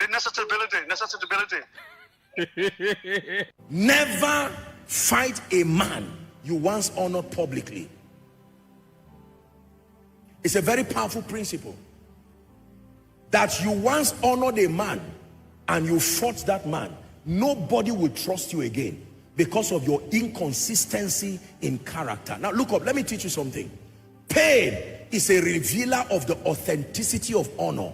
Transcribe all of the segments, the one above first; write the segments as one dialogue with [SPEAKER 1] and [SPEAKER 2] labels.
[SPEAKER 1] necessitability.
[SPEAKER 2] Never fight a man you once honored publicly. It's a very powerful principle. That you once honored a man and you fought that man, nobody will trust you again because of your inconsistency in character. Now look up, let me teach you something. Pain is a revealer of the authenticity of honor.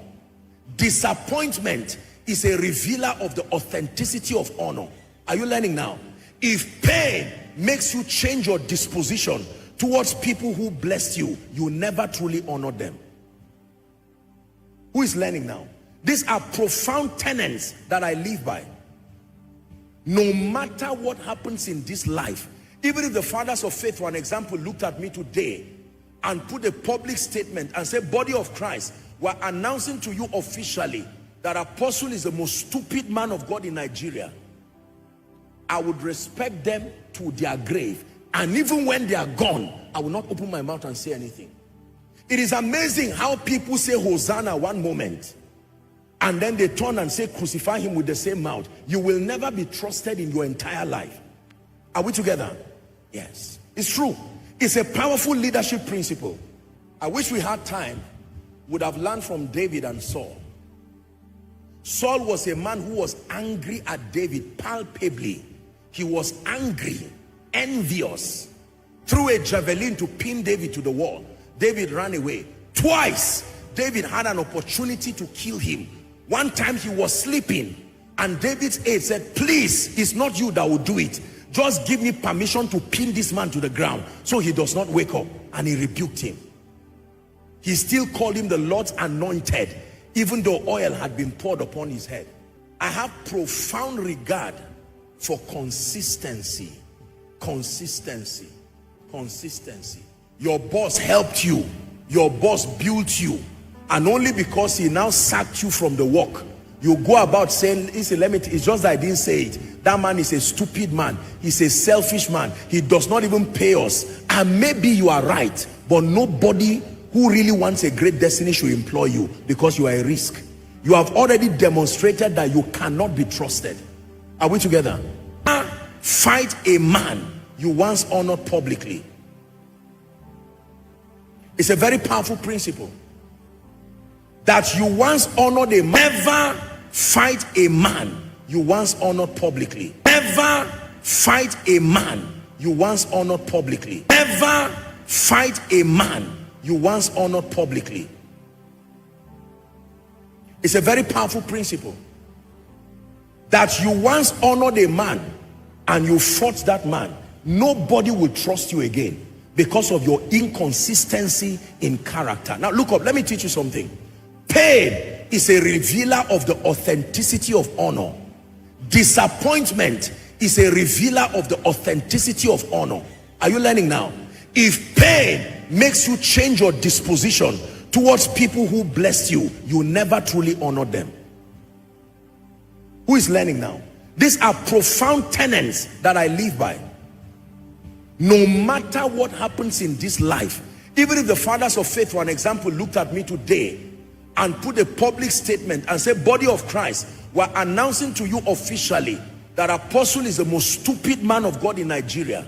[SPEAKER 2] Disappointment is a revealer of the authenticity of honor. Are you learning now? If pain makes you change your disposition towards people who blessed you, you never truly honored them. Who is learning now? These are profound tenets that I live by. No matter what happens in this life, even if the fathers of faith, for an example, looked at me today and put a public statement and said, body of Christ, we're announcing to you officially that Apostle is the most stupid man of God in Nigeria, I would respect them to their grave. And even when they are gone, I will not open my mouth and say anything. It is amazing how people say Hosanna one moment and then they turn and say crucify him with the same mouth. You will never be trusted in your entire life. Are we together? Yes, it's true. It's a powerful leadership principle. I wish we had time, would have learned from David and Saul. Saul was a man who was angry at David palpably. He was angry, envious, threw a javelin to pin David to the wall. David ran away. Twice David had an opportunity to kill him. One time he was sleeping and David's aide said, please, it's not you that will do it, just give me permission to pin this man to the ground so he does not wake up. And he rebuked him. He still called him the Lord's anointed, even though oil had been poured upon his head. I have profound regard for consistency. Consistency. Consistency. Your boss helped you, your boss built you, and only because he now sacked you from the work, you go about saying, it's just that I didn't say it. That man is a stupid man. He's a selfish man. He does not even pay us. And maybe you are right, but nobody who really wants a great destiny should employ you because you are a risk. You have already demonstrated that you cannot be trusted. Are we together? Fight a man you once honored publicly. It's a very powerful principle. That you once honored a man. Never fight a man you once honored publicly. Never fight a man you once honored publicly. Never fight a man you once honored publicly. It's a very powerful principle. That you once honored a man and you fought that man, nobody will trust you again because of your inconsistency in character. Now look up, let me teach you something. Pain is a revealer of the authenticity of honor. Disappointment is a revealer of the authenticity of honor. Are you learning now? If pain makes you change your disposition towards people who blessed you, you never truly honored them. Who is learning now? These are profound tenets that I live by. No matter what happens in this life, even if the fathers of faith, for an example, looked at me today and put a public statement and said, body of Christ, we're announcing to you officially that Apostle is the most stupid man of God in Nigeria,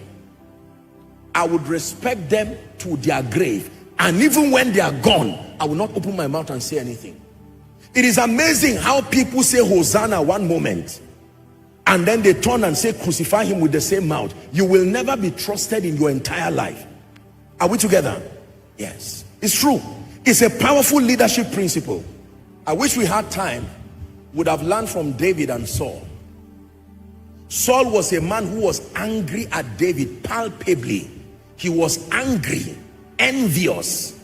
[SPEAKER 2] I would respect them to their grave. And even when they are gone, I will not open my mouth and say anything. It is amazing how people say Hosanna one moment and then they turn and say crucify him with the same mouth. You will never be trusted in your entire life. Are we together? Yes, it's true. It's a powerful leadership principle. I wish we had time, would have learned from David and Saul. Saul was a man who was angry at David palpably. He was angry, envious,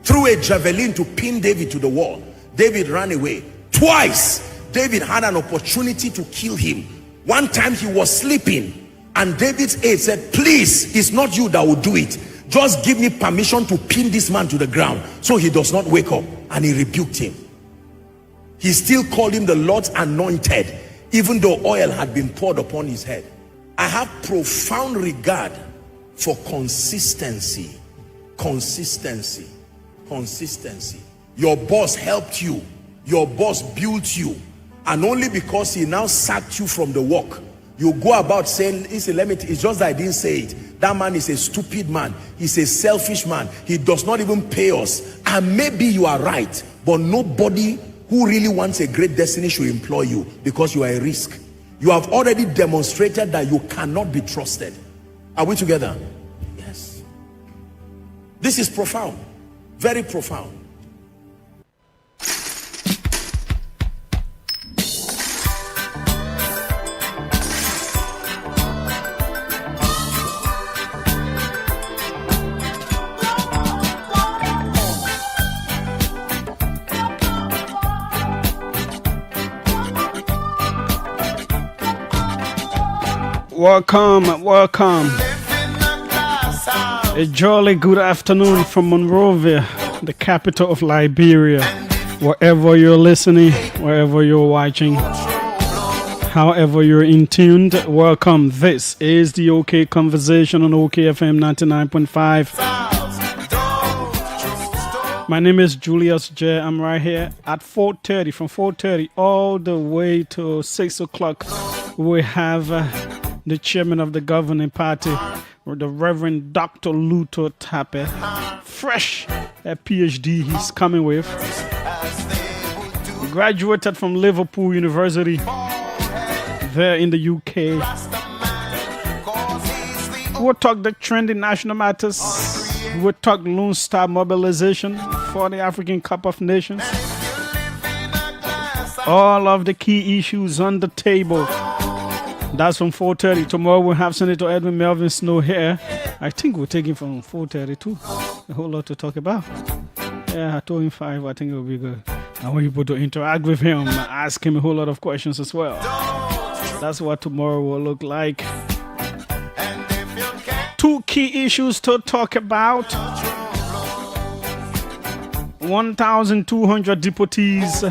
[SPEAKER 2] threw a javelin to pin David to the wall. David ran away. Twice David had an opportunity to kill him. One time he was sleeping and David's aide said, please, it's not you that will do it, just give me permission to pin this man to the ground so he does not wake up. And he rebuked him. He still called him the Lord's anointed, even though oil had been poured upon his head. I have profound regard for consistency. Consistency. Consistency. Your boss helped you, your boss built you, and only because he now sacked you from the work, you go about saying, listen, it's just that I didn't say it. That man is a stupid man. He's a selfish man. He does not even pay us. And maybe you are right, but nobody who really wants a great destiny should employ you, because you are a risk. You have already demonstrated that you cannot be trusted. Are we together? Yes. This is profound. Very profound.
[SPEAKER 1] Welcome. A jolly good afternoon from Monrovia, the capital of Liberia. Wherever you're listening, wherever you're watching, however you're in tuned, welcome. This is the OK Conversation on OKFM 99.5. My name is Julius J. I'm right here at 4:30, from 4:30 all the way to 6 o'clock. We have the chairman of the governing party, the Reverend Dr. Luto Tape, fresh PhD he's coming with. He graduated from Liverpool University there in the UK. We'll talk the trending national matters. We'll talk Lone Star mobilization for the African Cup of Nations. All of the key issues on the table. That's from 4:30. Tomorrow we'll have Senator Edwin Melvin Snow here. I think we'll take him from 4:30 too. A whole lot to talk about. Yeah, I told him 5. I think it'll be good. I want people to interact with him, ask him a whole lot of questions as well. That's what tomorrow will look like. 2 key issues to talk about. 1,200 deportees,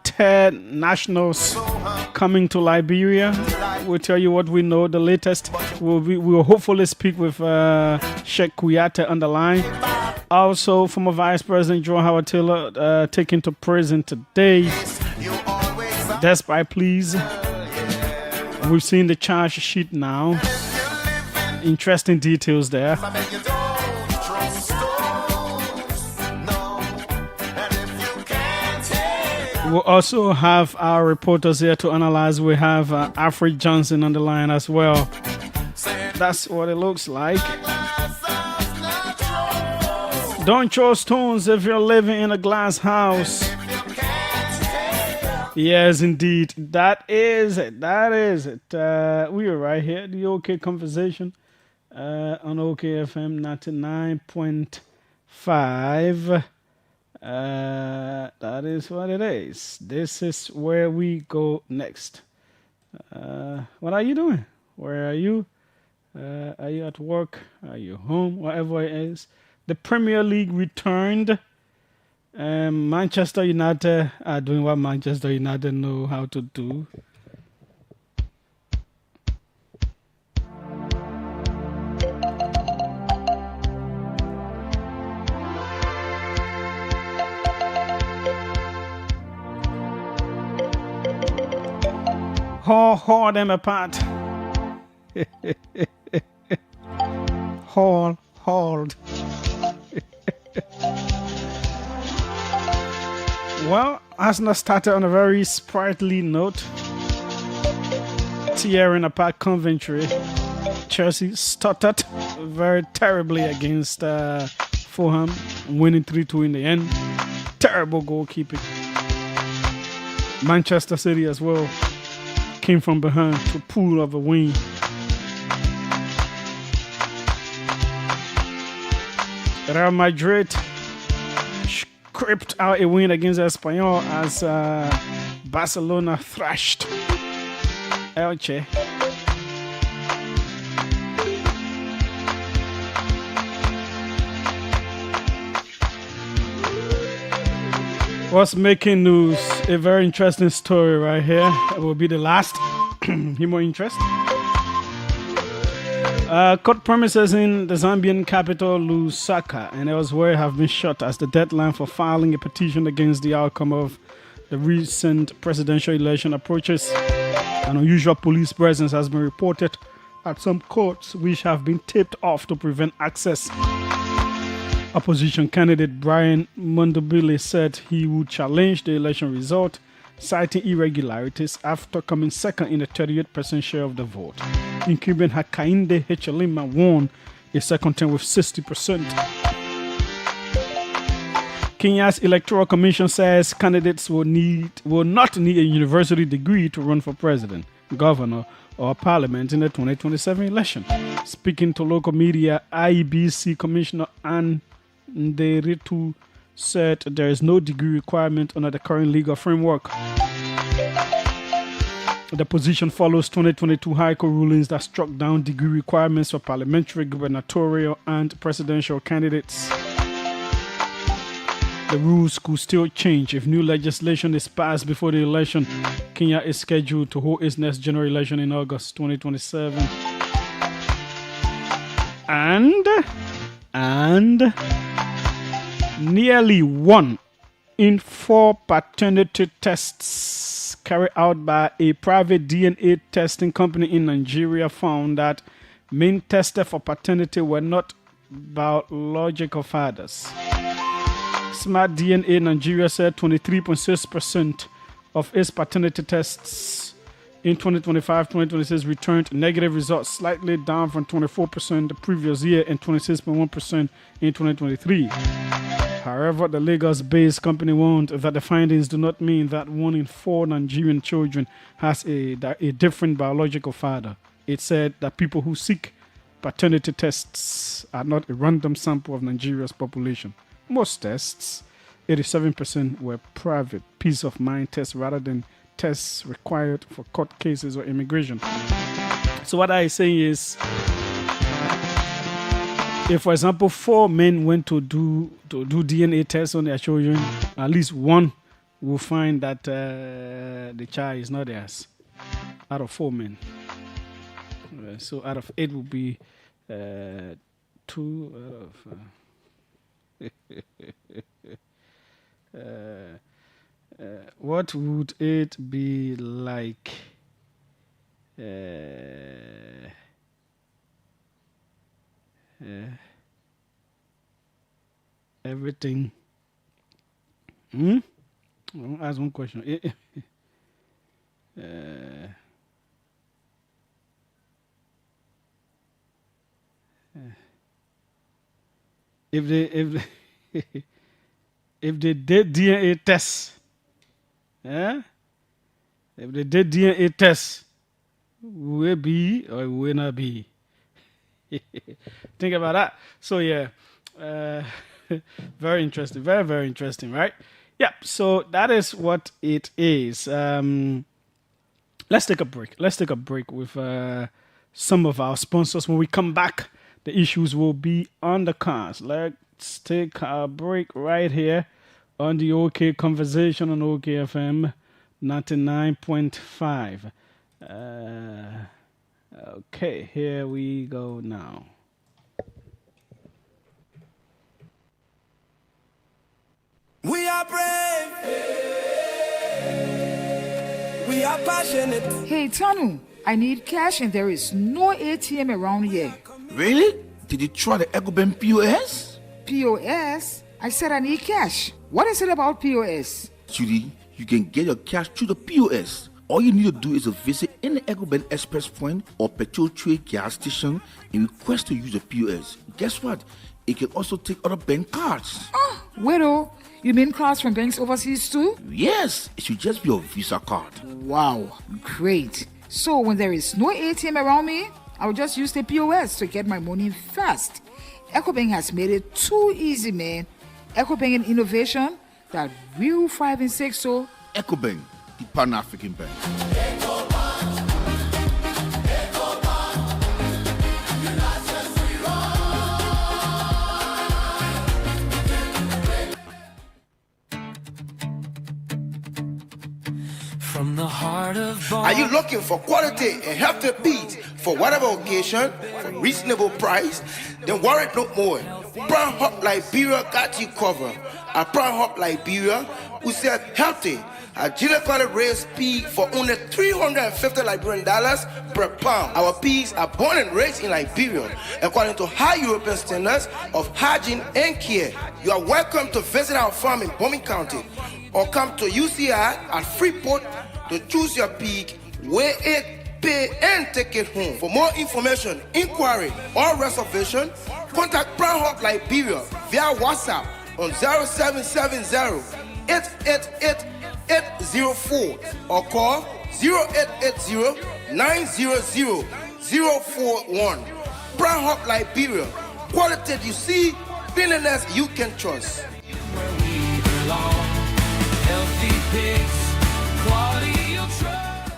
[SPEAKER 1] 10 nationals coming to Liberia. We'll tell you what we know, the latest. We'll hopefully speak with Sheikh Kuyate on the line. Also, former Vice President John Howard Taylor taken to prison today. Despite pleas. We've seen the charge sheet now. Interesting details there. We'll also have our reporters here to analyze. We have Alfred Johnson on the line as well. That's what it looks like. Don't throw stones if you're living in a glass house. Yes, indeed. That is it. We are right here, the OK Conversation on OKFM 99.5. That is what it is. This is where we go next. What are you doing? Where are you? Are you at work? Are you home? Whatever it is. The Premier League returned. Manchester United are doing what Manchester United know how to do. Haul them apart. Hauled. Well, Arsenal started on a very sprightly note, tearing apart Coventry. Chelsea stuttered very terribly against Fulham, winning 3-2 in the end. Terrible goalkeeping. Manchester City as well came from behind to pull off a win. Real Madrid scraped out a win against Espanyol as Barcelona thrashed Elche. What's making news? A very interesting story right here. It will be the last. More interest. Court premises in the Zambian capital Lusaka and elsewhere have been shut as the deadline for filing a petition against the outcome of the recent presidential election approaches. An unusual police presence has been reported at some courts, which have been taped off to prevent access. Opposition candidate Brian Mondobile said he would challenge the election result, citing irregularities after coming second in the 38% share of the vote. Incumbent Hakainde Hichilema won a second term with 60%. Kenya's Electoral Commission says candidates will not need a university degree to run for president, governor, or parliament in the 2027 election. Speaking to local media, IEBC Commissioner Anne Nderitu said there is no degree requirement under the current legal framework. The position follows 2022 High Court rulings that struck down degree requirements for parliamentary, gubernatorial, and presidential candidates. The rules could still change if new legislation is passed before the election. Kenya is scheduled to hold its next general election in August 2027. And nearly 1 in 4 paternity tests carried out by a private DNA testing company in Nigeria found that men tested for paternity were not biological fathers. Smart DNA Nigeria said 23.6% of its paternity tests in 2025-2026 returned negative results, slightly down from 24% the previous year and 26.1% in 2023. However, the Lagos-based company warned that the findings do not mean that 1 in 4 Nigerian children has a different biological father. It said that people who seek paternity tests are not a random sample of Nigeria's population. Most tests, 87%, were private peace of mind tests rather than tests required for court cases or immigration. So what I'm saying is, if, for example, 4 men went to do DNA tests on their children, at least 1 will find that the child is not theirs. Out of 4 men. So out of 8 will be 2 out of... what would it be like everything? I'll ask one question. If they did DNA tests, if they did DNA tests, will it be or will not be? Think about that. So yeah, very interesting, very, very interesting, right? Yeah. So that is what it is. Let's take a break. Let's take a break with some of our sponsors. When we come back, the issues will be on the cards. Let's take a break right here on the OK Conversation on OKFM 99.5. Okay, here we go now.
[SPEAKER 3] We are brave. We are passionate.
[SPEAKER 4] Hey, Tanu, I need cash and there is no ATM around here.
[SPEAKER 5] Really? Did you try the EcoBank POS?
[SPEAKER 4] POS? I said I need cash. What is it about POS?
[SPEAKER 5] Judy, you can get your cash through the POS. All you need to do is to visit any EcoBank Express point or petrol trade gas station and request to use the POS. Guess what? It can also take other bank cards.
[SPEAKER 4] Oh, widow, you mean cards from banks overseas too?
[SPEAKER 5] Yes, it should just be your Visa card.
[SPEAKER 4] Wow, great. So when there is no ATM around me, I'll just use the POS to get my money fast. EcoBank has made it too easy, man. EcoBank an innovation that will thrive in so.
[SPEAKER 5] EcoBank, the Pan-African Bank.
[SPEAKER 3] From the heart of
[SPEAKER 6] Are you looking for quality and healthy beats for whatever occasion for reasonable price? Then worry no more. Brown Hop Liberia got you covered. At Brown Hop Liberia, we sell healthy, Julius cotton raised pig for only $350 Liberian dollars per pound. Our pigs are born and raised in Liberia according to high European standards of hygiene and care. You are welcome to visit our farm in Bombing County or come to UCI at Freeport to choose your pig, weigh it, pay, and take it home. For more information, inquiry, or reservation, contact Brown Hawk Liberia via WhatsApp on 0770-888-804 or call 0880-900-041. Brown Hawk Liberia, quality you see, cleanliness you can trust.
[SPEAKER 3] Where we belong. Healthy pigs, quality you'll trust.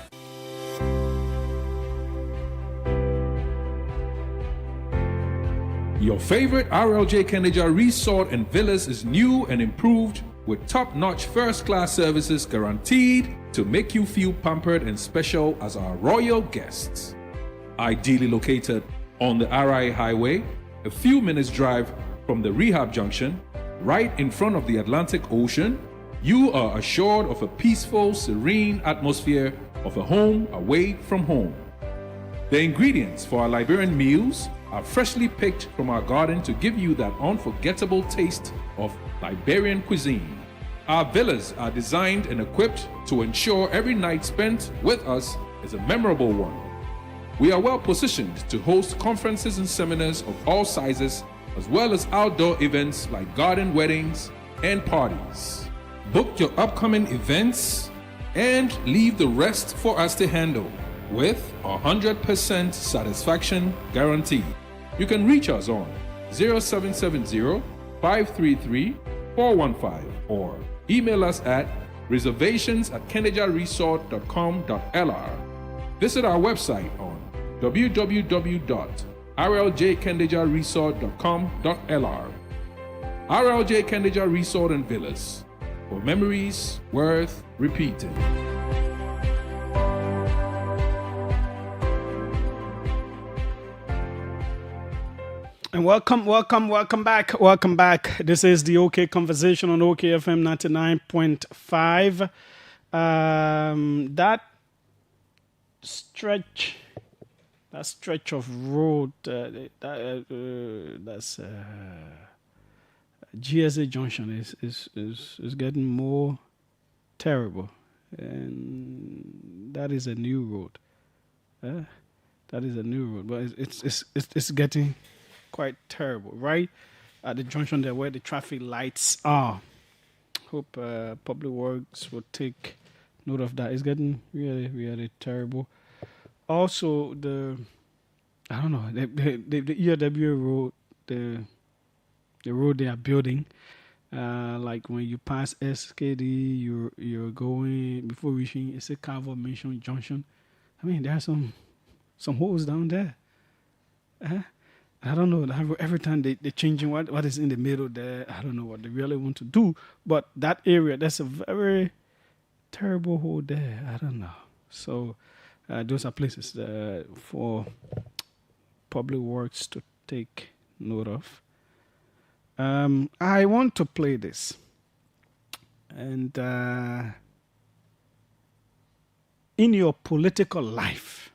[SPEAKER 7] Your favorite RLJ Kendeja Resort and Villas is new and improved with top-notch first-class services guaranteed to make you feel pampered and special as our royal guests. Ideally located on the RI Highway, a few minutes drive from the rehab junction, right in front of the Atlantic Ocean, you are assured of a peaceful, serene atmosphere of a home away from home. The ingredients for our Liberian meals are freshly picked from our garden to give you that unforgettable taste of Liberian cuisine. Our villas are designed and equipped to ensure every night spent with us is a memorable one. We are well positioned to host conferences and seminars of all sizes, as well as outdoor events like garden weddings and parties. Book your upcoming events and leave the rest for us to handle with 100% satisfaction guarantee. You can reach us on 0770-533-415 or email us at reservations@kendejaresort.com.lr. Visit our website on www.rljkendejaresort.com.lr. RLJ Kendeja Resort and Villas, for memories worth repeating.
[SPEAKER 1] And welcome back. This is the OK Conversation on OKFM 99.5. That stretch of road, that's GSA Junction is getting more terrible, and that is a new road. That is a new road, but it's getting quite terrible, right at the junction there where the traffic lights are. Hope Public Works will take note of that. It's getting really, really terrible. Also, the ERW road, the road they are building, like when you pass SKD, you're going before reaching it's a Carver Mission Junction. I mean, there are some holes down there. I don't know. Every time they're changing what is in the middle there. I don't know what they really want to do. But that area, that's a very terrible hole there. I don't know. So those are places for Public Works to take note of. I want to play this. And in your political life,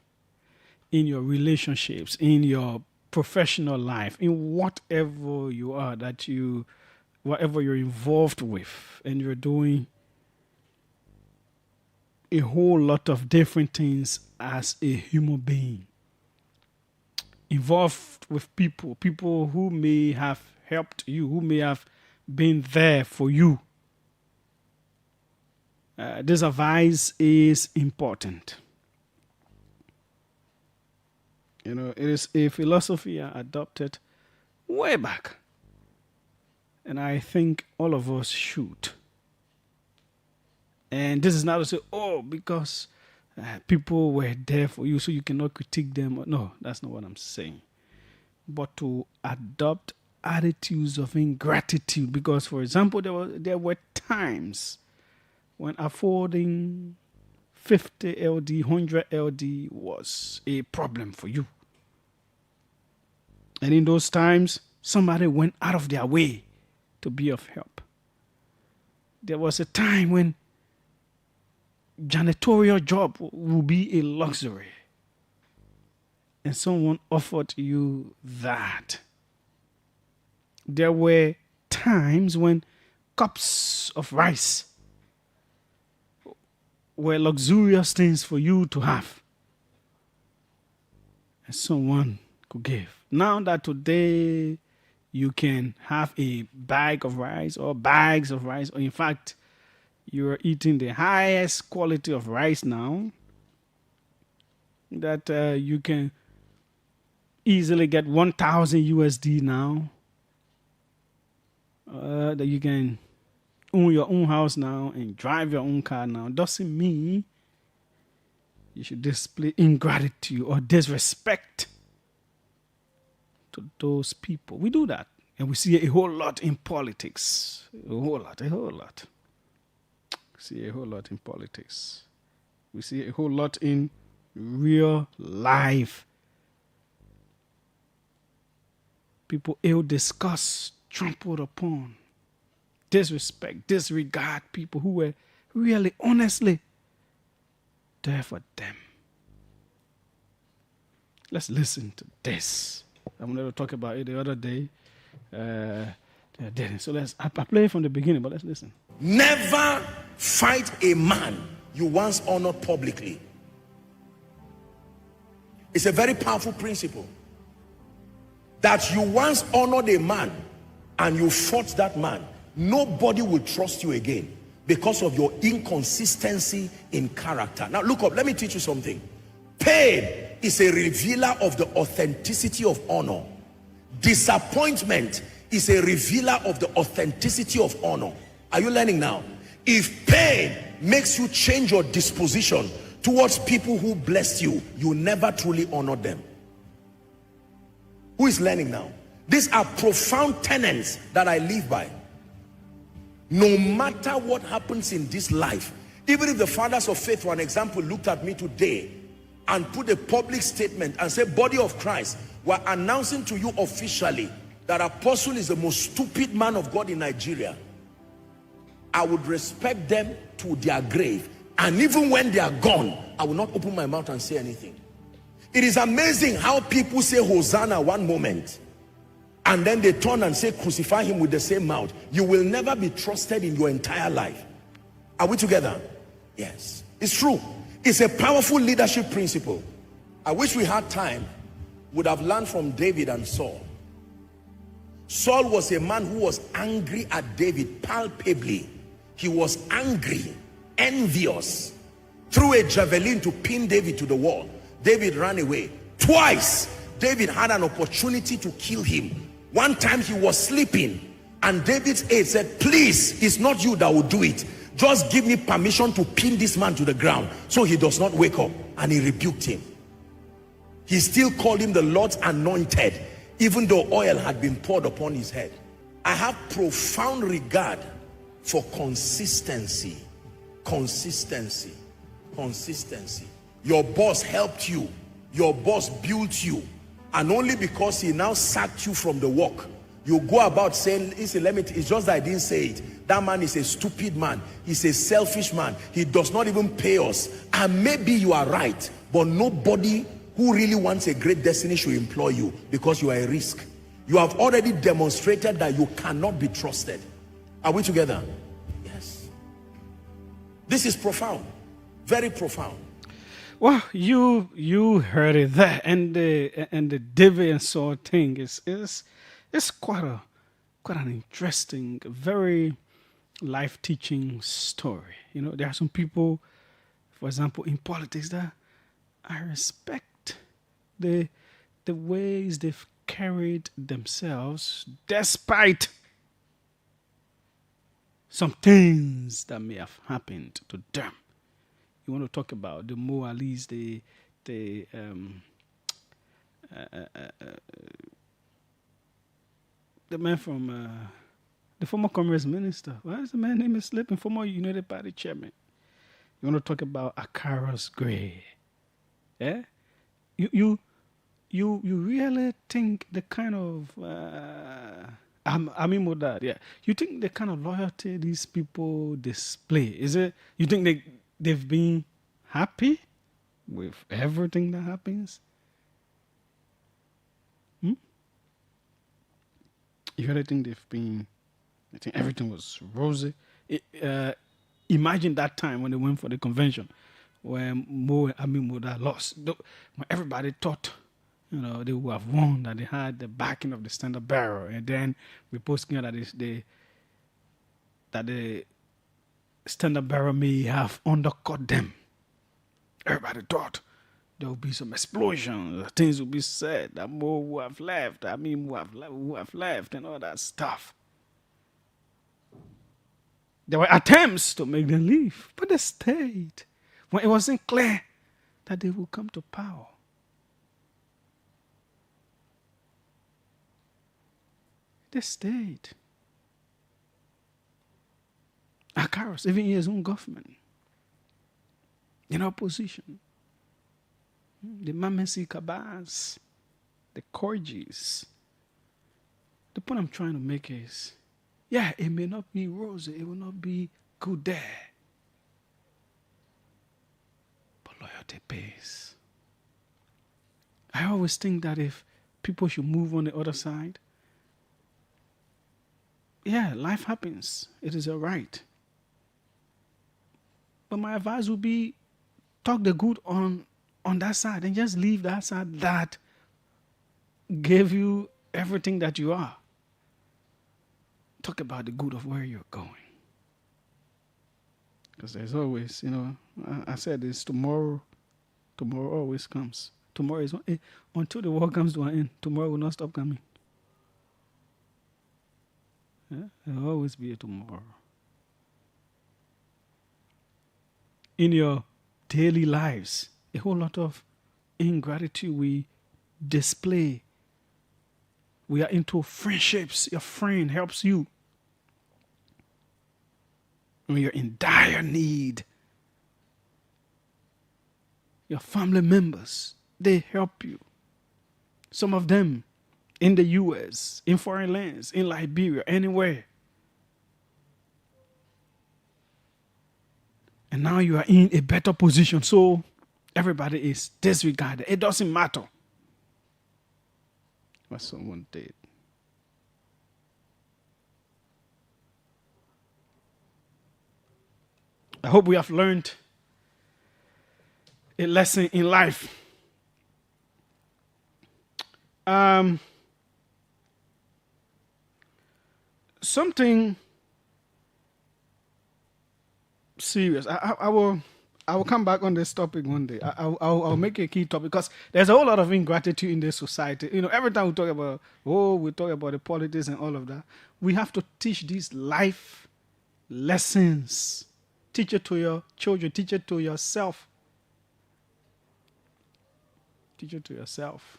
[SPEAKER 1] in your relationships, in your professional life, in whatever you are whatever you're involved with, and you're doing a whole lot of different things as a human being, involved with people who may have helped you, who may have been there for you. This advice is important. You know, it is a philosophy I adopted way back. And I think all of us should. And this is not to say, because people were there for you, so you cannot critique them. No, that's not what I'm saying. But to adopt attitudes of ingratitude. Because, for example, there were times when affording 50 LD, 100 LD was a problem for you. And in those times, somebody went out of their way to be of help. There was a time when janitorial job will be a luxury, and someone offered you that. There were times when cups of rice were luxurious things for you to have, and someone could give. Now that today you can have a bag of rice or bags of rice, or in fact, you're eating the highest quality of rice now, that you can easily get 1,000 USD now, that you can own your own house now and drive your own car now, doesn't mean you should display ingratitude or disrespect to those people. We do that, and we see a whole lot in politics. A whole lot. We see a whole lot in politics. We see a whole lot in real life. People ill-discussed, trampled upon, disrespect, disregard people who were really, honestly there for them. Let's listen to this. I'm going to talk about it the other day. I didn't. So I play it from the beginning, but let's listen.
[SPEAKER 2] Never fight a man you once honored publicly. It's a very powerful principle. That you once honored a man and you fought that man, nobody will trust you again because of your inconsistency in character. Now look up, let me teach you something. Pain is a revealer of the authenticity of honor. Disappointment is a revealer of the authenticity of honor. Are you learning now? If pain makes you change your disposition towards people who blessed you, you never truly honor them. Who is learning now? These are profound tenets that I live by. No matter what happens in this life, even if the fathers of faith, for an example, looked at me today and put a public statement and said, body of Christ, we're announcing to you officially that Apostle is the most stupid man of God in Nigeria, I would respect them to their grave. And even when they are gone, I will not open my mouth and say anything. It is amazing how people say Hosanna one moment and then they turn and say crucify him with the same mouth. You will never be trusted in your entire life. Are we together? Yes, it's true. It's a powerful leadership principle. I wish we had time, would have learned from David and Saul. Saul was a man who was angry at David palpably. He was angry, envious, threw a javelin to pin David to the wall. David ran away. Twice David had an opportunity to kill him. One time he was sleeping and David's aide said, please, it's not you that will do it, just give me permission to pin this man to the ground so he does not wake up. And he rebuked him. He still called him the Lord's anointed, even though oil had been poured upon his head. I have profound regard for consistency. Consistency. Your boss helped you, your boss built you, and only because he now sacked you from the work, you go about saying, listen, it's just that I didn't say it. That man is a stupid man. He's a selfish man. He does not even pay us. And maybe you are right, but nobody who really wants a great destiny should employ you because you are a risk. You have already demonstrated that you cannot be trusted. Are we together? Yes. This is profound. Very profound.
[SPEAKER 1] Well, you heard it there, and the David and Saul thing is quite an interesting, very life-teaching story. You know, there are some people, for example, in politics that I respect the ways they've carried themselves despite some things that may have happened to them. You want to talk about the Moalis, the man from the former Commerce Minister. Why is the man's name is slipping? Former United Party chairman. You want to talk about Akaros Gray? Yeah, you really think the kind of Ami Modad, yeah. You think the kind of loyalty these people display, is it? You think they've been happy with everything that happens? You really think they've been? I think everything was rosy. Imagine that time when they went for the convention, when Mo and Amin Moda lost. When everybody thought, they would have won, that they had the backing of the Standard Bearer, and then reports came out that the Standard Bearer may have undercut them. Everybody thought there would be some explosions, things would be said, that Mo would have left, Amin would have left, and all that stuff. There were attempts to make them leave, but they stayed when it wasn't clear that they would come to power. They stayed. Akaros, even in his own government, in opposition, the Mamesi Kabas, the Korjis. The point I'm trying to make is, yeah, it may not be rosy, it will not be good there, but loyalty pays. I always think that if people should move on the other side, yeah, life happens. It is all right. But my advice would be, talk the good on that side and just leave that side that gave you everything that you are. Talk about the good of where you're going. Because there's always, I said this, tomorrow always comes. Tomorrow is, until the world comes to an end, tomorrow will not stop coming. Yeah? There will always be a tomorrow. In your daily lives, a whole lot of ingratitude we display. We are into friendships. Your friend helps you when you're in dire need. Your family members, they help you. Some of them in the US, in foreign lands, in Liberia, anywhere. And now you are in a better position, so everybody is disregarded. It doesn't matter what someone did. I hope we have learned a lesson in life. Something serious. I will come back on this topic one day. I'll make it a key topic because there's a whole lot of ingratitude in this society. Every time we talk about the politics and all of that, we have to teach these life lessons. Teach it to your children. Teach it to yourself. Teach it to yourself.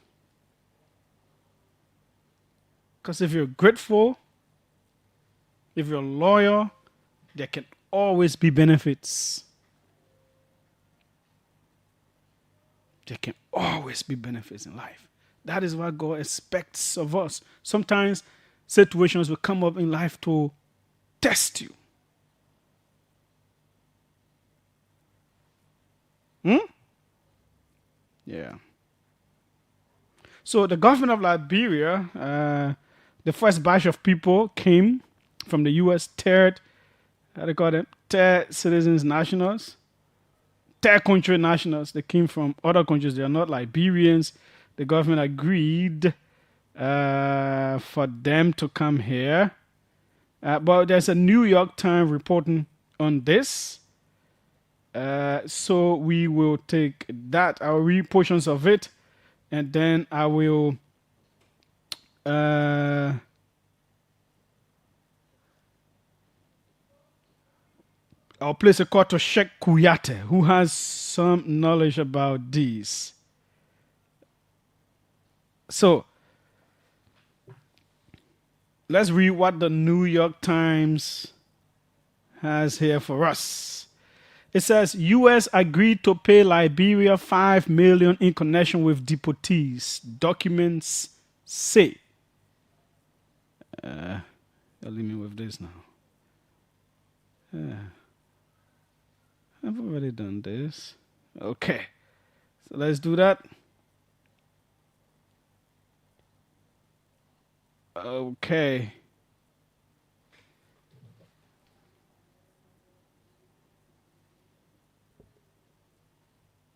[SPEAKER 1] Because if you're grateful, if you're loyal, there can always be benefits. There can always be benefits in life. That is what God expects of us. Sometimes situations will come up in life to test you. Yeah. So the government of Liberia, the first batch of people came from the U.S. third citizens nationals, third country nationals. They came from other countries. They are not Liberians. The government agreed for them to come here. But there's a New York Times reporting on this. So we will take that. I'll read portions of it. And then I will I'll place a call to Sheikh Kuyate, who has some knowledge about these. So let's read what the New York Times has here for us. It says, U.S. agreed to pay Liberia $5 million in connection with deportees. Documents say. I'll leave me with this now. I've already done this. Okay. So let's do that. Okay.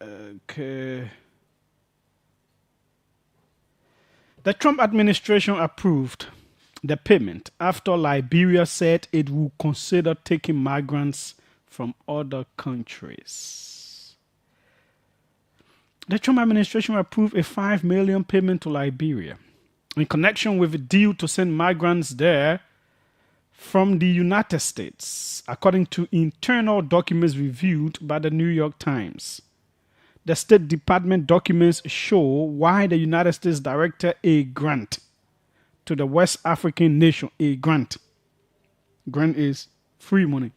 [SPEAKER 1] Okay. The Trump administration approved the payment after Liberia said it will consider taking migrants from other countries. The Trump administration approved a $5 million payment to Liberia in connection with a deal to send migrants there from the United States, according to internal documents reviewed by the New York Times. The State Department documents show why the United States directed a grant to the West African nation, a grant is free money,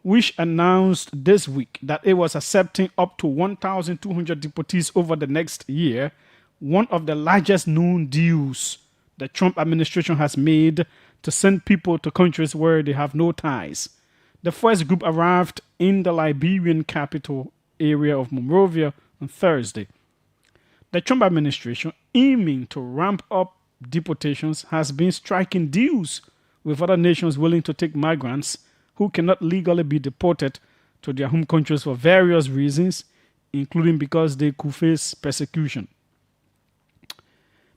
[SPEAKER 1] which announced this week that it was accepting up to 1,200 deportees over the next year, one of the largest known deals the Trump administration has made to send people to countries where they have no ties. The first group arrived in the Liberian capital area of Monrovia on Thursday. The Trump administration, aiming to ramp up deportations, has been striking deals with other nations willing to take migrants who cannot legally be deported to their home countries for various reasons, including because they could face persecution.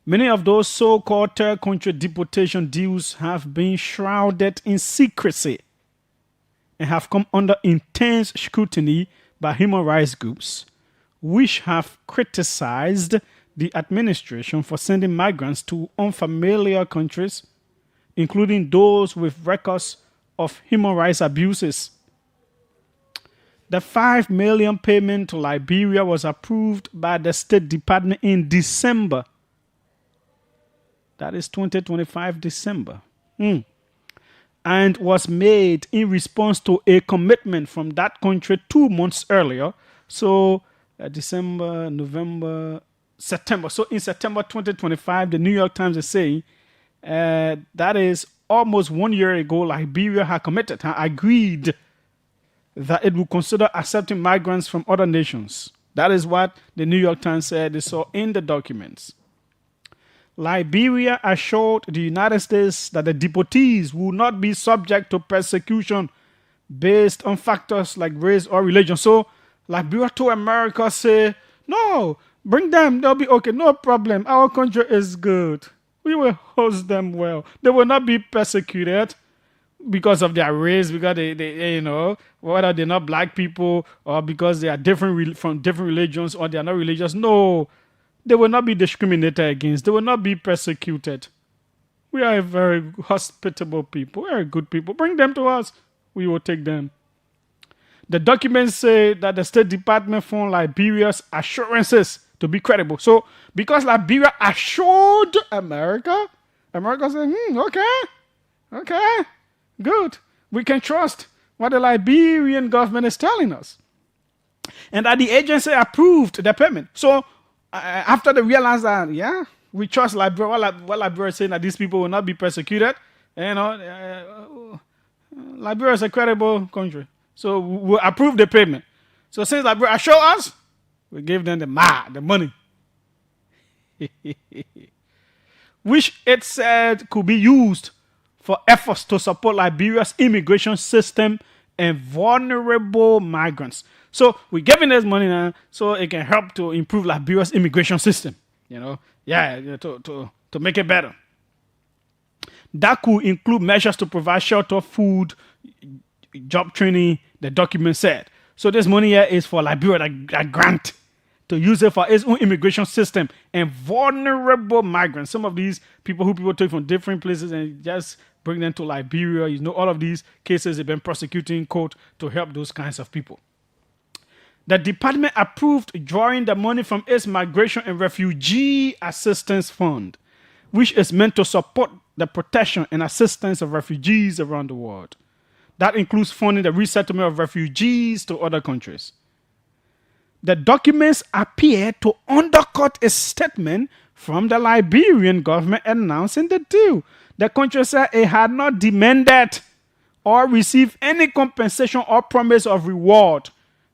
[SPEAKER 1] Many of those so-called third country deportation deals have been shrouded in secrecy and have come under intense scrutiny by human rights groups, which have criticized the administration for sending migrants to unfamiliar countries, including those with records of human rights abuses. The $5 million payment to Liberia was approved by the State Department in December. That is 2025 December. And was made in response to a commitment from that country 2 months earlier. So December, November, September. So in September 2025, the New York Times is saying that is almost 1 year ago, Liberia had agreed that it would consider accepting migrants from other nations. That is what the New York Times said they saw in the documents. Liberia assured the United States that the deportees will not be subject to persecution based on factors like race or religion. So Liberia to America say, no, bring them, they'll be okay, no problem. Our country is good. We will host them well. They will not be persecuted because of their race, because they whether they're not black people or because they are different from different religions or they are not religious. No. They will not be discriminated against. They will not be persecuted. We are a very hospitable people. We are good people. Bring them to us. We will take them. The documents say that the State Department found Liberia's assurances to be credible. So, because Liberia assured America said, okay, good. We can trust what the Liberian government is telling us. And that the agency approved the payment. So, after they realized that, we trust Liberia, what Liberia is saying that these people will not be persecuted, Liberia is a credible country. So we'll approve the payment. So since Liberia assure us, we give them the money. Which it said could be used for efforts to support Liberia's immigration system and vulnerable migrants. So we're giving this money now so it can help to improve Liberia's immigration system, to make it better. That could include measures to provide shelter, food, job training, the document said. So this money here is for Liberia, that grant, to use it for its own immigration system and vulnerable migrants. Some of these people take from different places and just bring them to Liberia. All of these cases have been prosecuting court to help those kinds of people. The department approved drawing the money from its Migration and Refugee Assistance Fund, which is meant to support the protection and assistance of refugees around the world. That includes funding the resettlement of refugees to other countries. The documents appear to undercut a statement from the Liberian government announcing the deal. The country said it had not demanded or received any compensation or promise of reward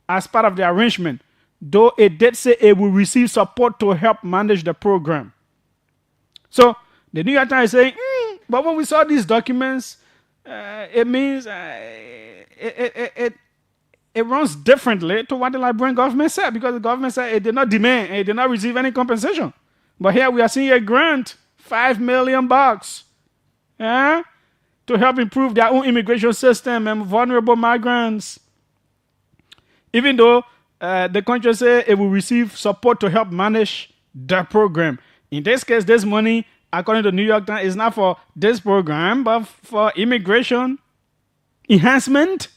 [SPEAKER 1] as part of the arrangement, though it did say it will receive support to help manage the program. So the New York Times is saying, but when we saw these documents, it means it runs differently to what the Liberian government said, because the government said it did not demand, it did not receive any compensation. But here we are seeing a grant, $5 million, to help improve their own immigration system and vulnerable migrants. Even though the country said it will receive support to help manage the program. In this case, this money, according to New York Times, is not for this program, but for immigration enhancement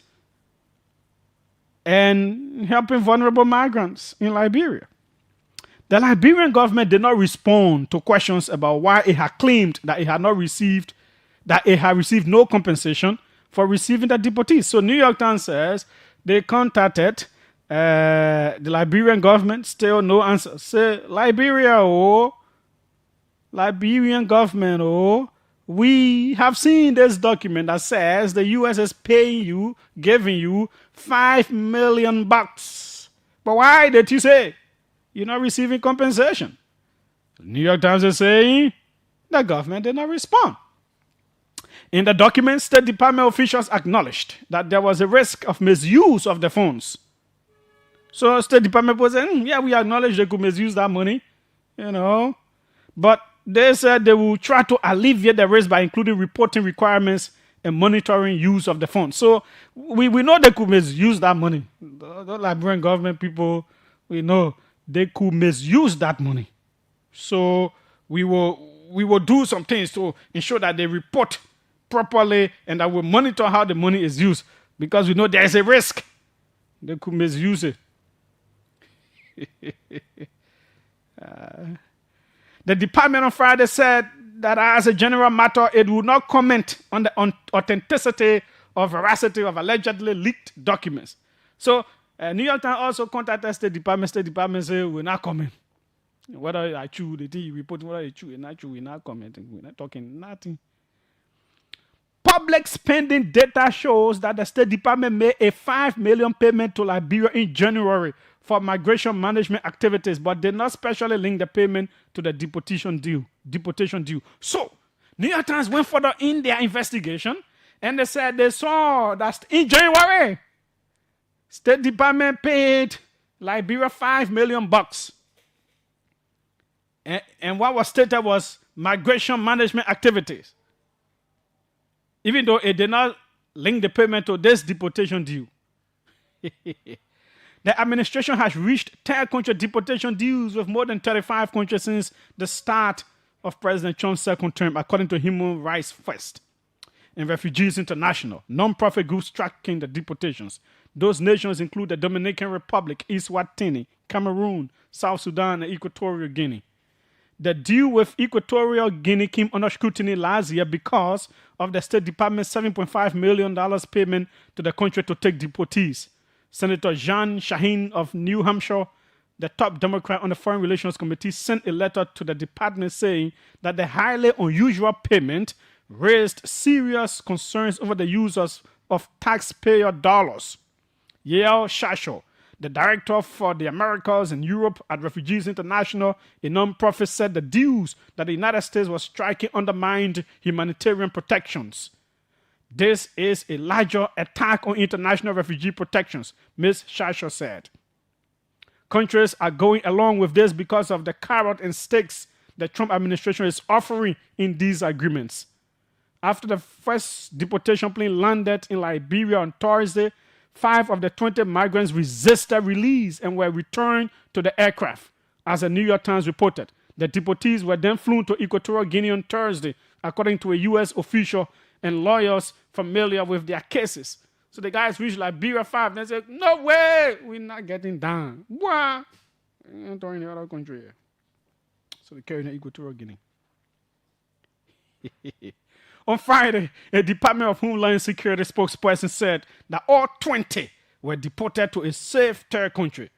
[SPEAKER 1] and helping vulnerable migrants in Liberia. The Liberian government did not respond to questions about why it had claimed that it had received no compensation for receiving the deportees. So New York Times says they contacted the Liberian government, still no answer. Say, Liberian government, we have seen this document that says the U.S. is paying you, giving you $5 million. But why did you say you're not receiving compensation? The New York Times is saying the government did not respond. In the document, State Department officials acknowledged that there was a risk of misuse of the funds. So State Department was saying, yeah, we acknowledge they could misuse that money, but they said they will try to alleviate the risk by including reporting requirements and monitoring use of the funds. So we know they could misuse that money. The Liberian government people, we know they could misuse that money. So we will do some things to ensure that they report properly and that we monitor how the money is used, because we know there is a risk they could misuse it. The department on Friday said that as a general matter, it would not comment on the authenticity or veracity of allegedly leaked documents. So New York Times also contacted State Department. State Department said, we're not commenting. Whether I true, the thing you report, whether it's true or not true, we're not commenting. We're not talking nothing. Public spending data shows that the State Department made a $5 million payment to Liberia in January for migration management activities, but did not specially link the payment to the deportation due. So, New York Times went further in their investigation, and they said they saw that in January, State Department paid Liberia $5 million. And what was stated was migration management activities, even though it did not link the payment to this deportation due. The administration has reached third-country deportation deals with more than 35 countries since the start of President Trump's second term, according to Human Rights First and Refugees International, non-profit groups tracking the deportations. Those nations include the Dominican Republic, Eswatini, Cameroon, South Sudan, and Equatorial Guinea. The deal with Equatorial Guinea came under scrutiny last year because of the State Department's $7.5 million payment to the country to take deportees. Senator John Shaheen of New Hampshire, the top Democrat on the Foreign Relations Committee, sent a letter to the department saying that the highly unusual payment raised serious concerns over the use of taxpayer dollars. Yael Shasho, the director for the Americas and Europe at Refugees International, a non-profit, said the deals that the United States was striking undermined humanitarian protections. This is a larger attack on international refugee protections, Ms. Shasho said. Countries are going along with this because of the carrot and sticks the Trump administration is offering in these agreements. After the first deportation plane landed in Liberia on Thursday, 5 of the 20 migrants resisted release and were returned to the aircraft, as the New York Times reported. The deportees were then flown to Equatorial Guinea on Thursday, according to a U.S. official and lawyers familiar with their cases. So the guys reached Liberia 5, and they said, no way, we're not getting down. What? We're entering the other country. So they carried in Equatorial Guinea. On Friday, a Department of Homeland Security spokesperson said that all 20 were deported to a safe third country.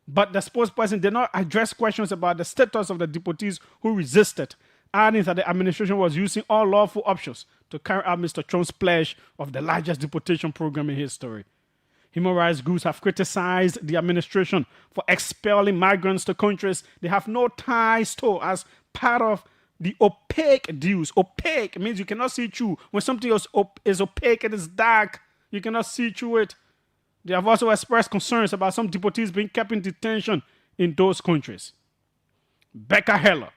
[SPEAKER 1] But the spokesperson did not address questions about the status of the deportees who resisted, adding that the administration was using all lawful options to carry out Mr. Trump's pledge of the largest deportation program in history. Human rights groups have criticized the administration for expelling migrants to countries they have no ties to as part of the opaque deals. Opaque means you cannot see through. When something is opaque, it is dark. You cannot see through it. They have also expressed concerns about some deportees being kept in detention in those countries. Becca Heller,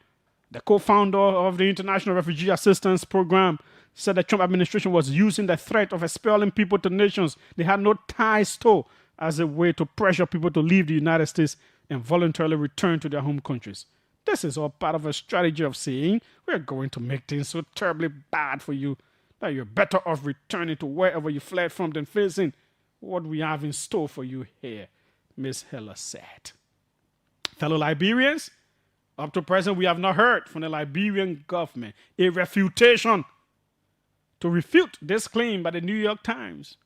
[SPEAKER 1] the co-founder of the International Refugee Assistance Program, said the Trump administration was using the threat of expelling people to nations they had no ties to as a way to pressure people to leave the United States and voluntarily return to their home countries. This is all part of a strategy of saying we're going to make things so terribly bad for you that you're better off returning to wherever you fled from than facing what we have in store for you here, Ms. Heller said. Fellow Liberians, up to present, we have not heard from the Liberian government a refutation to refute this claim by the New York Times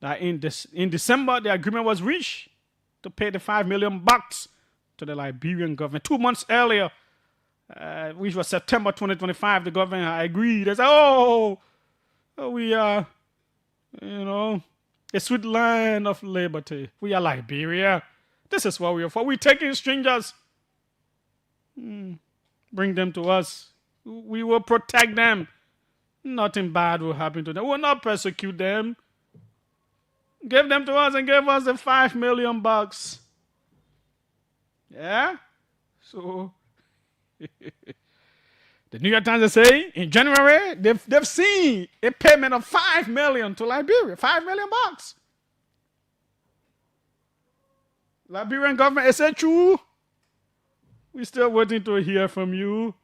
[SPEAKER 1] that in December the agreement was reached to pay the $5 million to the Liberian government. 2 months earlier, which was September 2025, the government agreed. They said, we are, a sweet land of liberty. We are Liberia. This is what we are for. We're taking strangers. Bring them to us. We will protect them. Nothing bad will happen to them. We will not persecute them. Give them to us and give us the $5 million. Yeah? So, the New York Times is saying in January, they've seen a payment of $5 million to Liberia. $5 million. Liberian government, is it true? We're still waiting to hear from you.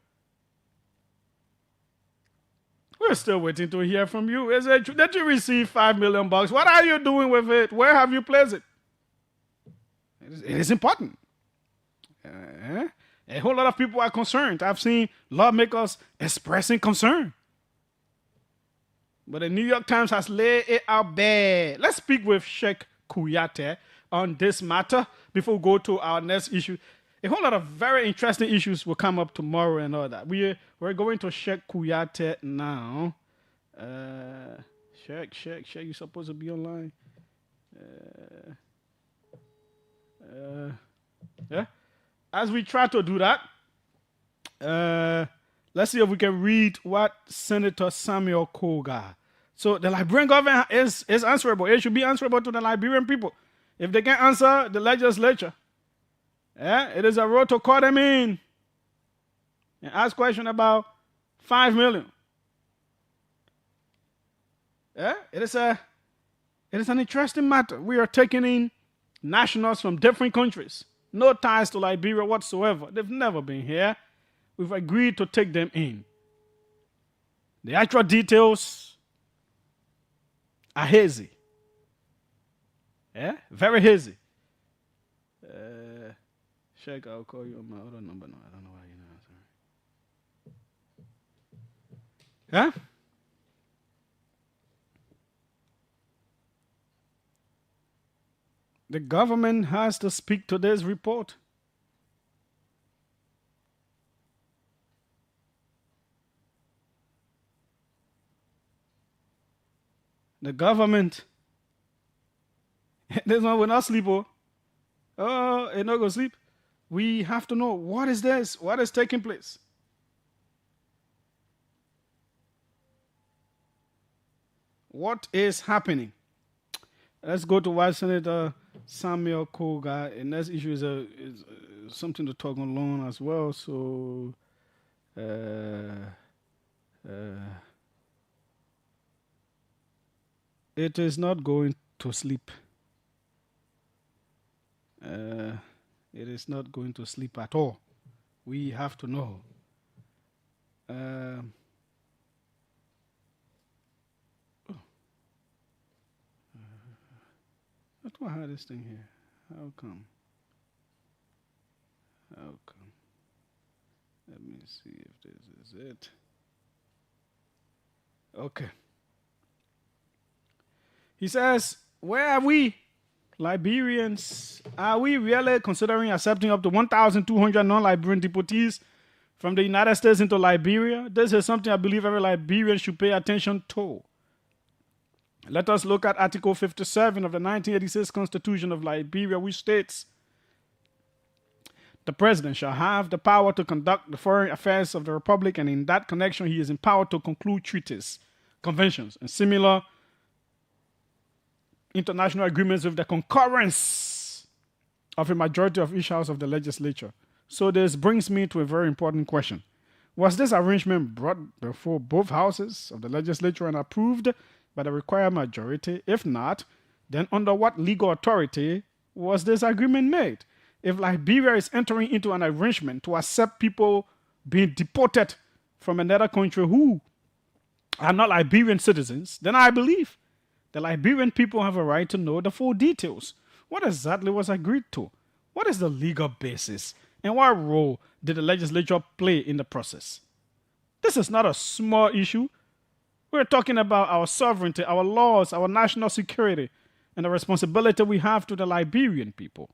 [SPEAKER 1] We're still waiting to hear from you. Is it true? Did you receive $5 million? What are you doing with it? Where have you placed it? It is important. A whole lot of people are concerned. I've seen lawmakers expressing concern. But the New York Times has laid it out bare. Let's speak with Sheikh Kuyate on this matter before we go to our next issue. A whole lot of very interesting issues will come up tomorrow and all that. We're going to Sheikh Kuyate now. Sheikh, you're supposed to be online. Yeah. As we try to do that, let's see if we can read what Senator Samuel Koga. So the Liberian government is answerable. It should be answerable to the Liberian people. If they can't answer the legislature, it is a road to call them in and ask questions about $5 million. It is an interesting matter. We are taking in nationals from different countries, no ties to Liberia whatsoever. They've never been here. We've agreed to take them in. The actual details are hazy. Very hazy. Sheikh, I'll call you on my other number. No, I don't know why you're not answering. The government has to speak to this report. The government. This one will not sleep. It's not going to sleep. We have to know, what is this? What is taking place? What is happening? Let's go to what Senator Samuel Koga. And this issue is something to talk along as well. So, it is not going to sleep. It is not going to sleep at all. We have to know. I do I have this thing here? How come? Let me see if this is it. Okay. He says, where are we, Liberians? Are we really considering accepting up to 1,200 non-Liberian deportees from the United States into Liberia? This is something I believe every Liberian should pay attention to. Let us look at Article 57 of the 1986 Constitution of Liberia, which states the president shall have the power to conduct the foreign affairs of the republic, and in that connection, he is empowered to conclude treaties, conventions, and similar international agreements with the concurrence of a majority of each house of the legislature. So this brings me to a very important question. Was this arrangement brought before both houses of the legislature and approved by the required majority? If not, then under what legal authority was this agreement made? If Liberia is entering into an arrangement to accept people being deported from another country who are not Liberian citizens, then I believe the Liberian people have a right to know the full details. What exactly was agreed to? What is the legal basis? And what role did the legislature play in the process? This is not a small issue. We're talking about our sovereignty, our laws, our national security, and the responsibility we have to the Liberian people.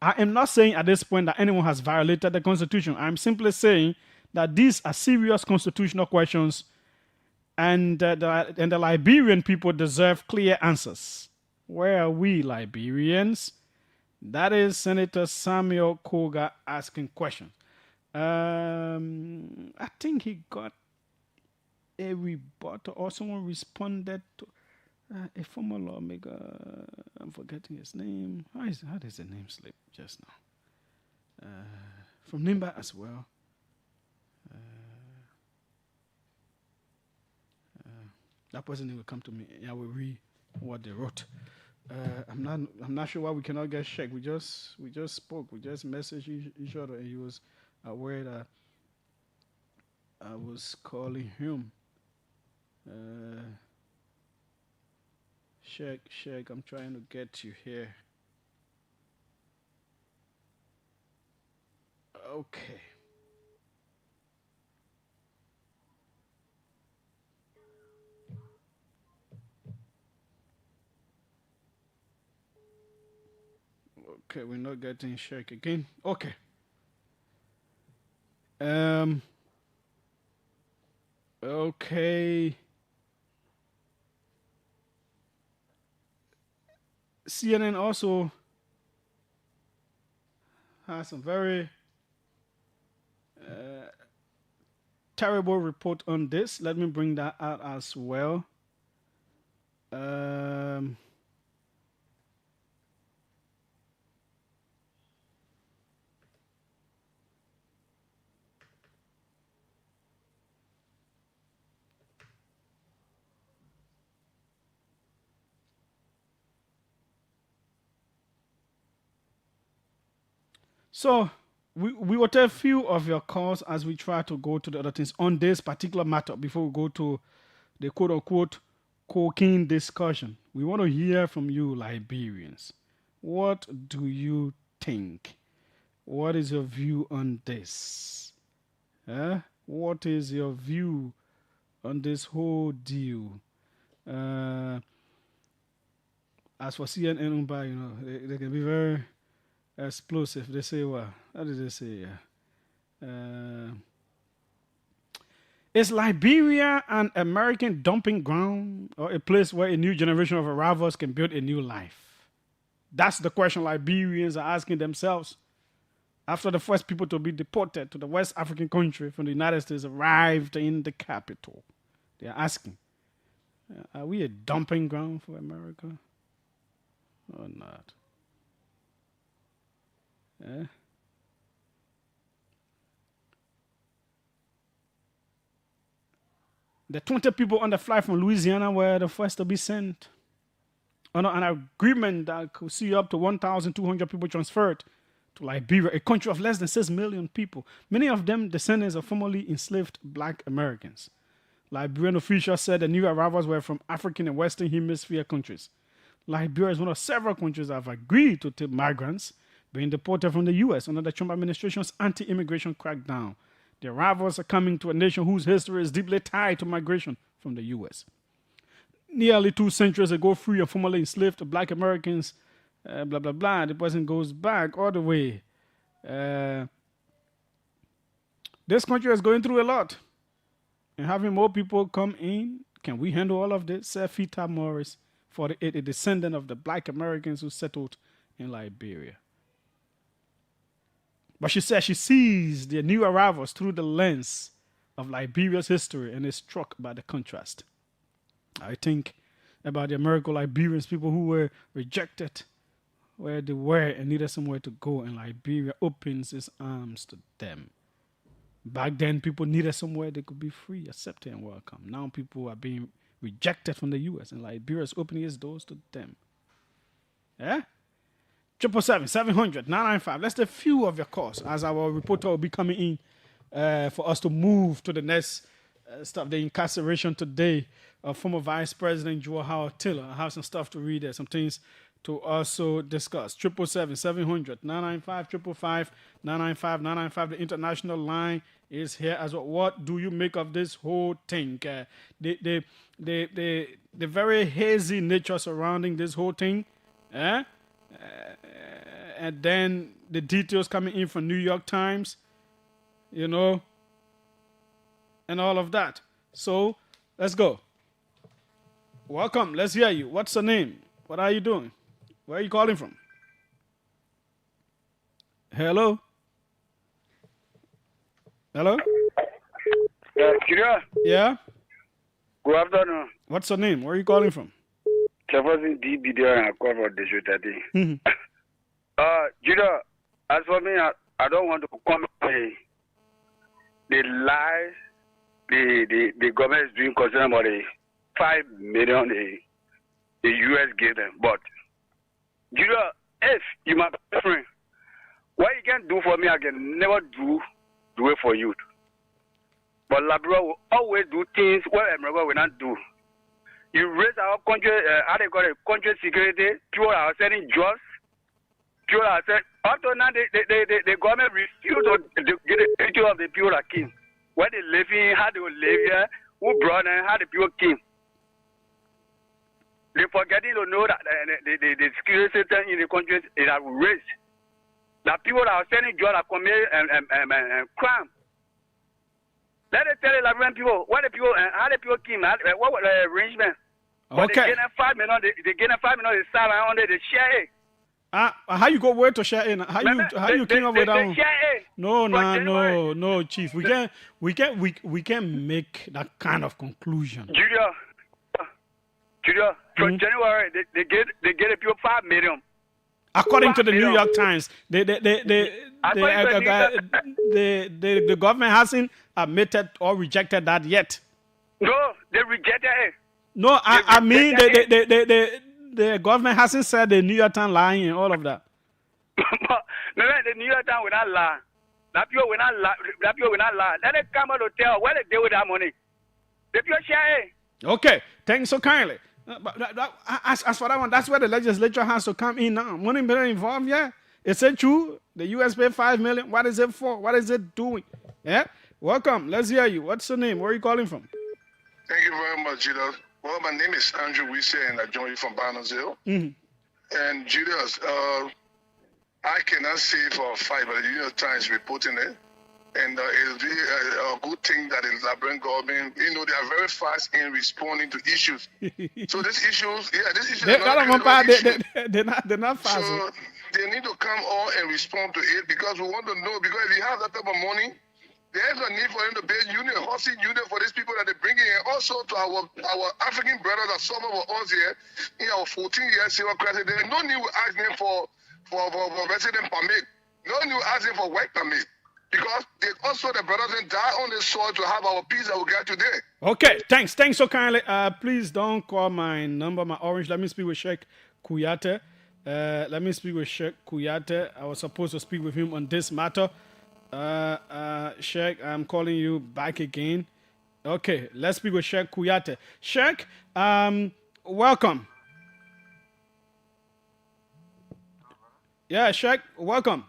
[SPEAKER 1] I am not saying at this point that anyone has violated the Constitution. I'm simply saying that these are serious constitutional questions, and the Liberian people deserve clear answers. Where are we, Liberians? That is Senator Samuel Koga asking questions. I think he got a rebuttal, or someone responded to a former lawmaker. I'm forgetting his name. How does the name slip just now? From Nimba as well. That person will come to me. I will read what they wrote. I'm not sure why we cannot get checked. We just spoke. We just messaged each other, and he was aware that I was calling him. Check. I'm trying to get you here. Okay. Okay, we're not getting check again. Okay. Okay. CNN also has some very terrible report on this. Let me bring that out as well. So we will take a few of your calls as we try to go to the other things on this particular matter before we go to the quote unquote cocaine discussion. We want to hear from you, Liberians. What do you think? What is your view on this? What is your view on this whole deal? As for CNN, you know, they can be very explosive. They say, well, how did they say? Is Liberia an American dumping ground or a place where a new generation of arrivals can build a new life? That's the question Liberians are asking themselves. After the first people to be deported to the West African country from the United States arrived in the capital, they are asking, are we a dumping ground for America or not? The 20 people on the flight from Louisiana were the first to be sent under an agreement that could see up to 1,200 people transferred to Liberia, a country of less than 6 million people, many of them descendants of formerly enslaved black Americans. Liberian officials said the new arrivals were from African and Western Hemisphere countries. Liberia is one of several countries that have agreed to take migrants being deported from the U.S. under the Trump administration's anti-immigration crackdown. The arrivals are coming to a nation whose history is deeply tied to migration from the U.S. Nearly 2 centuries ago, free and formerly enslaved black Americans, blah, blah, blah. The person goes back all the way. This country is going through a lot. And having more people come in Can we handle all of this? Said Fita Morris, 48, a descendant of the black Americans who settled in Liberia. But she said she sees the new arrivals through the lens of Liberia's history and is struck by the contrast. I think about the American Liberians, people who were rejected where they were and needed somewhere to go, and Liberia opens its arms to them. Back then, people needed somewhere they could be free, accepted, and welcome. Now, people are being rejected from the U.S., and Liberia is opening its doors to them. Yeah? 777-700-995. Let's take a few of your calls as our reporter will be coming in for us to move to the next stuff. The incarceration today of former Vice President Joe Howard Taylor. I have some stuff to read there, some things to also discuss. 777-700-995, 555-995. The international line is here as well. What do you make of this whole thing? The very hazy nature surrounding this whole thing. And then the details coming in from New York Times, and all of that. So let's go. Welcome. Let's hear you. What's your name? What are you doing? Where are you calling from? Hello? Hello?
[SPEAKER 8] Julius.
[SPEAKER 1] Yeah?
[SPEAKER 8] Good afternoon.
[SPEAKER 1] What's your name? Where are you calling from?
[SPEAKER 8] Jefferson D. Video and I call for the show today. Julius, as for me, I don't want to comment the lies the government is doing concerning about the $5 million the U.S. gave them. But, Julius, if you my friend, what you can do for me, I can never do it for you. But Liberia will always do things what America will not do. You raise our country, how they call it, country security. People are selling drugs. People are selling. Up to now, the government refused to get a picture of the people that came. Where they live in, how they will live here, who brought them, how the people came. They're forgetting to know that the security system in the country is at risk. That people that are selling drugs are committing crime. Let us tell the Liberian people what the people how the people came, what was the arrangement. But
[SPEAKER 1] Okay.
[SPEAKER 8] they get $5 million, they get $5 million, they sell around it, they share it.
[SPEAKER 1] How you go where to share in? How you came up with that one?
[SPEAKER 8] They share it.
[SPEAKER 1] No, Chief. We can make that kind of conclusion.
[SPEAKER 8] Julia, from January they get the people $5 million.
[SPEAKER 1] According to the New
[SPEAKER 8] million.
[SPEAKER 1] York Times, the government hasn't admitted or rejected that yet.
[SPEAKER 8] No, they rejected it.
[SPEAKER 1] No, I mean the government hasn't said the New York Times lying and all of that.
[SPEAKER 8] Remember, the New York Times will not lie. That people will not lie. That people will not lie. Let it come out to tell where they do with that money. The people share it.
[SPEAKER 1] Okay, thanks so kindly. As for that one, that's where the legislature has to come in now. Money being involved, yeah. Is it true? The US paid $5 million. What is it for? What is it doing? Yeah. Welcome. Let's hear you. What's your name? Where are you calling from?
[SPEAKER 9] Thank you very much, Julius. Well, my name is Andrew Wisse, and I join you from Barnesville. And Julius, I cannot say for a fact, but the New York Times reporting it. And it's really a good thing that the Liberian government, they are very fast in responding to issues. So these issues,
[SPEAKER 1] They're not fast.
[SPEAKER 9] So they need to come on and respond to it because we want to know, because if you have that type of money, there's a need for them to build union, housing union for these people that they bring in. Also to our African brothers that suffer for us here in our 14-year civil crisis. There's no need to ask them for resident permit. No need to ask them for work permit. Because they also the brothers and die on the soil to have our peace that we get today.
[SPEAKER 1] Okay, thanks so kindly. Please don't call my number, my orange. Let me speak with Sheikh Kuyate. I was supposed to speak with him on this matter. Sheikh, I'm calling you back again. Okay, let's speak with Sheikh Kuyate. Sheikh, welcome. Yeah, Sheikh, welcome.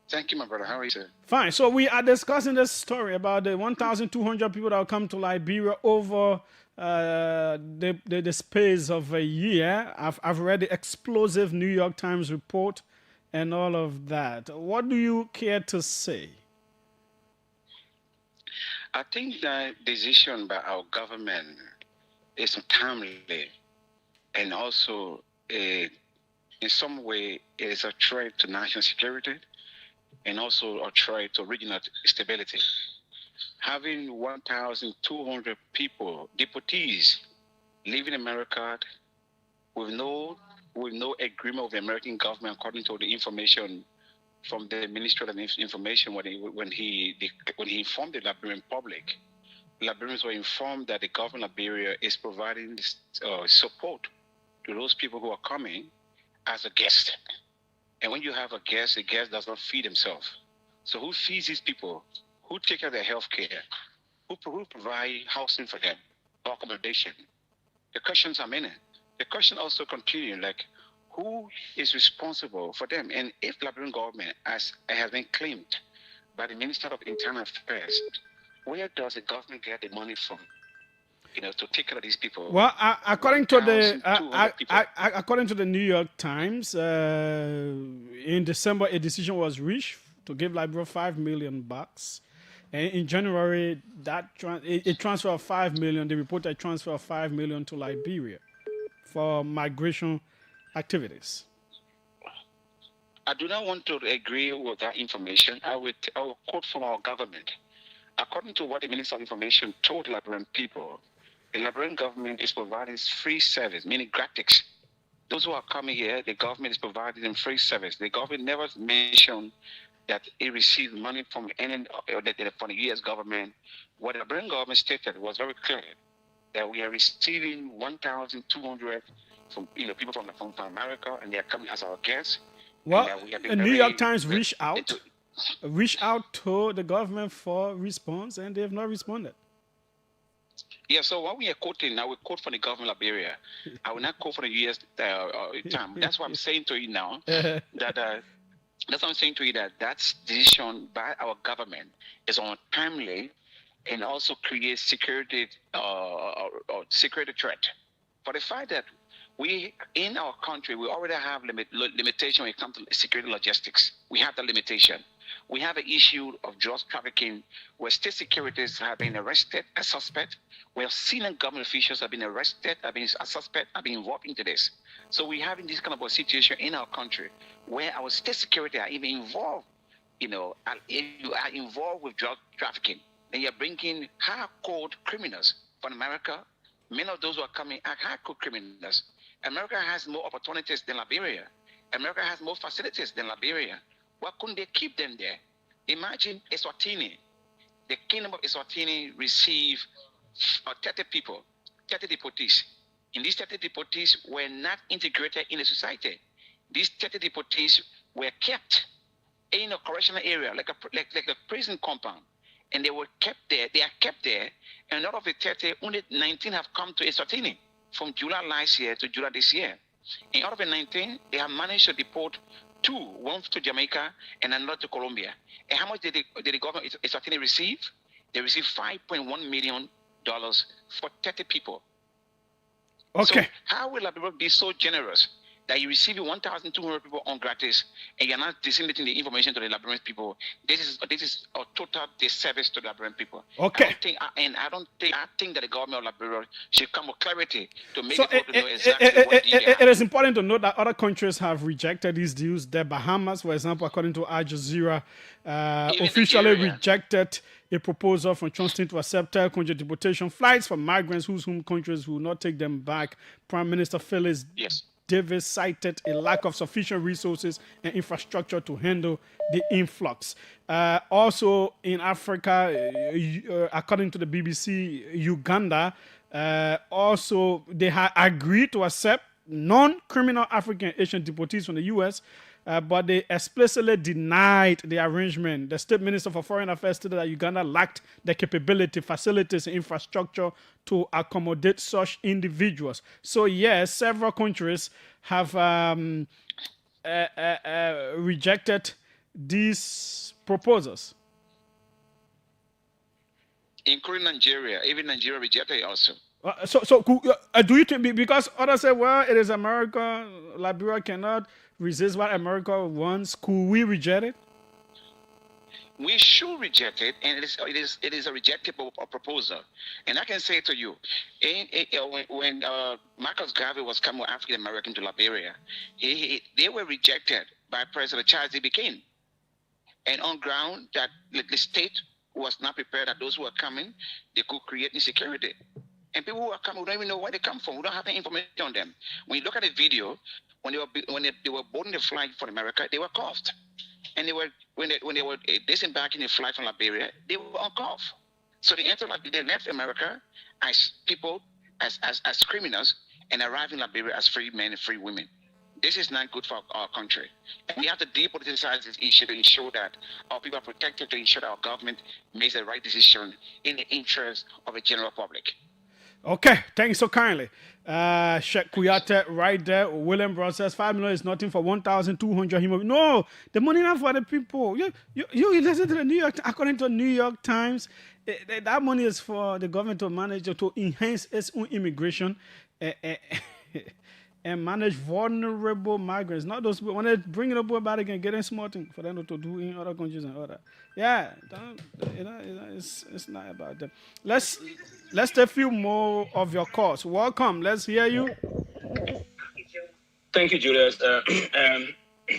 [SPEAKER 10] Thank you, my brother. How are you, sir?
[SPEAKER 1] Fine. So we are discussing this story about the 1,200 people that will come to Liberia over the space of a year. I've read the explosive New York Times report and all of that. What do you care to say?
[SPEAKER 10] I think that decision by our government is untimely, and also in some way it is a threat to national security and also a threat to regional stability. Having 1,200 people, deportees, living in America with no agreement with the American government, according to the information from the Ministry of Information when he informed the Liberian public. Liberians were informed that the government of Liberia is providing support to those people who are coming as a guest. And when you have a guest, the guest does not feed himself. So who feeds these people? Who take care of their health care? Who provide housing for them or accommodation? The questions are many. The question also continue, like, who is responsible for them? And if the Liberian government, as has been claimed by the Minister of Internal Affairs, where does the government get the money from? To take care of these people.
[SPEAKER 1] Well, according to the
[SPEAKER 10] people.
[SPEAKER 1] according to the New York Times, in December a decision was reached to give Liberia $5 million. And in January, that a transfer of $5 million. They reported a transfer of $5 million to Liberia for migration activities.
[SPEAKER 10] I do not want to agree with that information. I will quote from our government. According to what the Minister of Information told the Liberian people, the Liberian government is providing free service, meaning gratis. Those who are coming here, the government is providing them free service. The government never mentioned that it received money from from the U.S. government. What the Liberian government stated was very clear, that we are receiving 1,200 from people from America, and they are coming as our guests.
[SPEAKER 1] Well, the New York Times reached out to the government for response, and they have not responded.
[SPEAKER 10] Yeah, so what we are quoting, I will quote from the government of Liberia. I will not quote from the U.S. Time. That's what I'm saying to you now. That's what I'm saying to you, that decision by our government is untimely and also creates security security threat. For the fact that we, in our country, we already have limitation when it comes to security logistics. We have the limitation. We have an issue of drug trafficking where state securities have been arrested as suspect, where senior government officials have been arrested, have been as suspect, have been involved into this. So we have in this kind of a situation in our country where our state security are even involved, and if you are involved with drug trafficking, then you're bringing hardcore criminals from America. Many of those who are coming are hardcore criminals. America has more opportunities than Liberia. America has more facilities than Liberia. Why couldn't they keep them there? Imagine Eswatini. The kingdom of Eswatini received 30 people, 30 deportees. And these 30 deportees were not integrated in the society. These 30 deportees were kept in a correctional area, like a prison compound. And they were kept there. They are kept there. And out of the 30, only 19 have come to Eswatini from July last year to July this year. And out of the 19, they have managed to deport 2, one to Jamaica and another to Colombia. And how much did the government of Eswatini receive? They received $5.1 million for 30 people.
[SPEAKER 1] Okay.
[SPEAKER 10] So how will Liberia be so generous that you receive 1,200 people on gratis and you're not disseminating the information to the Liberian people? This is a total disservice to the Liberian people.
[SPEAKER 1] Okay.
[SPEAKER 10] I think that the government of Liberia should come with clarity to make
[SPEAKER 1] So
[SPEAKER 10] people know exactly what
[SPEAKER 1] it is important to note that other countries have rejected these deals. The Bahamas, for example, according to Al Jazeera, officially
[SPEAKER 10] Nigeria
[SPEAKER 1] rejected a proposal from Johnston to accept country deportation flights for migrants whose home countries will not take them back. Prime Minister Phyllis Davis cited a lack of sufficient resources and infrastructure to handle the influx. Also in Africa, according to the BBC, Uganda, also they had agreed to accept non-criminal African Asian deportees from the U.S., but they explicitly denied the arrangement. The State Minister for Foreign Affairs stated that Uganda lacked the capability, facilities, and infrastructure to accommodate such individuals. So yes, several countries have rejected these proposals.
[SPEAKER 10] including Nigeria. Even Nigeria rejected it also.
[SPEAKER 1] Do you think, because others say, well, it is America, Liberia cannot resist what America wants, could we reject it?
[SPEAKER 10] we should reject it, and it is a rejectable proposal. And I can say to you, when Marcus Garvey was coming with African American to Liberia, they were rejected by President Charles D. King, and on ground that the state was not prepared that those who are coming, they could create insecurity. And people who are coming, we don't even know where they come from. We don't have any information on them. When you look at the video, when they were boarding the flight for America, they were cuffed. And when they were disembarking the flight from Liberia, they were on cuff. So they left America as people, as criminals, and arrived in Liberia as free men and free women. This is not good for our country. And we have to depoliticize this issue to ensure that our people are protected, to ensure that our government makes the right decision in the interest of the general public.
[SPEAKER 1] Okay, thank you so kindly. Sheikh Kuyate right there. William Brown says 5 million is nothing for 1,200 human. No, the money not for the people. You listen to the New York, according to New York Times, that money is for the government to manage, to enhance its own immigration and manage vulnerable migrants. Not those people, when they bring it up about again, getting small thing for them to do in other countries and all that. Yeah, it's not about them. Let's take a few more of your calls. Welcome. Let's hear you.
[SPEAKER 11] Thank you, Julius.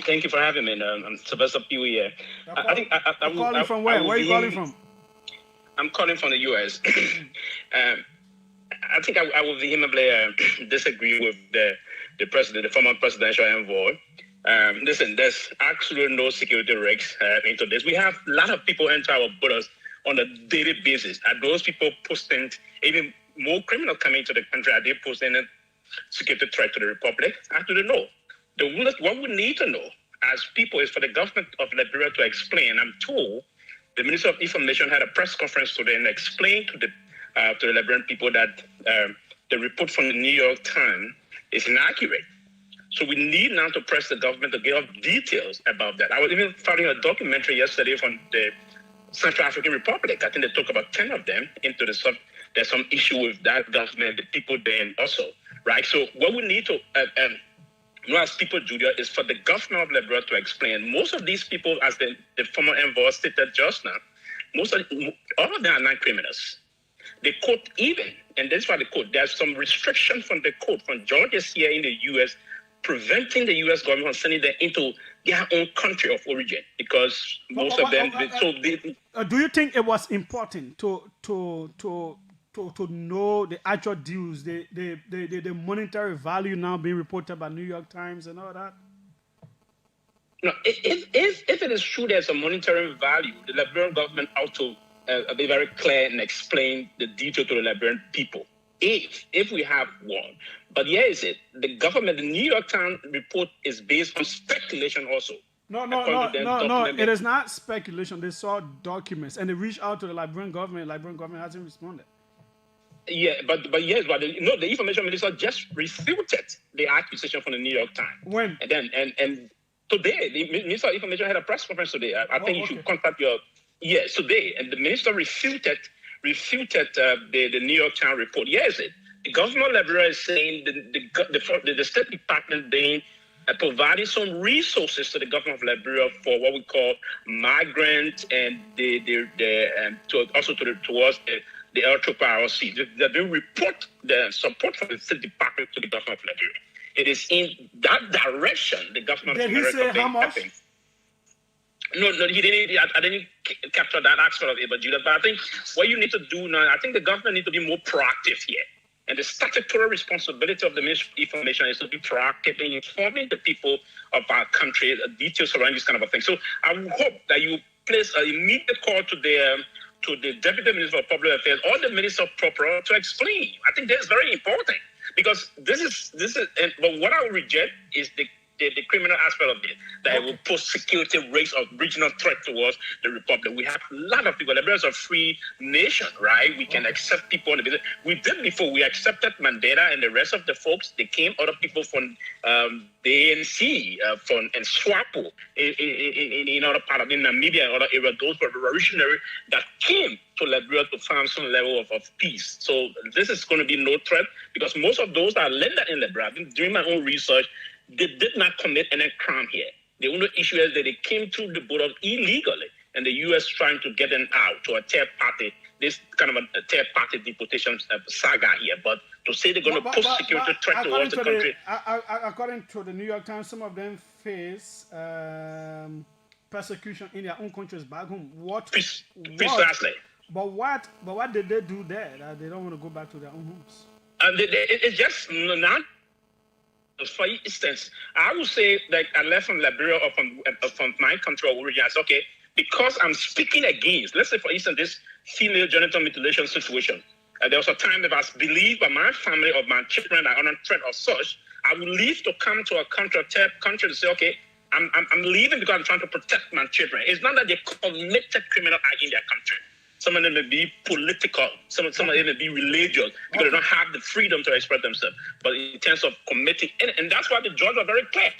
[SPEAKER 11] Thank you for having me. I'm Sylvester Pugh here. I think I'm
[SPEAKER 1] calling from where? Where are you calling from?
[SPEAKER 11] I'm calling from the U.S. I think I will vehemently disagree with the president, the former presidential envoy. Listen, there's absolutely no security risks into this. We have a lot of people enter our borders on a daily basis. Are those people posting, even more criminals coming to the country, are they posting a security threat to the republic? Actually, no. What we need to know as people is for the government of Liberia to explain. I'm told the Minister of Information had a press conference today and explained to the Liberian people that the report from the New York Times is inaccurate. So we need now to press the government to give us details about that. I was even following a documentary yesterday from the Central African Republic. I think they took about 10 of them into there's some issue with that government, the people there also, right? So what we need to as people, Julia, is for the government of Liberia to explain. Most of these people, as the former envoy stated just now, all of them are not criminals. The court even, and that's why the court, there's some restriction from the court, from Georgia's here in the U.S., preventing the U.S. government from sending them into their own country of origin, because most of them.
[SPEAKER 1] Do you think it was important to know the actual dues, the monetary value now being reported by New York Times and all that?
[SPEAKER 11] No, if it is true there's a monetary value, the Liberian government ought to be very clear and explain the detail to the Liberian people. If we have one. But here is it. The government, the New York Times report is based on speculation also.
[SPEAKER 1] No. It is not speculation. They saw documents and they reached out to the Liberian government. The Liberian government hasn't responded.
[SPEAKER 11] Yeah, but the information minister just refuted the accusation from the New York Times.
[SPEAKER 1] When?
[SPEAKER 11] And today, the Minister of Information had a press conference today. I think you should contact your... Yes, today. And the minister refuted the New York Times report. Yes, the government of Liberia is saying the State Department, they providing some resources to the government of Liberia for what we call migrants and towards the LRRC. They will report the support from the State Department to the government of Liberia. It is in that direction the government of America.
[SPEAKER 1] Did he say how much?
[SPEAKER 11] Happened. No, he didn't. I didn't capture that aspect of it, but I think what you need to do now, I think the government needs to be more proactive here. And the statutory responsibility of the Ministry of Information is to be proactive in informing the people of our country, details around this kind of a thing. So I hope that you place an immediate call to the Deputy Minister of Public Affairs or the Minister of Proper to explain. I think that's very important, because this is. But what I will reject is the criminal aspect of it, that it will pose security risks of regional threat towards the republic. We have a lot of people. Liberia is a free nation, right? We can accept people on the business. We did before. We accepted Mandela and the rest of the folks. They came other people from the ANC, and SWAPO in other part of Namibia and other areas. Those were revolutionary that came to Liberia to find some level of peace. So this is going to be no threat, because most of those that are landed in Liberia, I've been doing my own research, they did not commit any crime here. The only issue is that they came through the border illegally. and the U.S. trying to get them out to a third party. This kind of a third party deportation saga here, but to say they're going to put security threat towards the country.
[SPEAKER 1] According to the New York Times, some of them face persecution in their own countries back home.
[SPEAKER 11] Precisely.
[SPEAKER 1] But what did they do there that they don't want to go back to their own homes?
[SPEAKER 11] It's just not. For instance, I would say that I left from Liberia or from my country of origin. I said, okay, because I'm speaking against, let's say, for instance, this female genital mutilation situation. There was a time that I was believed by my family or my children are under threat or such. I would leave to come to a country to say, okay, I'm leaving because I'm trying to protect my children. It's not that they committed criminal act in their country. Some of them may be political. Some of them may be religious because they don't have the freedom to express themselves. But in terms of committing, and that's why the judge was very clear.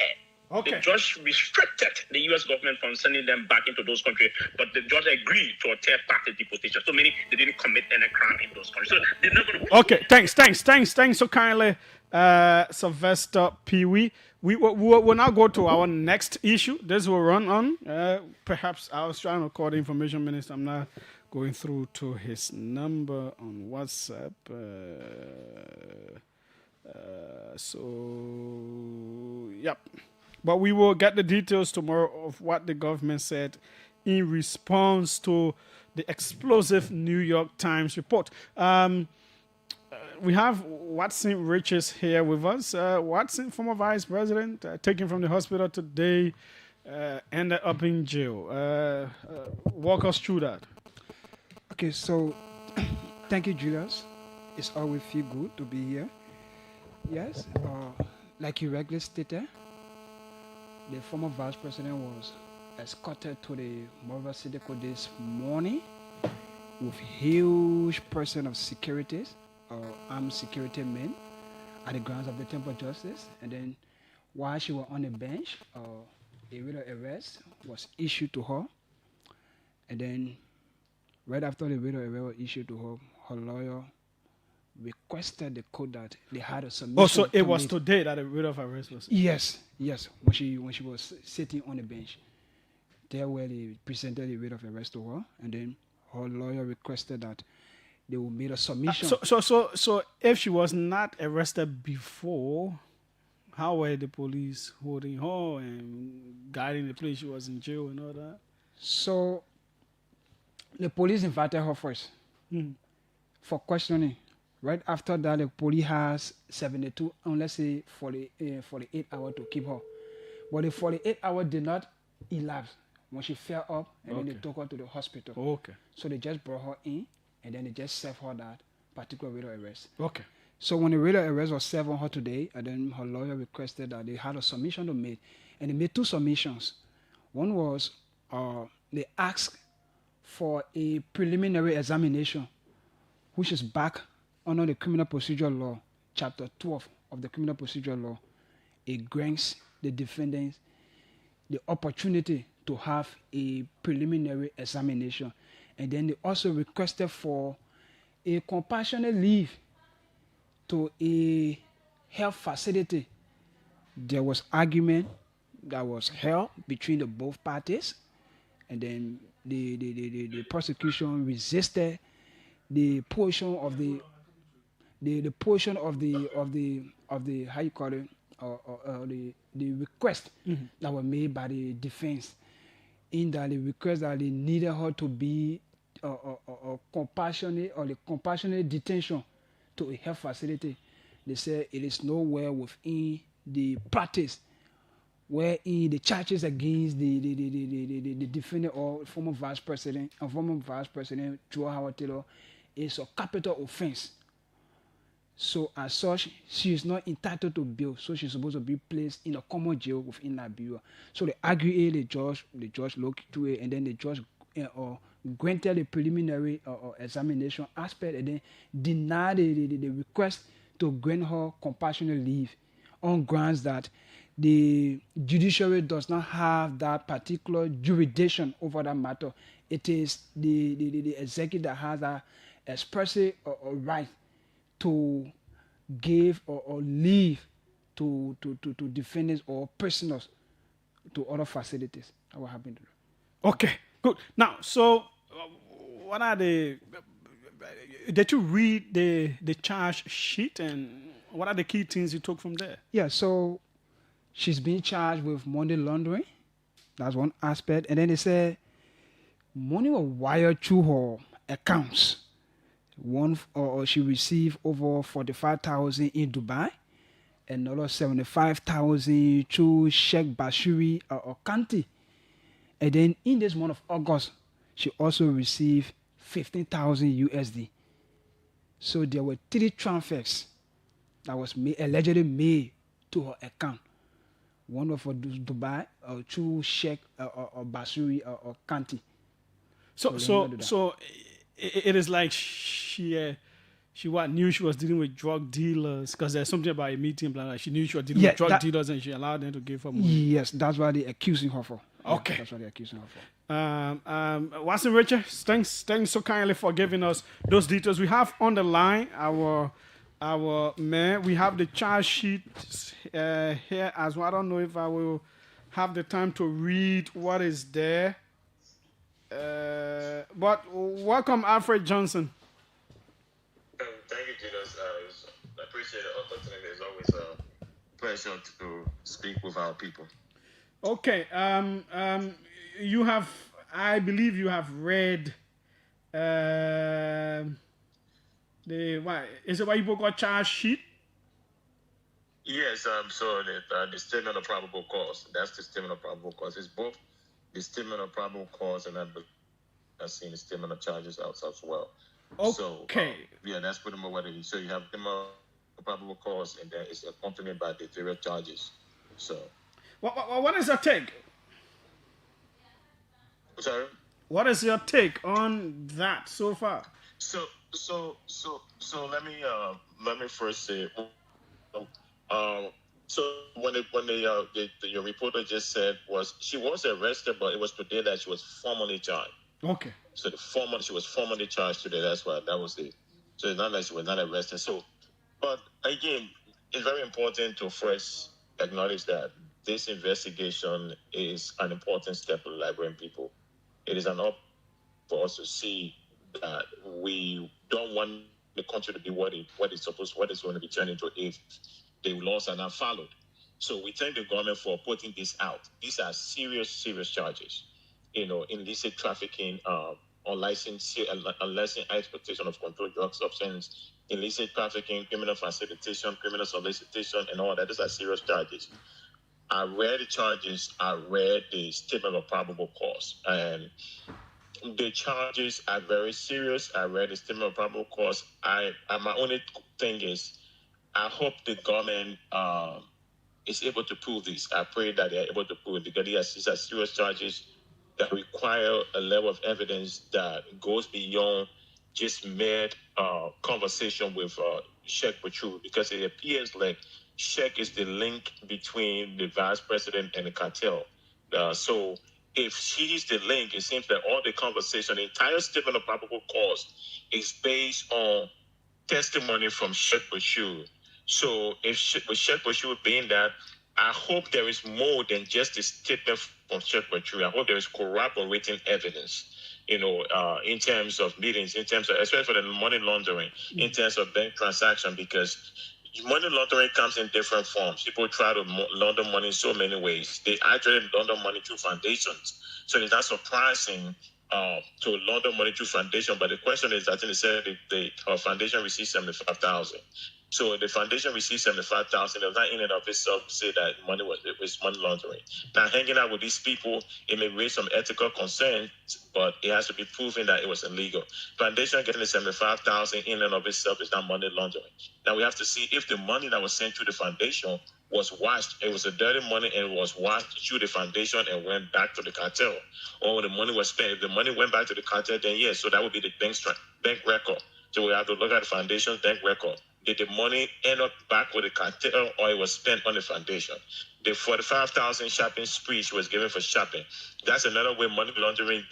[SPEAKER 1] Okay.
[SPEAKER 11] The judge restricted the U.S. government from sending them back into those countries, but the judge agreed to a third-party deportation. So meaning they didn't commit any crime in those countries. So they're not going to.
[SPEAKER 1] Okay, thanks so kindly, Sylvester Pee Wee. We'll now go to our next issue. This will run on. Perhaps I was trying to call the information minister. I'm not going through to his number on WhatsApp. Yep. But we will get the details tomorrow of what the government said in response to the explosive New York Times report. We have Watson Riches here with us. Watson, former vice president, taken from the hospital today, ended up in jail. Walk us through that.
[SPEAKER 12] Okay, so thank you, Julius. It's always feel good to be here. Yes, like you regularly stated, the former vice president was escorted to the Mobile City Court this morning with huge person of securities, armed security men at the grounds of the Temple of Justice. And then while she was on the bench, a writ of arrest was issued to her. And then right after the writ of arrest was issued to her, her lawyer requested the court that they had a submission.
[SPEAKER 1] Oh, so it was today that the writ of arrest was?
[SPEAKER 12] Yes. When she was sitting on the bench, there where they presented the writ of arrest to her, and then her lawyer requested that they will make a submission.
[SPEAKER 1] So if she was not arrested before, how were the police holding her and guiding the place? She was in jail and all that.
[SPEAKER 12] So the police invited her first for questioning. Right after that, the police has 72, let's say 48 hours to keep her. But the 48 hours did not elapse when she fell up, and then they took her to the hospital.
[SPEAKER 1] Okay.
[SPEAKER 12] So they just brought her in, and then they just served her that particular writ of arrest.
[SPEAKER 1] Okay.
[SPEAKER 12] So when the writ of arrest was served on her today, and then her lawyer requested that they had a submission to make, and they made two submissions. One was they asked for a preliminary examination, which is back under the Criminal Procedure Law, Chapter 12 of the Criminal Procedure Law. It grants the defendants the opportunity to have a preliminary examination. And then they also requested for a compassionate leave to a health facility. There was argument that was held between the both parties, and then the prosecution resisted the portion of the how you call it, the request that were made by the defense, in that the request that they needed her to be compassionate, or the compassionate detention to a health facility. They said it is nowhere within the practice wherein the charges against the defendant or former vice president Joe Howard Taylor is a capital offense. So as such, she is not entitled to bail. So she's supposed to be placed in a common jail within Liberia. So they argued, the judge looked to it, and then the judge granted the preliminary examination aspect, and then denied the request to grant her compassionate leave on grounds that the judiciary does not have that particular jurisdiction over that matter. It is the executive that has that expressive right to give or leave to defendants or prisoners to other facilities. That will happen to them.
[SPEAKER 1] Okay, Good. Now, so what are the? Did you read the charge sheet and what are the key things you took from there?
[SPEAKER 12] Yeah, so she's being charged with money laundering. That's one aspect. And then they say money was wired through her accounts. Or she received over 45,000 in Dubai, another 75,000 through Sheikh Bashiri or Kanti. And then in this month of August, she also received 15,000 USD. So there were 3 transfers that was allegedly made to her account. One was for Dubai, through Sheikh or Basuri or Kanti.
[SPEAKER 1] So it is like she knew she was dealing with drug dealers because there's something about a meeting blah, blah. She knew she was dealing with drug dealers and she allowed them to give her money.
[SPEAKER 12] Yes, that's what they're accusing her for.
[SPEAKER 1] Okay.
[SPEAKER 12] Yeah, that's what they're accusing her for.
[SPEAKER 1] Watson Richard, thanks so kindly for giving us those details. We have on the line our man. We have the charge sheet here as well. I don't know if I will have the time to read what is there. But welcome, Alfred Johnson.
[SPEAKER 13] Thank you, Julius. I appreciate the opportunity. It's always a pleasure to speak with our people.
[SPEAKER 1] Okay. You have, I believe, you have read the is it what you got charge sheet?
[SPEAKER 13] Yes. So the statement of probable cause. That's the statement of probable cause. It's both the statement of probable cause and I've seen the statement of charges out as well.
[SPEAKER 1] Okay.
[SPEAKER 13] So, yeah, that's pretty much what it is. So you have the probable cause, and then it's accompanied by the various charges. So,
[SPEAKER 1] what is your take?
[SPEAKER 13] Sorry.
[SPEAKER 1] What is your take on that so far?
[SPEAKER 13] So let me first say, so when your reporter just said she was arrested, but it was today that she was formally charged.
[SPEAKER 1] Okay.
[SPEAKER 13] So she was formally charged today. That's why that was it. So it's not that she was not arrested. So, but again, it's very important to first acknowledge that this investigation is an important step for the Liberian people. It is an up for us to see that we don't want the country to be what it's going to be turned into if the laws are not followed. So we thank the government for putting this out. These are serious charges. Illicit trafficking, unlicensed exploitation of controlled drug substance, illicit trafficking, criminal facilitation, criminal solicitation, and all that. These are serious charges. I read the charges. I read the statement of probable cause, and the charges are very serious. I read the statement of probable cause. My only thing is, I hope the government is able to prove this. I pray that they are able to prove it because these are serious charges that require a level of evidence that goes beyond just mere conversation with Sheikh Bachir, because it appears like Sheikh is the link between the vice president and the cartel. So if she's the link, it seems that all the conversation, the entire statement of probable cause is based on testimony from Sheikh Bachir. So with Sheikh Bachir being that, I hope there is more than just a statement from Sheikh Bachir. I hope there is corroborating evidence, in terms of meetings, in terms of, especially for the money laundering, in terms of bank transaction, because money laundering comes in different forms. People try to launder money in so many ways. They actually launder money through foundations. So it's not surprising to launder money through foundation. But the question is, I think they said our foundation received 75,000. So the foundation received 75,000. It was not in and of itself to say that it was money laundering. Now, hanging out with these people, it may raise some ethical concerns, but it has to be proven that it was illegal. Foundation getting the 75,000 in and of itself is not money laundering. Now we have to see if the money that was sent to the foundation was washed. It was a dirty money and it was washed through the foundation and went back to the cartel. Or when the money was spent, if the money went back to the cartel, then yes, so that would be the bank record. So we have to look at the foundation's bank record. Did the money end up back with the cartel or it was spent on the foundation? The 45,000 shopping spree she was given for shopping. That's another way money laundering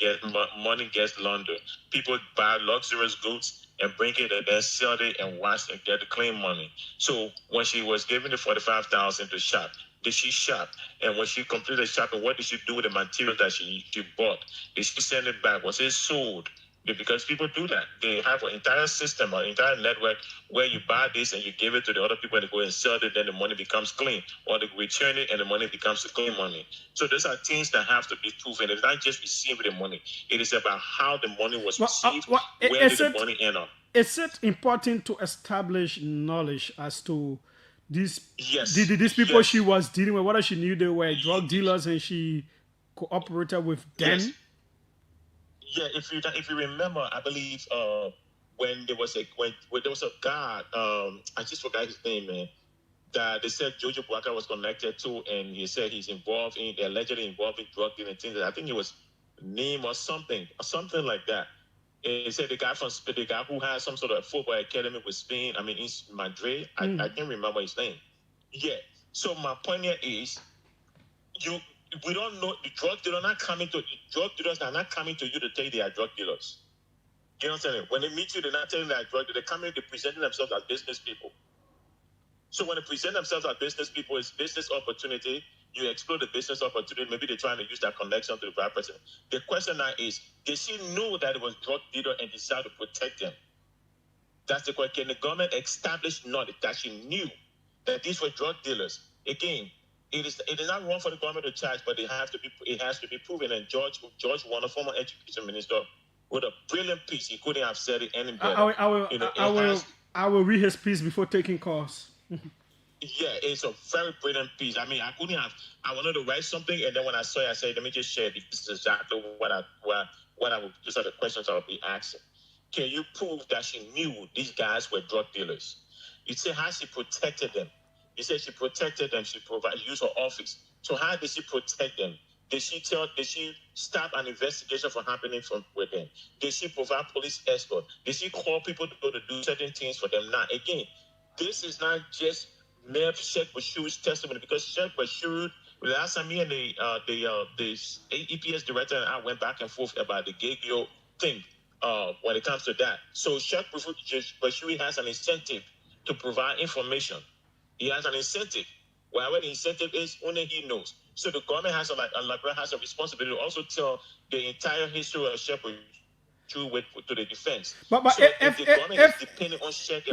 [SPEAKER 13] money gets laundered. People buy luxurious goods and bring it and then sell it and wash and get the clean money. So when she was given the 45,000 to shop, did she shop? And when she completed shopping, what did she do with the material that she bought? Did she send it back? Was it sold? Because people do that. They have an entire system, an entire network where you buy this and you give it to the other people and they go and sell it, then the money becomes clean. Or they return it and the money becomes clean money. So those are things that have to be proven. It's not just receiving the money. It is about how the money was received, where did the money end up.
[SPEAKER 1] Is it important to establish knowledge as to these people
[SPEAKER 13] Yes.
[SPEAKER 1] she was dealing with, whether she knew they were drug dealers and she cooperated with them?
[SPEAKER 13] Yes. Yeah, if you remember, I believe when there was a guy, I just forgot his name, man, that they said Jojo Bwaka was connected to, and he said he's allegedly involved in drug dealing things. I think it was name or something like that. And he said the guy who has some sort of football academy with Spain, I mean, in Madrid. I can't remember his name. Yeah. So my point here is, we don't know the drug dealers are not coming to you to tell you they are drug dealers. You know what I'm saying? When they meet you, they're not telling you they are drug dealers. They're coming, they're presenting themselves as business people. So when they present themselves as business people, it's business opportunity. You explore the business opportunity. Maybe they're trying to use that connection to the right person. The question now is, did she know that it was drug dealer and decide to protect them? That's the question. Can the government establish knowledge that she knew that these were drug dealers? Again, it is not wrong for the government to charge, but it has to be proven. And George Warner, former education minister, wrote a brilliant piece. He couldn't have said it any better.
[SPEAKER 1] I will read his piece before taking calls.
[SPEAKER 13] Yeah, it's a very brilliant piece. I mean, I wanted to write something, and then when I saw it, I said, let me just share it. This is exactly what I would, these are the questions I would be asking. Can you prove that she knew these guys were drug dealers? You say how she protected them. You said she protected them. She used her office. So how did she protect them? Did she stop an investigation from happening with them? Did she provide police escort? Did she call people to go to do certain things for them? Now, again, this is not just mere Sheikh Bashu's testimony, because Sheikh Bashu, last time me and the EPS director and I went back and forth about the Gagio thing when it comes to that. So Sheikh Bashu has an incentive to provide information. He has an incentive. Whatever the incentive is, only he knows. So the government has a responsibility to also tell the entire history of Sheikh Bashu to the defense.
[SPEAKER 1] But
[SPEAKER 13] so if the government is depending on Sheikh,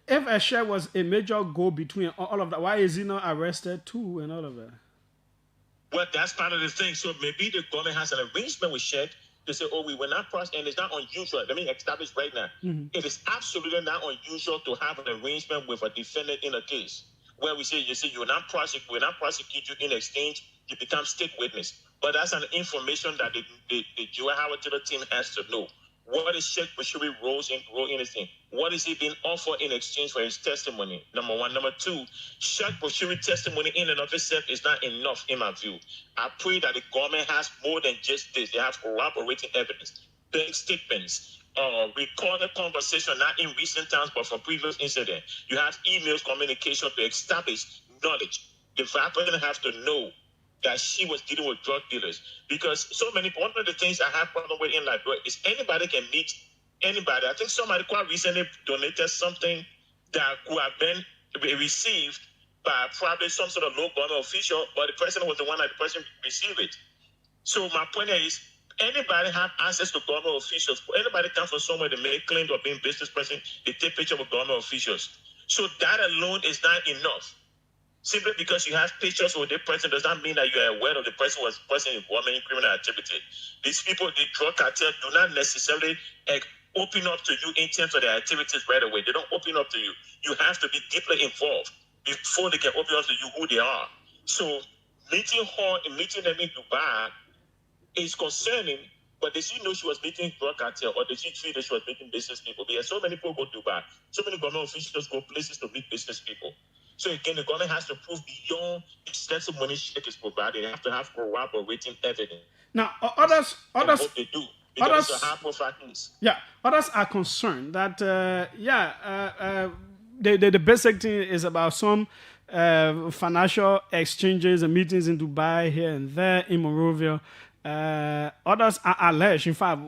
[SPEAKER 1] if a share was a major goal between all of that, why is he not arrested too and all of that?
[SPEAKER 13] Well, that's part of the thing. So maybe the government has an arrangement with Sheikh to say, oh, we were not processed, and it's not unusual. Let me establish right now. Mm-hmm. It is absolutely not unusual to have an arrangement with a defendant in a case where we say, we're not prosecute you in exchange, you become state witness. But that's an information that the Joe Howard Taylor team has to know. What is Sheikh Bashu's role in this thing? What is he being offered in exchange for his testimony? Number one. Number two, Sheikh Bashu's testimony in and of itself is not enough in my view. I pray that the government has more than just this. They have corroborating evidence, bank statements, recorded conversation, not in recent times, but from previous incident. You have emails, communication to establish knowledge. The vice have to know that she was dealing with drug dealers, because one of the things I have problem with in Liberia is anybody can meet anybody. I think somebody quite recently donated something that could have been received by probably some sort of low government official, but the person was the one that the person received it. So my point is, anybody have access to government officials. Anybody come from somewhere to make claims of being business person, they take pictures with government officials. So that alone is not enough. Simply because you have pictures with the person does not mean that you are aware of the person was involved in criminal activity. These people, the drug cartel, do not necessarily open up to you in terms of their activities right away. They don't open up to you. You have to be deeply involved before they can open up to you who they are. So meeting them in Dubai is concerning, but did she know she was meeting drug cartel, or did she treat that she was meeting business people? Because so many people go to Dubai. So many government officials go places to meet business people. So again, the government has to prove beyond extensive money Sheikh is providing. They have to have corroborating evidence.
[SPEAKER 1] Now, others,
[SPEAKER 13] what they do, because it's a high profile case.
[SPEAKER 1] Yeah, others are concerned that the basic thing is about some financial exchanges and meetings in Dubai here and there in Monrovia. Others are alleged. In fact,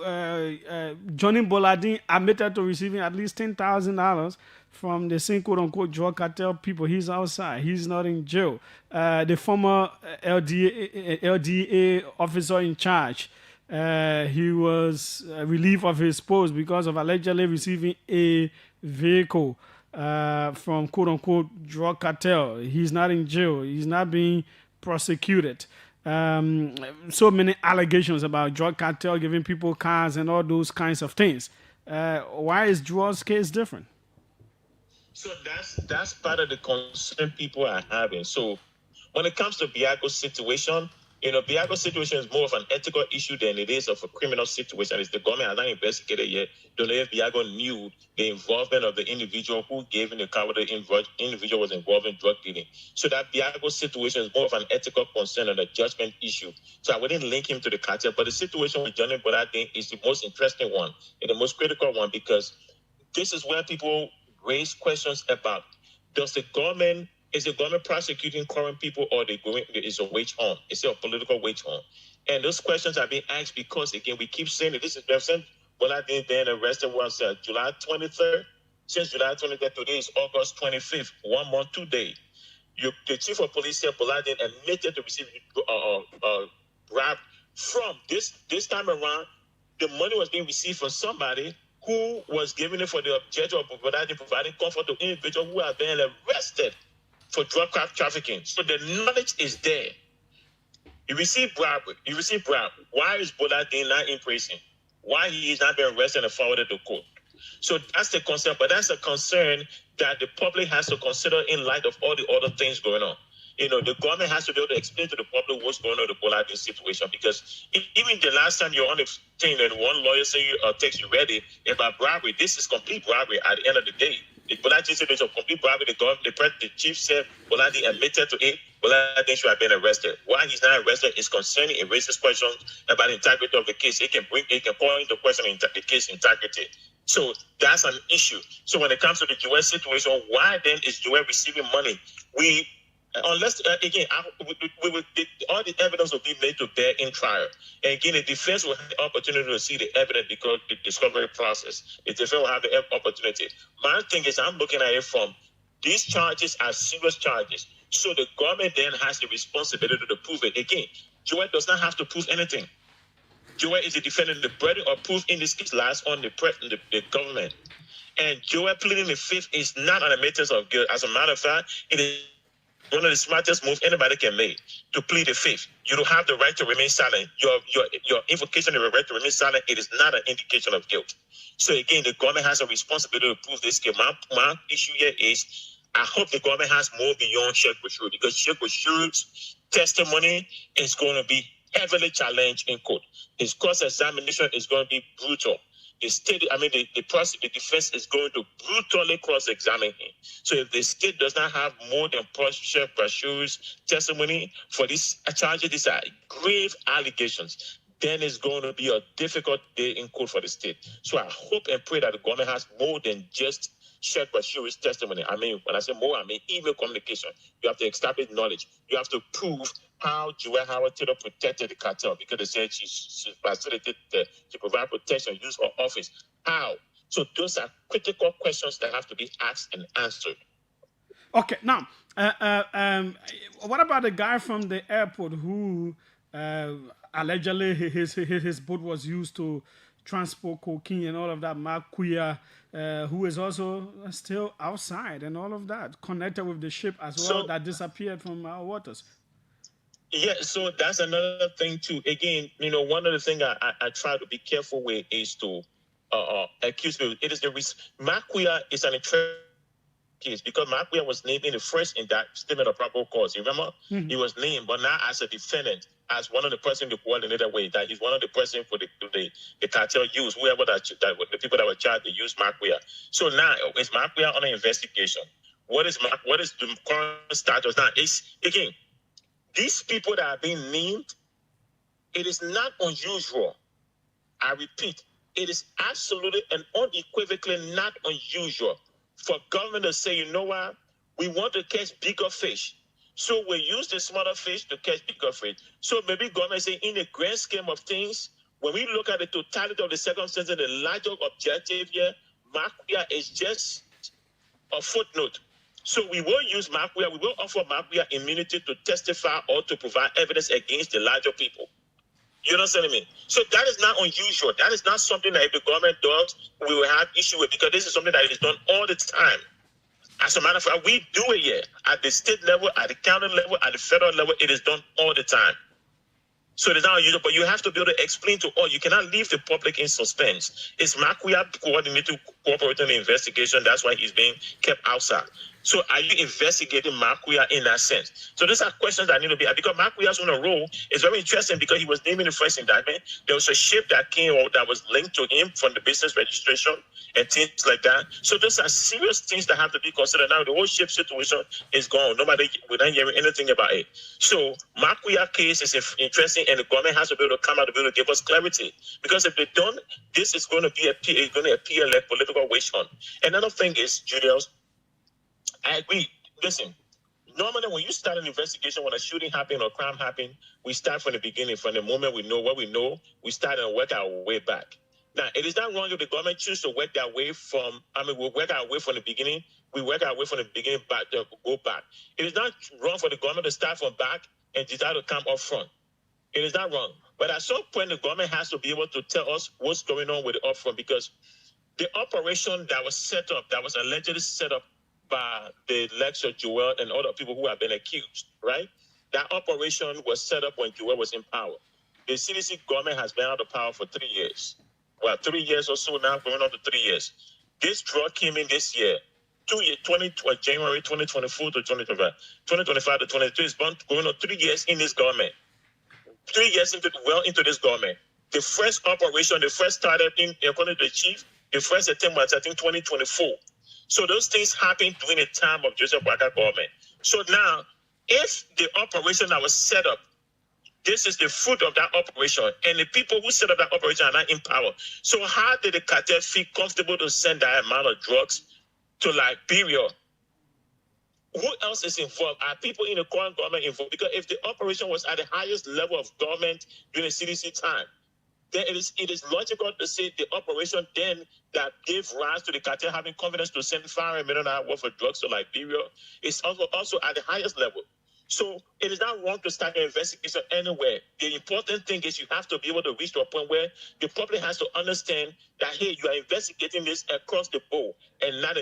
[SPEAKER 1] Johnny Boladin admitted to receiving at least $10,000 from the same quote-unquote drug cartel people. He's outside. He's not in jail. The former LDA officer in charge, he was relieved of his post because of allegedly receiving a vehicle from quote-unquote drug cartel. He's not in jail. He's not being prosecuted. So many allegations about drug cartel giving people cars and all those kinds of things. Why is Joel's case different?
[SPEAKER 13] So that's part of the concern people are having. So when it comes to Biago's situation, Biago's situation is more of an ethical issue than it is of a criminal situation. It's the government has not investigated yet. Don't know if Biago knew the involvement of the individual who gave him the car, whether the individual was involved in drug dealing. So that Biago situation is more of an ethical concern and a judgment issue. So I wouldn't link him to the cartel. But the situation with Johnny Boladin is the most interesting one and the most critical one, because this is where people raise questions about, is the government prosecuting current people, or is a wage hunt? Is it a political wage hunt? And those questions are being asked because, again, we keep saying that this is President Boladin being arrested was July 23rd. Since July 23rd, today is August 25th, 1 month, 2 days. The chief of police said Boladin admitted to receiving bribe from this time around. The money was being received from somebody who was giving it for the objective of providing comfort to individuals who are being arrested for drug trafficking. So the knowledge is there. You receive bribe. Why is Boladin not in prison? Why he is not being arrested and forwarded to court? So that's the concern, but that's a concern that the public has to consider in light of all the other things going on. The government has to be able to explain to the public what's going on in the Boladin situation, because even the last time you're on the thing and one lawyer say takes you ready about bribery, this is complete bribery at the end of the day. The Boladin situation of complete bribery, the chief said Boladin admitted to it. Boladin should have been arrested. Why he's not arrested is concerning. It raises questions about the integrity of the case. It can call into question the case integrity. So that's an issue. So when it comes to the Joel situation, why then is Joel receiving money? Unless, again, all the evidence will be made to bear in trial. And again, the defense will have the opportunity to see the evidence because the discovery process. The defense will have the opportunity. My thing is, I'm looking at it from, these charges are serious charges. So the government then has the responsibility to prove it. Again, Joel does not have to prove anything. Joel is the defendant. The burden of proof in this case lies on the government. And Joel pleading the fifth is not an admittance of guilt. As a matter of fact, it is one of the smartest moves anybody can make, to plead the fifth. You don't have the right to remain silent. Your invocation of the right to remain silent, it is not an indication of guilt. So again, the government has a responsibility to prove this case. My issue here is, I hope the government has more beyond Sheikh Bashir, because Sheikh Bashir's testimony is going to be heavily challenged in court. His cross-examination is going to be brutal. The defense is going to brutally cross-examine him. So if the state does not have more than Sheikh Bashir's testimony for this charges, these are grave allegations, then it's going to be a difficult day in court for the state. So I hope and pray that the government has more than just Sheikh Bashir's testimony. When I say more, I mean email communication. You have to establish knowledge. You have to prove how Joel Howard Taylor protected the cartel, because they said she facilitated to provide protection, use her office. How? So those are critical questions that have to be asked and answered.
[SPEAKER 1] Okay, now, what about the guy from the airport who allegedly his boat was used to transport cocaine and all of that, Mark Kuya, who is also still outside and all of that, connected with the ship as well, that disappeared from our waters?
[SPEAKER 13] Yeah, so that's another thing too. Again, one of the things I try to be careful with is to accuse people. It is the risk. Mark Kuya is an interesting case because Mark Kuya was named in the first in that statement of probable cause. You remember? Mm-hmm. He was named, but now as a defendant, as one of the person to coordinate way, that he's one of the person for the cartel use, whoever that the people that were charged to use Mark Kuya. So now is Mark Kuya on an investigation? What is the current status now? It's again, these people that are being named, it is not unusual. I repeat, it is absolutely and unequivocally not unusual for government to say, you know what, we want to catch bigger fish. So we use the smaller fish to catch bigger fish. So maybe government say, in the grand scheme of things, when we look at the totality of the circumstances, the larger objective here, Makuya is just a footnote. So we will use Makuya, we will offer Makuya immunity to testify or to provide evidence against the larger people. You understand me? So that is not unusual. That is not something that if the government does, we will have issue with, because this is something that is done all the time. As a matter of fact, we do it here at the state level, at the county level, at the federal level. It is done all the time. So it is not unusual, but you have to be able to explain to all. You cannot leave the public in suspense. It's Makuya coordinating, cooperating the investigation. That's why he's being kept outside. So are you investigating Makuya in that sense? So these are questions that need to be, because Makuya's on a roll is very interesting, because he was named in the first indictment. There was a ship that came or that was linked to him from the business registration and things like that. So those are serious things that have to be considered. Now the whole ship situation is gone. Nobody, we're not hearing anything about it. So Makuya case is interesting, and the government has to be able to come out to be able to give us clarity. Because if they don't, this is going to be appear like political witch hunt. Another thing is, Julius, I agree. Listen, normally when you start an investigation, when a shooting happened or crime happened, we start from the beginning, from the moment we know what we know, we start and work our way back. Now, it is not wrong if the government chooses to work their way from, we'll work our way from the beginning. We work our way from the beginning back to go back. It is not wrong for the government to start from back and decide to come up front. It is not wrong. But at some point, the government has to be able to tell us what's going on with the upfront, because the operation that was set up, that was allegedly set up by the lecturer Joel and other people who have been accused, right? That operation was set up when Joel was in power. The CDC government has been out of power for 3 years. Well, 3 years or so now, going on to 3 years. This drug came in this year, January 2024 to 2025. 2025 to 2022 is going on 3 years in this government. 3 years into this government. The first operation, the first started in, according to the chief, the first attempt was, I think, 2024. So those things happened during the time of Joseph Waka government. So now, if the operation that was set up, this is the fruit of that operation, and the people who set up that operation are not in power. So how did the cartel feel comfortable to send that amount of drugs to Liberia? Who else is involved? Are people in the current government involved? Because if the operation was at the highest level of government during the CDC time, then it is logical to say the operation then that gave rise to the cartel having confidence to send $500 million worth of drugs to Liberia is also at the highest level. So it is not wrong to start an investigation anywhere. The important thing is you have to be able to reach to a point where the public has to understand that, hey, you are investigating this across the board and not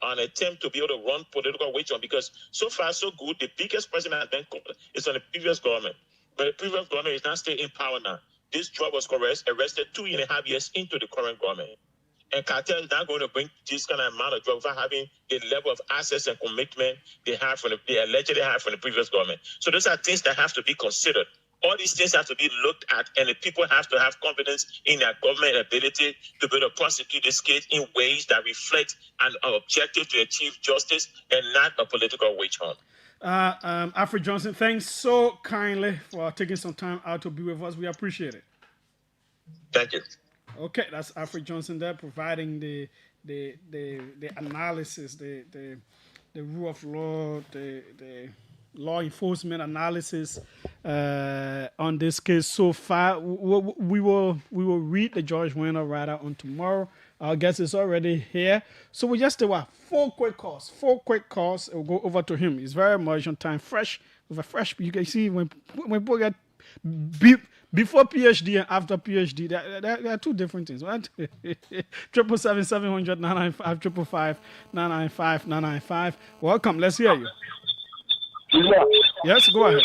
[SPEAKER 13] an attempt to be able to run political witch hunt, because so far so good. The biggest person that has been caught is on the previous government. But the previous government is not still in power now. This drug was arrested 2.5 years into the current government. And cartel is not going to bring this kind of amount of drugs without having the level of access and commitment they allegedly have from the previous government. So those are things that have to be considered. All these things have to be looked at, and the people have to have confidence in their government ability to be able to prosecute this case in ways that reflect an objective to achieve justice and not a political witch hunt.
[SPEAKER 1] Alfred Johnson, thanks so kindly for taking some time out to be with us. We appreciate it.
[SPEAKER 13] Thank you.
[SPEAKER 1] Okay, that's Alfred Johnson there, providing the analysis, the rule of law, the law enforcement analysis on this case so far. We will read the George Winner rather on tomorrow. Our guest is already here, so we just do 4 quick calls. 4 quick calls. We'll go over to him. He's very much on time, fresh with a fresh. You can see when people get before PhD and after PhD, there are 2 different things, right? 777-700-995, 555-995. Welcome. Let's hear you.
[SPEAKER 14] Julius.
[SPEAKER 1] Yes, go ahead.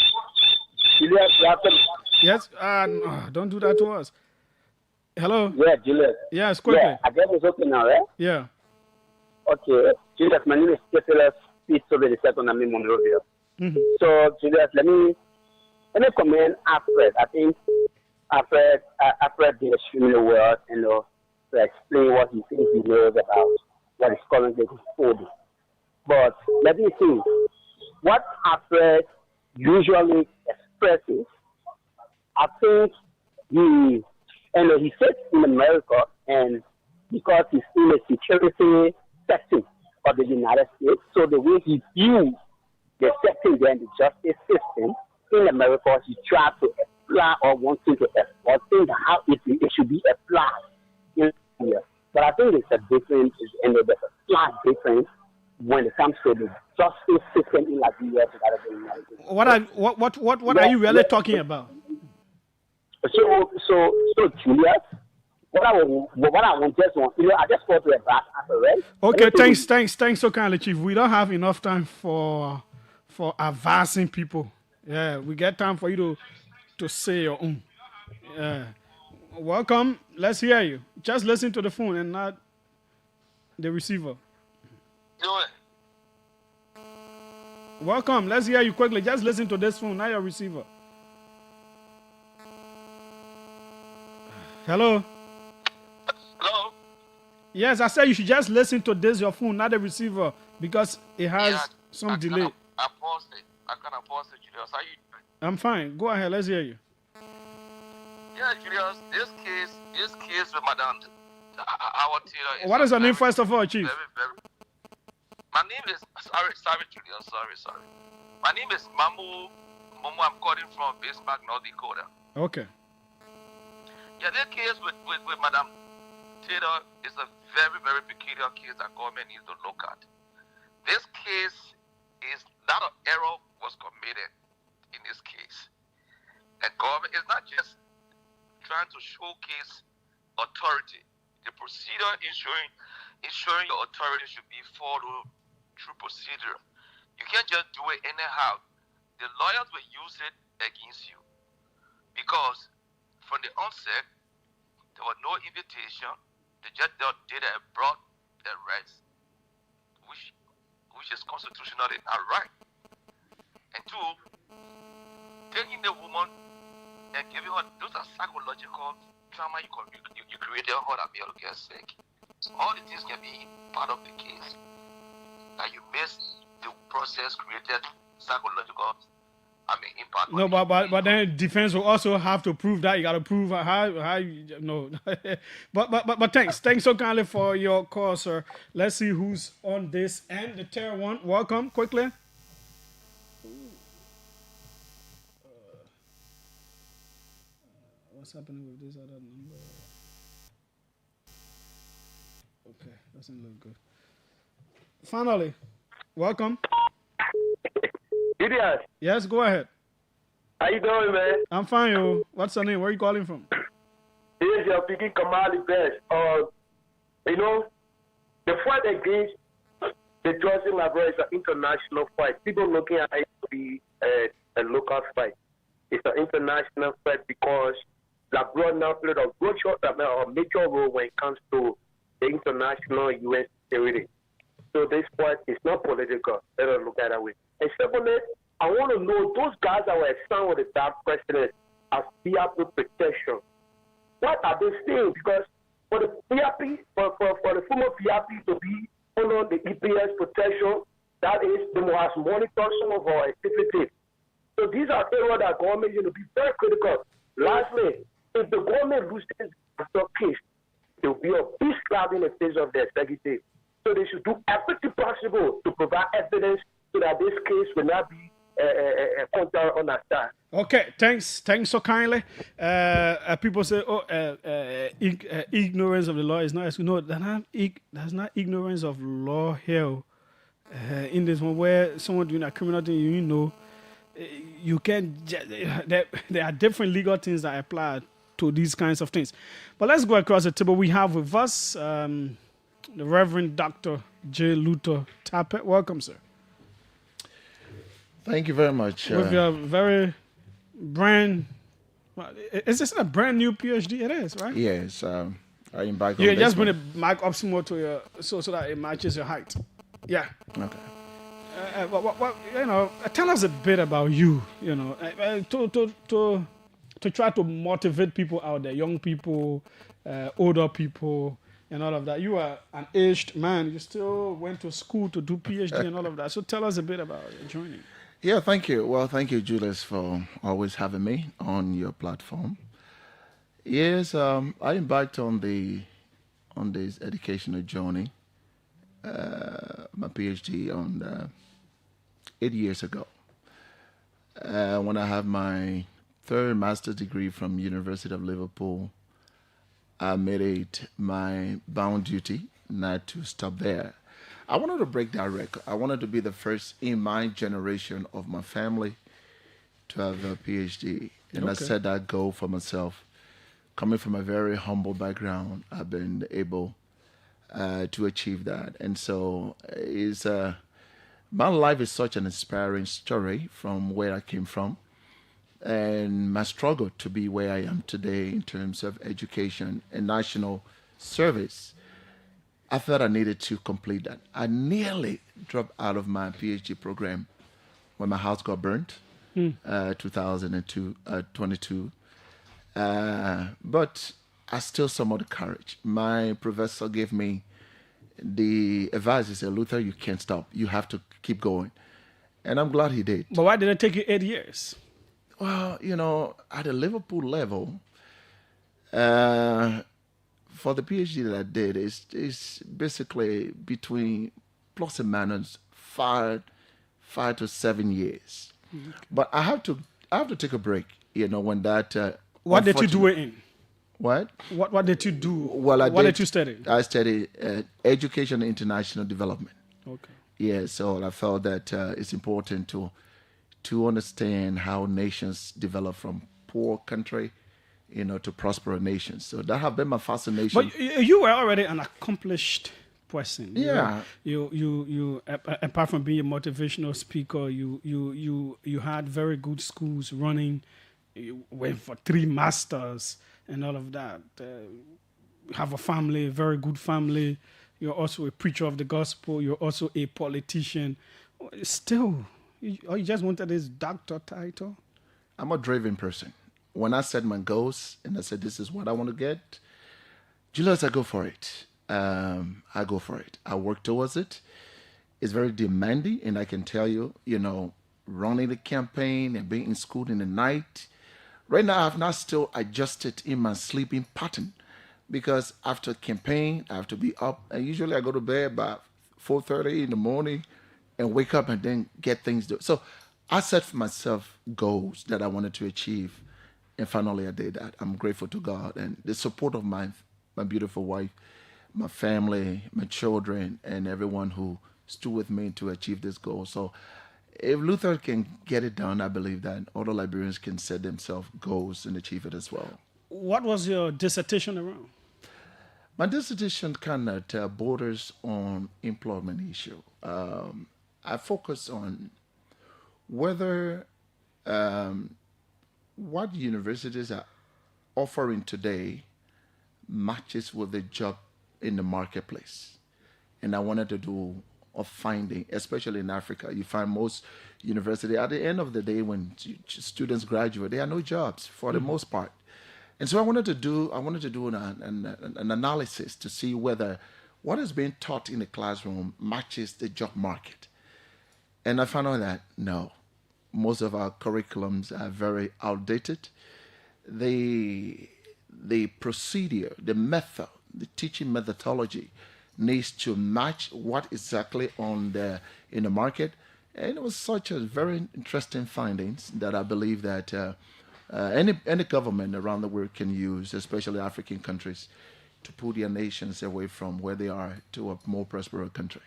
[SPEAKER 14] Julius,
[SPEAKER 1] yes. Don't do that to us. Hello.
[SPEAKER 14] Yeah, Julius.
[SPEAKER 1] Yes, quickly.
[SPEAKER 14] Yeah, I guess it's okay now, right?
[SPEAKER 1] Yeah.
[SPEAKER 14] Okay, Julius. My name is Julius. Peace over the second. I'm in Monrovia. So, Julius, let me comment Alfred. I think Alfred did extremely well, to explain what he thinks he knows about what is currently unfolding. But let me see. What Alfred usually expresses, I think he sits in America, and because he's in a security section of the United States, so the way he views the setting there in the justice system in America, he tries to apply or wanting to or think how it should be applied in here. But I think it's a difference, and there's a slight difference when it comes to the justice system in Liberia to that of the United States.
[SPEAKER 1] What are you really talking about?
[SPEAKER 14] So Julius, what I want just want, I just want to advance after, right?
[SPEAKER 1] Okay, thanks so kindly, Chief. We don't have enough time for advancing people. Yeah, we get time for you to say your own. Yeah. Welcome. Let's hear you. Just listen to the phone and not the receiver. Welcome. Let's hear you quickly. Just listen to this phone, not your receiver. Hello?
[SPEAKER 15] Hello?
[SPEAKER 1] Yes, I said you should just listen to this, your phone, not the receiver, because it has some delay.
[SPEAKER 15] I paused it. I kind of paused it, Julius. How you doing?
[SPEAKER 1] I'm fine. Go ahead. Let's hear you.
[SPEAKER 15] Yeah, Julius, this case with Madame our Taylor.
[SPEAKER 1] What is your name, first of all, Chief?
[SPEAKER 15] My name is, sorry, Julius, sorry. My name is Mamu. I'm calling from Bismarck, North Dakota.
[SPEAKER 1] Okay.
[SPEAKER 15] Yeah, this case with Madame Taylor is a very, very peculiar case that government needs to look at. This case is not an error was committed in this case. And government is not just trying to showcase authority. The procedure ensuring your authority should be followed through procedure. You can't just do it anyhow. The lawyers will use it against you. Because from the onset, there was no invitation. The judge did a broad arrest, which is constitutionally not right. And two, taking the woman and giving her, those are psychological trauma you created her that made her get sick. All the things can be part of the case. That you missed the process created psychological impact.
[SPEAKER 1] No, but then defense will also have to prove that. You got to prove how you no. but thanks so kindly for your call, sir. Let's see who's on this end. The tier one, welcome quickly. What's happening with this other number? Okay, doesn't look good. Finally, welcome.
[SPEAKER 16] Julius.
[SPEAKER 1] Yes, go ahead.
[SPEAKER 16] How you doing, man?
[SPEAKER 1] I'm fine, yo. What's your name? Where are you calling from?
[SPEAKER 16] This is your speaking Kamali Best. The fight against the drugs in Liberia is an international fight. People looking at it to be a local fight. It's an international fight because Liberia now played a major role when it comes to the international UN security. So this fight is not political. Let us look at it that way. And secondly, I want to know those guys that were assigned with the dark president as PRP protection. What are they saying? Because for the PRP, for the former PRP to be under the EPS protection, that is, they must monitor some of our activities. So these are areas that government is going to be very critical. Lastly, if the government loses the case, there will be a big slap in the face of the executive. So they should do everything possible to provide evidence so that this case will not be counter on that side.
[SPEAKER 1] Okay, thanks so kindly. People say, ignorance of the law is not. No, that's not ignorance of law here. In this one where someone doing a criminal thing, you can. There are different legal things that apply to these kinds of things. But let's go across the table. We have with us the Reverend Dr. J. Luther Tappet. Welcome, sir.
[SPEAKER 17] Thank you very much.
[SPEAKER 1] With your very is this a brand new PhD? It is, right?
[SPEAKER 17] Yes. I am back.
[SPEAKER 1] You just bring the mic up some more to your so that it matches your height. Yeah.
[SPEAKER 17] Okay.
[SPEAKER 1] Tell us a bit about you. To try to motivate people out there, young people, older people, and all of that. You are an aged man. You still went to school to do PhD and all of that. So tell us a bit about joining.
[SPEAKER 17] Yeah, thank you. Well, thank you, Julius, for always having me on your platform. Yes, I embarked on this educational journey, my PhD on 8 years ago. When I have my third master's degree from University of Liverpool, I made it my bound duty not to stop there. I wanted to break that record. I wanted to be the first in my generation of my family to have a PhD. And I
[SPEAKER 1] Okay.
[SPEAKER 17] set that goal for myself. Coming from a very humble background, I've been able to achieve that. And so my life is such an inspiring story from where I came from and my struggle to be where I am today in terms of education and national service. I felt I needed to complete that. I nearly dropped out of my PhD program when my house got burnt, 2022. But I still summoned the courage. My professor gave me the advice. He said, Luther, you can't stop. You have to keep going. And I'm glad he did.
[SPEAKER 1] But why did it take you 8 years?
[SPEAKER 17] Well, at the Liverpool level, for the PhD that I did, it's basically between plus and minus 5 to 7 years. But I have to take a break. When that.
[SPEAKER 1] What did you do it in?
[SPEAKER 17] What?
[SPEAKER 1] What did you do?
[SPEAKER 17] Well,
[SPEAKER 1] What did you study?
[SPEAKER 17] I studied education and international development.
[SPEAKER 1] Okay.
[SPEAKER 17] Yeah, so I felt that it's important to understand how nations develop from poor country, to prosperous nations. So that have been my fascination.
[SPEAKER 1] But you were already an accomplished person.
[SPEAKER 17] Yeah.
[SPEAKER 1] You apart from being a motivational speaker, you had very good schools running. You went for 3 masters and all of that. You have a family, a very good family. You're also a preacher of the gospel. You're also a politician. Still, you just wanted this doctor title?
[SPEAKER 17] I'm a driven person. When I set my goals and I said, this is what I want to get, Julius, I go for it. I go for it. I work towards it. It's very demanding, and I can tell you, running the campaign and being in school in the night. Right now, I've not still adjusted in my sleeping pattern because after campaign, I have to be up. And usually I go to bed by 4:30 in the morning and wake up and then get things done. So I set for myself goals that I wanted to achieve. And finally, I did that. I'm grateful to God and the support of my beautiful wife, my family, my children, and everyone who stood with me to achieve this goal. So if Luther can get it done, I believe that other Liberians can set themselves goals and achieve it as well.
[SPEAKER 1] What was your dissertation around?
[SPEAKER 17] My dissertation kind of borders on employment issue. I focus on whether what universities are offering today matches with the job in the marketplace. And I wanted to do a finding, especially in Africa. You find most university at the end of the day when students graduate, there are no jobs for the most part. And so I wanted to do an analysis to see whether what is being taught in the classroom matches the job market. And I found out that no, most of our curriculums are very outdated. The procedure, the method, the teaching methodology needs to match what exactly in the market. And it was such a very interesting findings that I believe that any government around the world can use, especially African countries, to pull their nations away from where they are to a more prosperous country.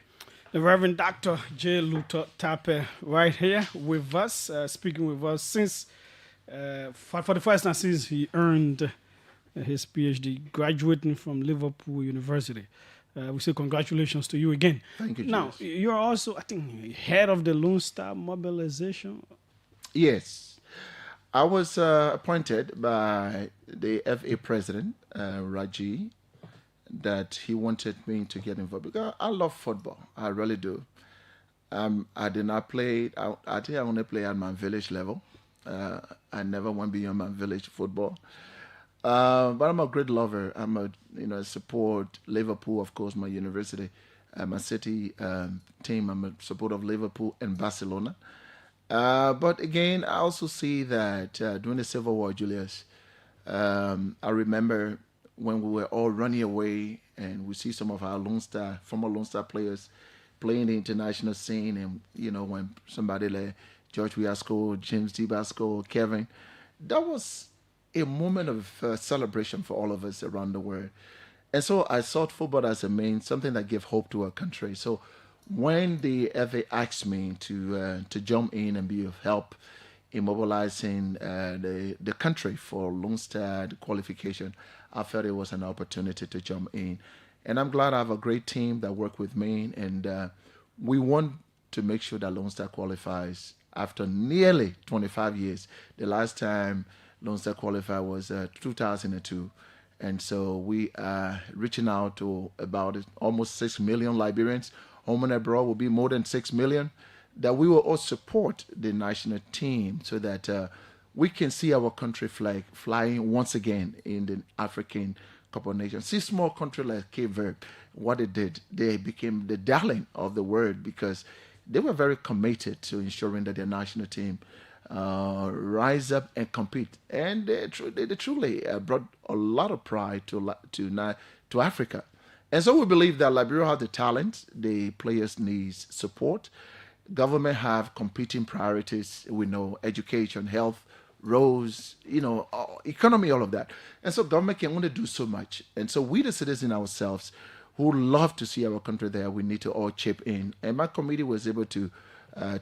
[SPEAKER 1] The Reverend Dr. J. Luther Tape right here with us, speaking with us since, for the first time since he earned his PhD, graduating from Liverpool University. We say congratulations to you again.
[SPEAKER 17] Thank you,
[SPEAKER 1] Now,
[SPEAKER 17] Julius.
[SPEAKER 1] you're also, I think, head of the Lone Star Mobilization.
[SPEAKER 17] Yes. I was appointed by the FA president, Raji, that he wanted me to get involved because I love football. I really do. I did not play. I think I only play at my village level. I never went beyond my village football. But I'm a great lover. I support Liverpool, of course, my university, my city team. I'm a supporter of Liverpool and Barcelona. But again, I also see that during the Civil War, Julius, I remember when we were all running away and we see some of our former Lone Star players playing the international scene, and when somebody like George Wiasco, James Dibasco, Kevin, that was a moment of celebration for all of us around the world. And so I saw football as a main something that gave hope to our country. So when the FA asked me to jump in and be of help in mobilizing the country for Lone Star qualification, I felt it was an opportunity to jump in. And I'm glad I have a great team that work with me, and we want to make sure that Lone Star qualifies after nearly 25 years. The last time Lone Star qualified was 2002. And so we are reaching out to about almost 6 million Liberians. Home and abroad will be more than 6 million. That we will all support the national team so that we can see our country flag flying once again in the African Cup of Nations. See small country like Cape Verde, what it did, they became the darling of the world because they were very committed to ensuring that their national team rise up and compete, and they truly brought a lot of pride to Africa. And so we believe that Liberia has the talent, the players need support. Government have competing priorities. We know education, health, roads, economy, all of that. And so government can only do so much. And so we, the citizens ourselves, who love to see our country there, we need to all chip in. And my committee was able to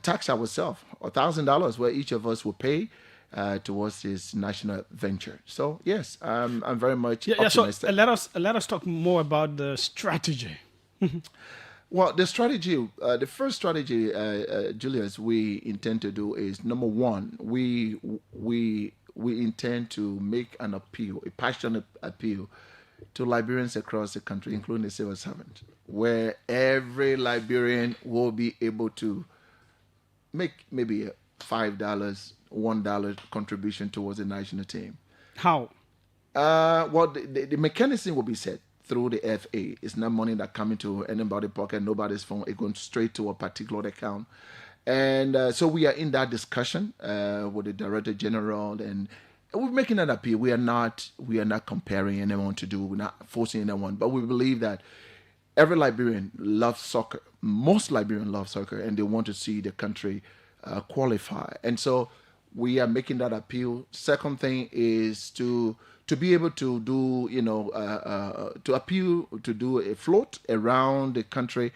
[SPEAKER 17] tax ourselves $1,000, where each of us will pay towards this national venture. So yes, I'm very much optimistic.
[SPEAKER 1] So let us talk more about the strategy.
[SPEAKER 17] Well, the strategy, the first strategy, Julius, we intend to do is number one, we intend to make an appeal, a passionate appeal to Liberians across the country, including the civil servant, where every Liberian will be able to make maybe a $5, $1 contribution towards the national team.
[SPEAKER 1] How?
[SPEAKER 17] Well, the mechanism will be set through the FA. It's not money that coming to anybody's pocket, nobody's phone. It's going straight to a particular account. And so we are in that discussion with the Director General, and we're making an appeal. We are not comparing anyone to do. We're not forcing anyone, but we believe that every Liberian loves soccer. Most Liberians love soccer, and they want to see the country qualify. And so we are making that appeal. Second thing is to be able to do, to appeal to do a float around the country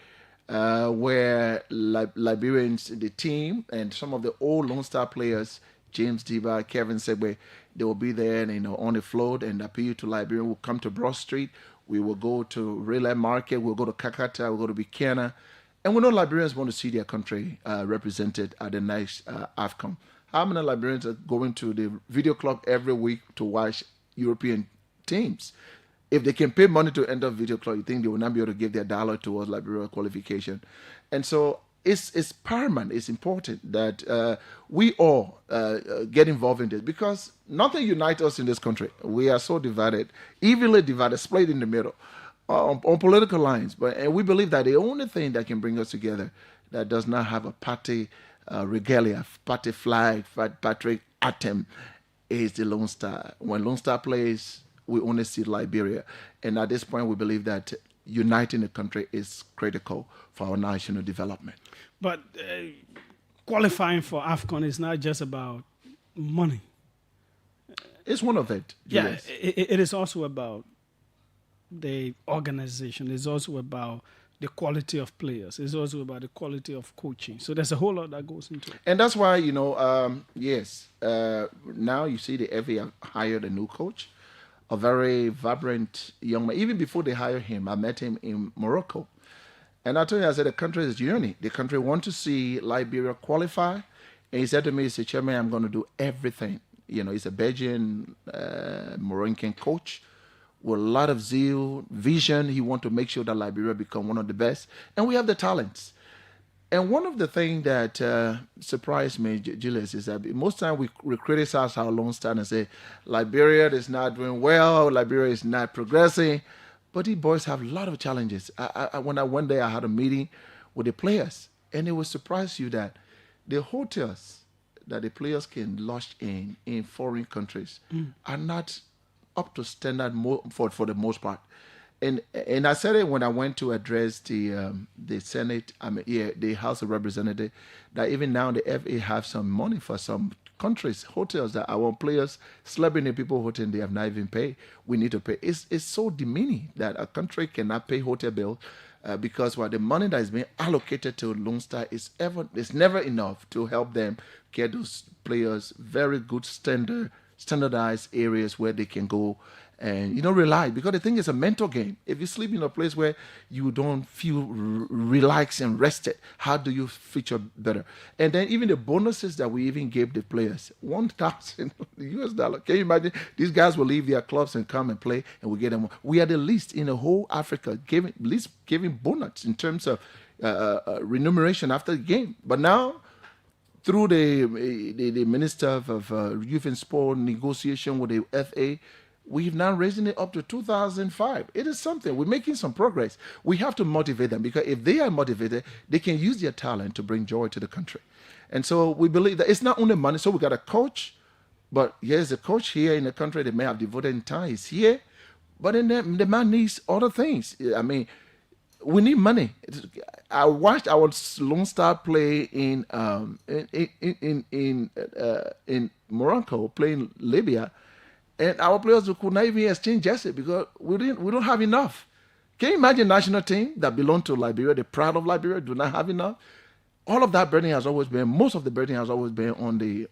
[SPEAKER 17] where Liberians, the team, and some of the old Lone Star players, James Diba, Kevin Segbe, they will be there, and, on the float, and appeal to Liberian. We'll come to Broad Street. We will go to Relay Market. We'll go to Kakata. We'll go to Buchanan. And we know Liberians want to see their country represented at the next AFCON. How many Liberians are going to the video club every week to watch European teams? If they can pay money to enter video club, you think they will not be able to give their dollar towards Liberia qualification? And so it's paramount, it's important that we all get involved in this, because nothing unites us in this country. We are so divided, evenly divided, split in the middle on political lines. And we believe that the only thing that can bring us together that does not have a party regalia, party flag, patriot anthem is the Lone Star. When Lone Star plays, we only see Liberia. And at this point, we believe that uniting the country is critical for our national development.
[SPEAKER 1] But qualifying for AFCON is not just about money.
[SPEAKER 17] It's one of it.
[SPEAKER 1] Yes. Yeah, it is also about the organization. It's also about the quality of players. It's also about the quality of coaching. So there's a whole lot that goes into it.
[SPEAKER 17] And that's why, yes, now you see the FA have hired a new coach, a very vibrant young man. Even before they hired him, I met him in Morocco. And I told you, I said, the country is journey. The country want to see Liberia qualify. And he said to me, he said, Chairman, I'm going to do everything. He's a Belgian, Moroccan coach with a lot of zeal, vision. He want to make sure that Liberia become one of the best. And we have the talents. And one of the things that surprised me, Julius, is that most time we criticize our Lone Star and say, Liberia is not doing well, Liberia is not progressing. But these boys have a lot of challenges. When I went there, I had a meeting with the players, and it will surprise you that the hotels that the players can lodge in foreign countries are not up to standard for the most part. And I said it when I went to address the Senate, the House of Representatives, that even now the FA have some money for some countries, hotels that our players slept in a people hotel and they have not even paid. We need to pay. It's so demeaning that a country cannot pay hotel bills because the money that is being allocated to Lone Star is never enough to help them get those players very good standardized areas where they can go and rely, because the thing is a mental game. If you sleep in a place where you don't feel relaxed and rested, how do you feature better? And then even the bonuses that we even gave the players, $1,000 can you imagine? These guys will leave their clubs and come and play, and we get them. We are the least in the whole Africa giving bonus in terms of remuneration after the game. But now, through the Minister of Youth and Sport negotiation with the FA, we've now raising it up to 2005. It is something. We're making some progress. We have to motivate them, because if they are motivated, they can use their talent to bring joy to the country. And so we believe that it's not only money. So we got a coach, but here's a coach here in the country that may have devoted time. He's here, but then the man needs other things. I mean, we need money. I watched our Lone Star play in Morocco, playing Libya, and our players could not even exchange jerseys because we don't have enough. Can you imagine national team that belong to Liberia, the pride of Liberia, do not have enough? All of that burden has always been, most of the burden has always been on the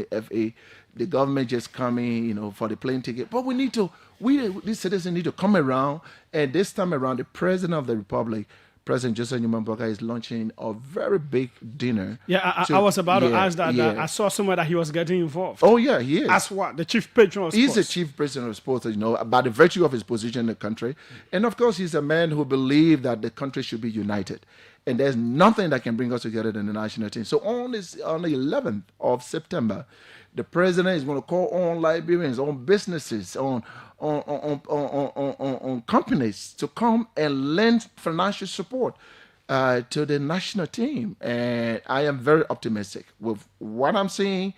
[SPEAKER 17] FA. The government just coming, for the plane ticket. But these citizens need to come around. And this time around, the President of the Republic, President Joseph Nyumamboka, is launching a very big dinner.
[SPEAKER 1] Yeah, I was about to ask that. I saw somewhere that he was getting involved.
[SPEAKER 17] Oh, yeah, he is.
[SPEAKER 1] As what? The chief patron of sports.
[SPEAKER 17] He's the chief patron of sports, by the virtue of his position in the country. And of course, he's a man who believes that the country should be united. And there's nothing that can bring us together than the national team. So on the 11th of September, the president is going to call on Liberians, on businesses, on companies to come and lend financial support to the national team. And I am very optimistic with what I'm seeing,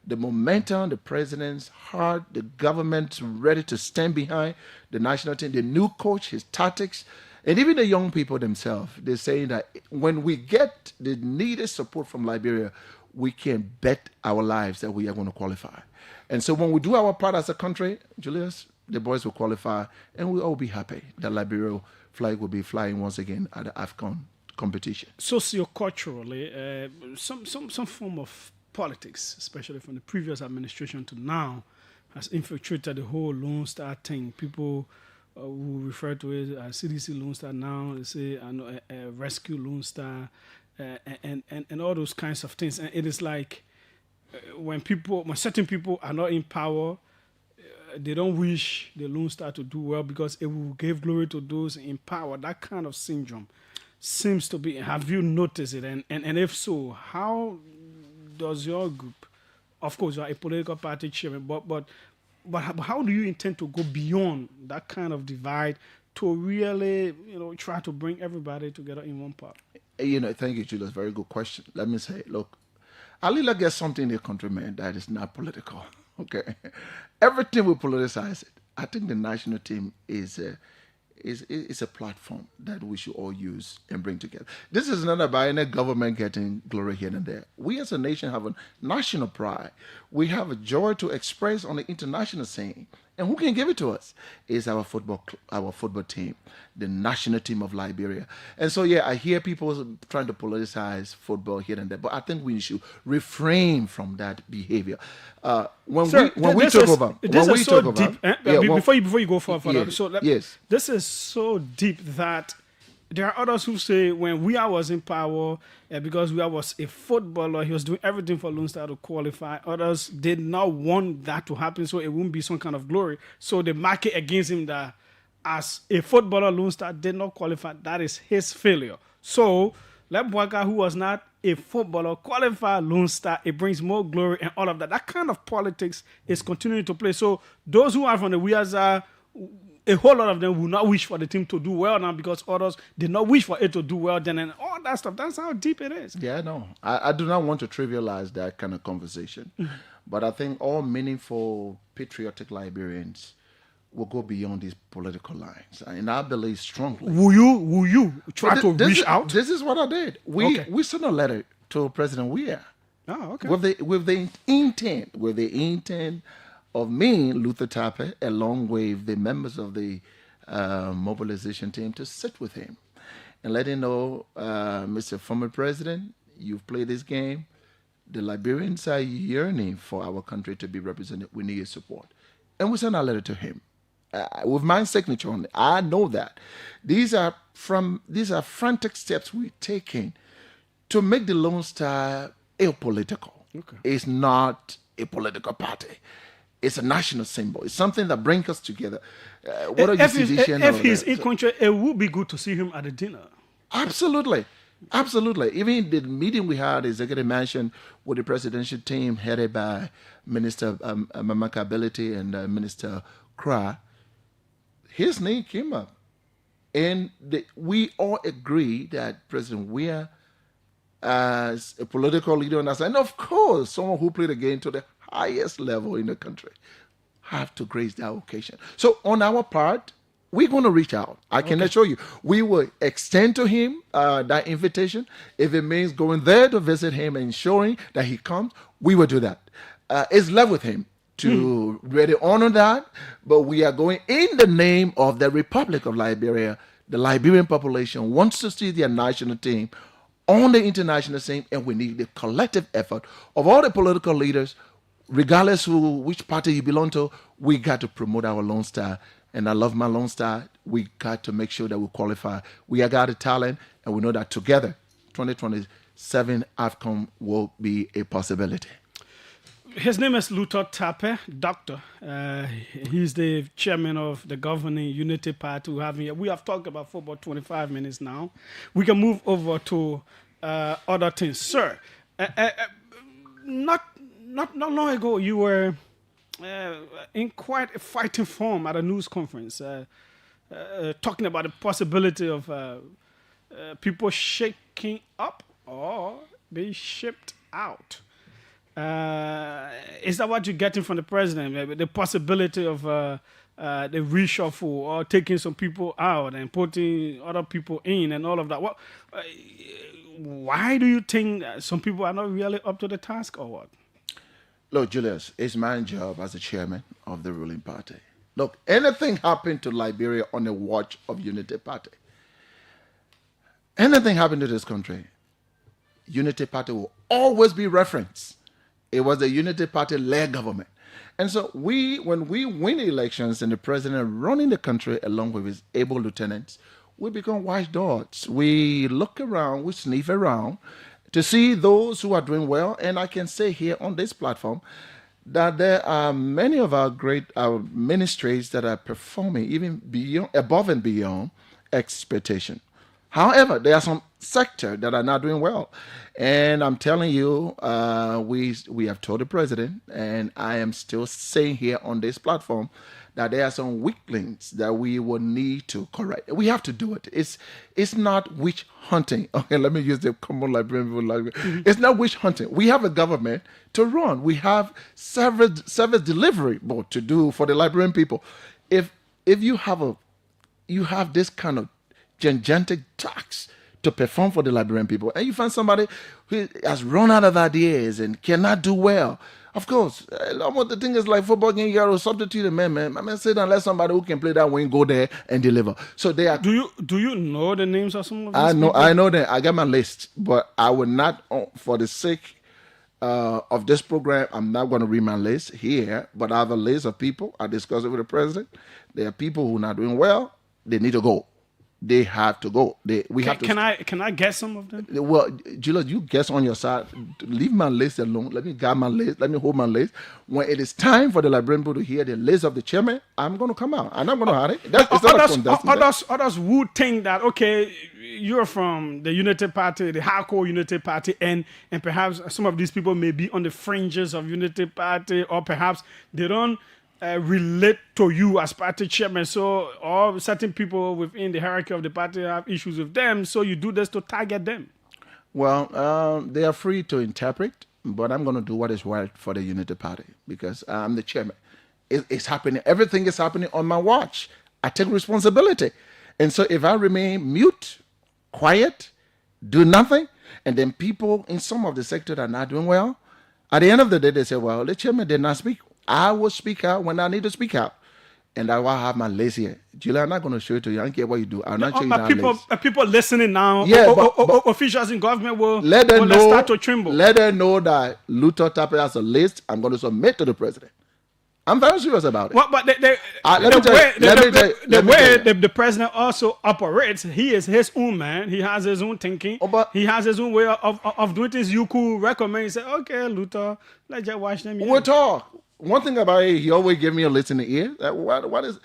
[SPEAKER 17] the momentum, the president's heart, the government ready to stand behind the national team, the new coach, his tactics, and even the young people themselves. They're saying that when we get the needed support from Liberia, we can bet our lives that we are going to qualify. And so when we do our part as a country, Julius, the boys will qualify, and we'll all be happy that Liberia flag will be flying once again at the AFCON competition.
[SPEAKER 1] Socioculturally, some form of politics, especially from the previous administration to now, has infiltrated the whole Lone Star thing. People who refer to it as CDC Lone Star now, they say Rescue Lone Star, and all those kinds of things. And it is like when certain people are not in power, they don't wish the Lone Star to do well because it will give glory to those in power. That kind of syndrome seems to be. Have you noticed it? And if so, how does your group? Of course, you are a political party chairman, but how do you intend to go beyond that kind of divide to really, try to bring everybody together in one part?
[SPEAKER 17] Thank you, Julius. Very good question. Let me say, look, Alila gets something in the country, man, that is not political. Okay, everything we politicize it. I think the national team is a platform that we should all use and bring together. This is not about any government getting glory here and there. We as a nation have a national pride. We have a joy to express on the international scene. And who can give it to us? Is our football team, the national team of Liberia. And so, I hear people trying to politicize football here and there, but I think we should refrain from that behavior. Before
[SPEAKER 1] you go further, this is so deep that there are others who say when Weah was in power, because Weah was a footballer, he was doing everything for Lone Star to qualify. Others did not want that to happen, so it wouldn't be some kind of glory. So they mark it against him that as a footballer, Lone Star did not qualify. That is his failure. So Lebwaka, who was not a footballer, qualified Lone Star. It brings more glory and all of that. That kind of politics is continuing to play. So those who are from the Weahs, a whole lot of them will not wish for the team to do well now because others did not wish for it to do well then, and all that stuff. That's how deep it is.
[SPEAKER 17] Yeah, no. I do not want to trivialize that kind of conversation. But I think all meaningful, patriotic Liberians will go beyond these political lines. And I believe strongly.
[SPEAKER 1] Will you try to reach out?
[SPEAKER 17] This is what I did. We sent a letter to President Weah.
[SPEAKER 1] Oh, okay.
[SPEAKER 17] With the intent of me, Luther Tapper, along with the members of the mobilization team, to sit with him and let him know, Mr. Former President, you've played this game. The Liberians are yearning for our country to be represented. We need your support. And we sent a letter to him with my signature on it. I know that. These are frantic steps we're taking to make the Lone Star apolitical.
[SPEAKER 1] Okay.
[SPEAKER 17] It's not a political party. It's a national symbol. It's something that brings us together. What are
[SPEAKER 1] if he's in country, it would be good to see him at the dinner.
[SPEAKER 17] Absolutely. Absolutely. Even the meeting we had, Executive Mansion, with the presidential team headed by Minister Mamaka Ability and Minister Kra, his name came up. And we all agree that President Weah, as a political leader, and of course, someone who played the game to the highest level in the country, have to grace that occasion. So on our part, we're going to reach out. I can assure you, we will extend to him that invitation. If it means going there to visit him and ensuring that he comes, we will do that. It's left with him to really honor that, but we are going in the name of the Republic of Liberia. The Liberian population wants to see their national team on the international scene, and we need the collective effort of all the political leaders, regardless which party you belong to. We got to promote our Lone Star, and I love my Lone Star. We got to make sure that we qualify. We have got the talent, and we know that together, 2027 AFCON will be a possibility.
[SPEAKER 1] His name is Luther Tape, doctor. He's the chairman of the governing Unity Party we have talked about for about 25 minutes now. We can move over to other things. Sir, not long ago, you were in quite a fighting form at a news conference, talking about the possibility of people shaking up or being shipped out. Is that what you're getting from the president? The possibility of the reshuffle or taking some people out and putting other people in and all of that. Why do you think some people are not really up to the task or what?
[SPEAKER 17] Look, Julius, it's my job as the chairman of the ruling party. Look, anything happened to Liberia on the watch of Unity Party, anything happened to this country, Unity Party will always be referenced. It was the Unity Party-led government. And so when we win elections and the president running the country along with his able lieutenants, we become watchdogs. We look around, we sniff around to see those who are doing well. And I can say here on this platform that there are many of our great ministries that are performing even above and beyond expectation. However, there are some sectors that are not doing well. And I'm telling you, we have told the president, and I am still saying here on this platform, that there are some weak links that we will need to correct. We have to do it. It's not witch hunting. Okay, let me use the common Liberian language. It's not witch hunting. We have a government to run. We have service delivery board to do for the Liberian people. If you have this kind of gigantic tax to perform for the Liberian people, and you find somebody who has run out of ideas and cannot do well, of course, the thing is like football game, you got to substitute a man. My man said unless somebody who can play that wing go there and deliver. So they are. Do
[SPEAKER 1] you know the names of some of these
[SPEAKER 17] people?
[SPEAKER 1] People?
[SPEAKER 17] I know them. I got my list, but I will not, for the sake of this program, I'm not going to read my list here. But I have a list of people. I discussed it with the president. There are people who are not doing well. They need to go. They have to go. Can
[SPEAKER 1] I guess some of them?
[SPEAKER 17] Well, Julius, you guess on your side. Leave my list alone. Let me guard my list. Let me hold my list. When it is time for the Liberian people to hear the list of the chairman, I'm going to come out. And I'm going to hide it.
[SPEAKER 1] Others would think that, okay, you're from the Unity Party, the hardcore Unity Party, and perhaps some of these people may be on the fringes of Unity Party, or perhaps they don't relate to you as party chairman, so or certain people within the hierarchy of the party have issues with them, so you do this to target them.
[SPEAKER 17] Well, they are free to interpret, but I'm going to do what is right for the Unity Party because I'm the chairman. It's happening. Everything is happening on my watch. I take responsibility. And so if I remain mute, quiet, do nothing, and then people in some of the sector that are not doing well, At the end of the day, they say, well, the chairman did not speak. I will speak out when I need to speak out. And I will have my lace here. Julia, I'm not going to show it to you. I don't care what you do. I'm not showing you that lace.
[SPEAKER 1] People listening now,
[SPEAKER 17] Yeah, but
[SPEAKER 1] officials in government will
[SPEAKER 17] start
[SPEAKER 1] to tremble.
[SPEAKER 17] Let them know that Luther Tappe has a list I'm going to submit to the president. I'm very serious about it.
[SPEAKER 1] Well, but the way the president also operates, he is his own man. He has his own thinking. He has his own way of doing things. You could recommend. You say, okay, Luther, let's just watch them.
[SPEAKER 17] We'll talk. One thing about it, he always give me a list in the ear. What is?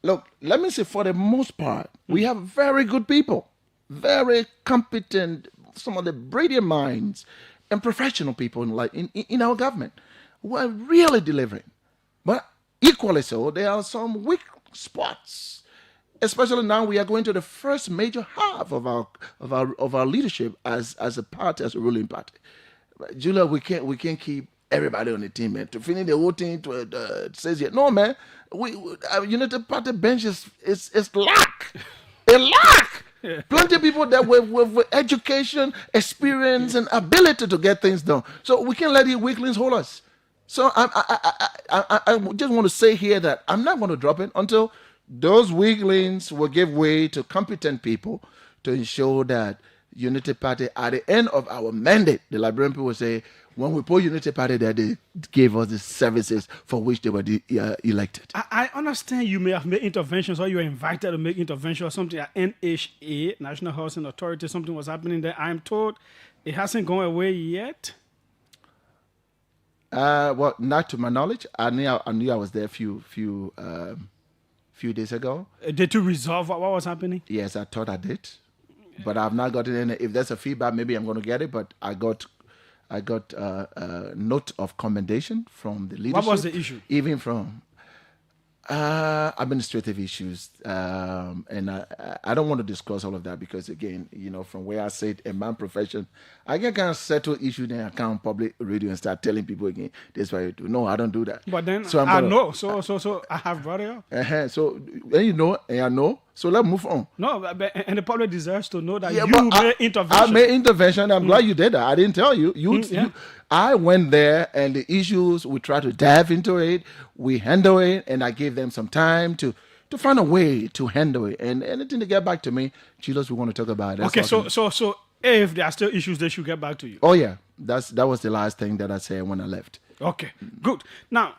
[SPEAKER 17] Look, let me say, for the most part, we have very good people, very competent, some of the brilliant minds, and professional people in our government who are really delivering. But equally so, there are some weak spots. Especially now, we are going to the first major half of our leadership as a party, as a ruling party. Julia, we can't keep everybody on the team, man. To finish the whole thing says here, no, man. Our United Party bench is lack. A lack. Yeah. Plenty of people that with education, experience, and ability to get things done. So we can't let the weaklings hold us. So I just want to say here that I'm not going to drop it until those weaklings will give way to competent people to ensure that Unity Party, at the end of our mandate, the Liberian people will say, when we put Unity Party there, they gave us the services for which they were elected.
[SPEAKER 1] I understand you may have made interventions or you were invited to make interventions or something at NHA, National Housing Authority, something was happening there. I'm told it hasn't gone away yet.
[SPEAKER 17] Well, not to my knowledge. I knew I was there a few days ago.
[SPEAKER 1] Did you resolve what was happening?
[SPEAKER 17] Yes, I thought I did, but I've not gotten any. If there's a feedback, maybe I'm going to get it. But I got a note of commendation from the leadership.
[SPEAKER 1] What was the issue?
[SPEAKER 17] Even from administrative issues, and I don't want to discuss all of that because, again, from where I sit in my profession, I can kind of settle issue, then I come on public radio and start telling people again, this is what you do. No, I don't do that.
[SPEAKER 1] But then so I know, so I have brought it up.
[SPEAKER 17] So and I know. So let's move on.
[SPEAKER 1] No, and the public deserves to know that you made intervention.
[SPEAKER 17] I made intervention. I'm glad you did that. I didn't tell you. I went there, and the issues, we tried to dive into it. We handle it, and I gave them some time to find a way to handle it. And anything to get back to me, Julius, we want to talk about it.
[SPEAKER 1] Okay, so if there are still issues, they should get back to you.
[SPEAKER 17] Oh yeah, that was the last thing that I said when I left.
[SPEAKER 1] Okay, good. Now,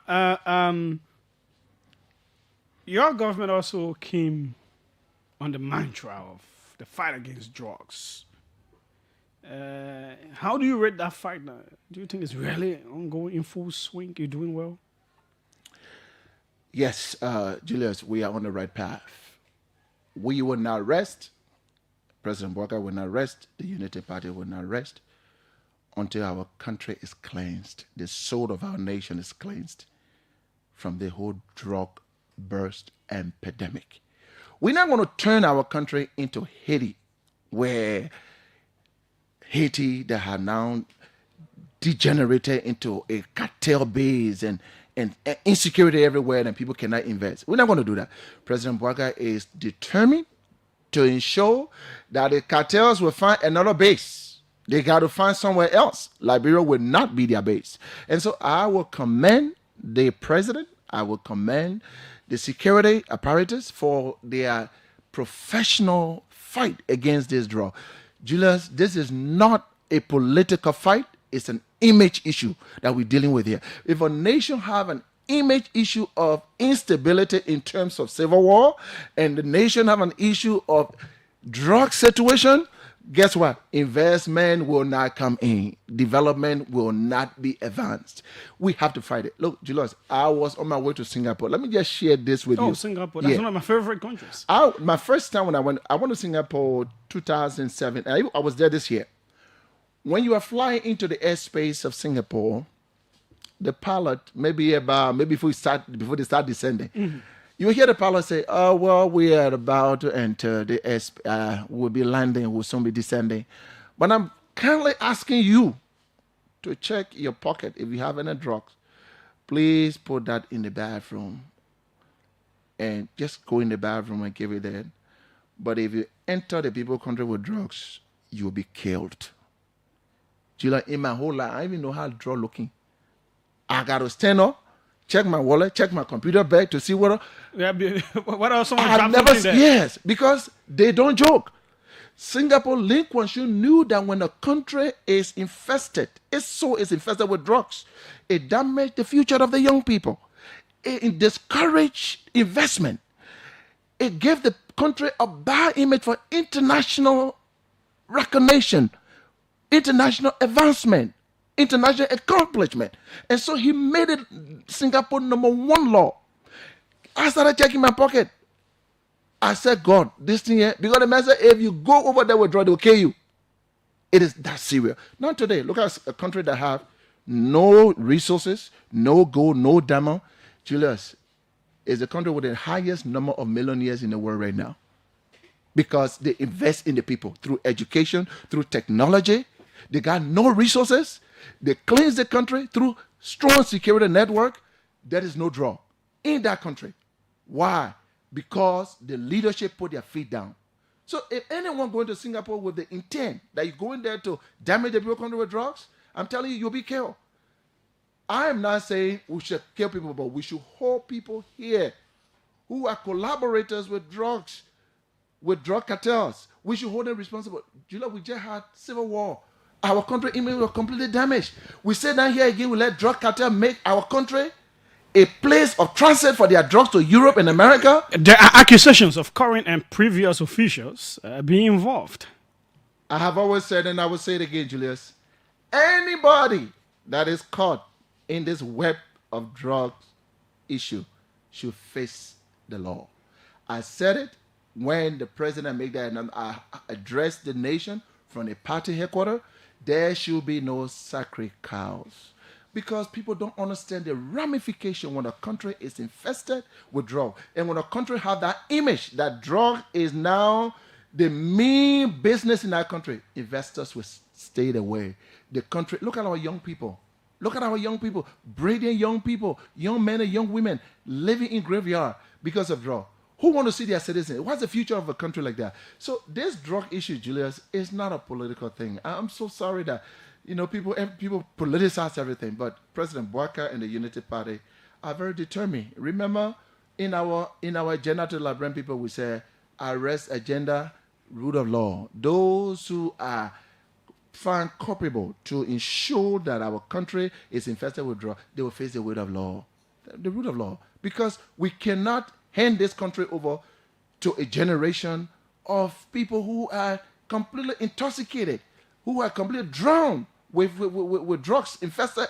[SPEAKER 1] your government also came on the mantra of the fight against drugs. How do you rate that fight now? Do you think it's really ongoing, in full swing? You're doing well?
[SPEAKER 17] Yes, Julius, we are on the right path. We will not rest. President Walker will not rest. The Unity Party will not rest until our country is cleansed. The soul of our nation is cleansed from the whole drug burst epidemic. We're not going to turn our country into Haiti, where Haiti that have now degenerated into a cartel base and insecurity everywhere, and people cannot invest. We're not going to do that. President Walker is determined to ensure that the cartels will find another base. They got to find somewhere else. Liberia will not be their base. And so I will commend the president. I will commend the security apparatus for their professional fight against this drug. Julius, this is not a political fight. It's an image issue that we're dealing with here. If a nation have an image issue of instability in terms of civil war, and the nation have an issue of drug situation, guess what? Investment will not come in. Development will not be advanced. We have to fight it. Look, Julius, I was on my way to Singapore. Let me just share this with you.
[SPEAKER 1] Oh, Singapore. That's one of my favorite countries.
[SPEAKER 17] My first time when I went to Singapore 2007. I was there this year. When you are flying into the airspace of Singapore, the pilot, before they start descending, you hear the pilot say, "Oh, well, we are about to enter the airspace. We'll be landing. We'll soon be descending." But I'm kindly asking you to check your pocket. If you have any drugs, please put that in the bathroom, and just go in the bathroom and give it there. But if you enter the people country with drugs, you will be killed. Julia, in my whole life, I even know how drug looking. I got to stand up, check my wallet, check my computer bag to see what.
[SPEAKER 1] What else? Someone
[SPEAKER 17] I've
[SPEAKER 1] dropped
[SPEAKER 17] never
[SPEAKER 1] something there.
[SPEAKER 17] yes, because they don't joke. Singapore Link Kwanshu knew that when a country is infested, its soul is infested with drugs, it damages the future of the young people. It discouraged investment. It gave the country a bad image for international recognition, international advancement, international accomplishment. And so he made it Singapore #1 law. I started checking my pocket. I said, God, this thing here, because the man said, if you go over there with drugs, they will kill you. It is that serious. Not today. Look at a country that have no resources, no gold, no diamond. Julius is the country with the highest number of millionaires in the world right now, because they invest in the people through education, through technology. They got no resources. They cleanse the country through strong security network. There is no draw in that country. Why? Because the leadership put their feet down. So if anyone going to Singapore with the intent that you're going there to damage the people country with drugs, I'm telling you, you'll be killed. I am not saying we should kill people, but we should hold people here who are collaborators with drugs, with drug cartels. We should hold them responsible. Julia, we just had civil war. Our country image was completely damaged. We say down here again, we let drug cartel make our country a place of transit for their drugs to Europe and America.
[SPEAKER 1] There are accusations of current and previous officials being involved.
[SPEAKER 17] I have always said, and I will say it again, Julius, anybody that is caught in this web of drugs issue should face the law. I said it when the president made that announcement. I addressed the nation from the party headquarters. There should be no sacred cows, because people don't understand the ramification when a country is infested with drug, and when a country have that image that drug is now the main business in that country. Investors will stay away. The country. Look at our young people. Look at our young people, brilliant young people, young men and young women living in graveyard because of drug. Who want to see their citizens? What's the future of a country like that? So this drug issue, Julius, is not a political thing. I'm so sorry that people politicize everything, but President Bouaka and the Unity Party are very determined. Remember, in our agenda to liberate people, we say arrest agenda, rule of law. Those who are found culpable to ensure that our country is infested with drugs, they will face the weight of law, the root of law, because we cannot hand this country over to a generation of people who are completely intoxicated, who are completely drowned with drugs infested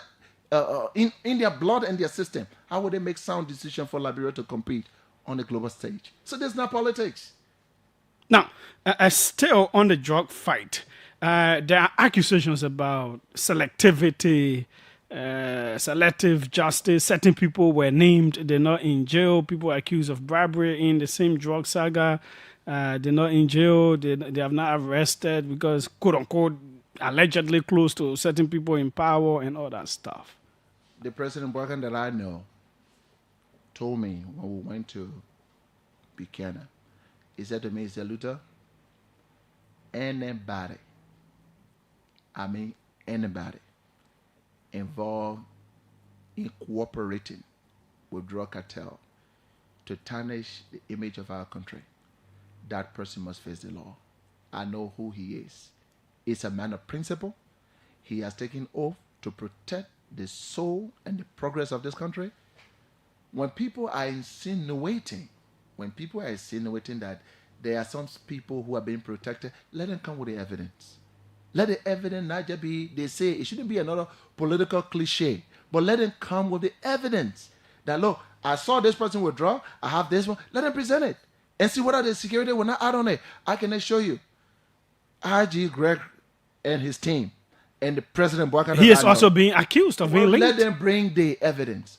[SPEAKER 17] in their blood and their system. How would they make sound decisions for Liberia to compete on the global stage? So there's not politics.
[SPEAKER 1] Now, still on the drug fight, there are accusations about selectivity, selective justice. Certain people were named, they're not in jail. People are accused of bribery in the same drug saga. They're not in jail. They have not arrested because, quote unquote, allegedly close to certain people in power and all that stuff.
[SPEAKER 17] The President Bouaka that I know told me when we went to Buchanan, he said to me, he said, Luther, anybody involved in cooperating with drug cartel to tarnish the image of our country, that person must face the law. I know who he is. He's a man of principle. He has taken oath to protect the soul and the progress of this country. When people are insinuating that there are some people who are being protected, let them come with the evidence. Let the evidence not just be, they say, it shouldn't be another political cliche, but let them come with the evidence that, look, I saw this person withdraw, I have this one, let them present it and see what are the security will not add on it. I can assure you, IG Greg and his team and the President Bouaka.
[SPEAKER 1] He is also being accused of being linked.
[SPEAKER 17] Let them bring the evidence.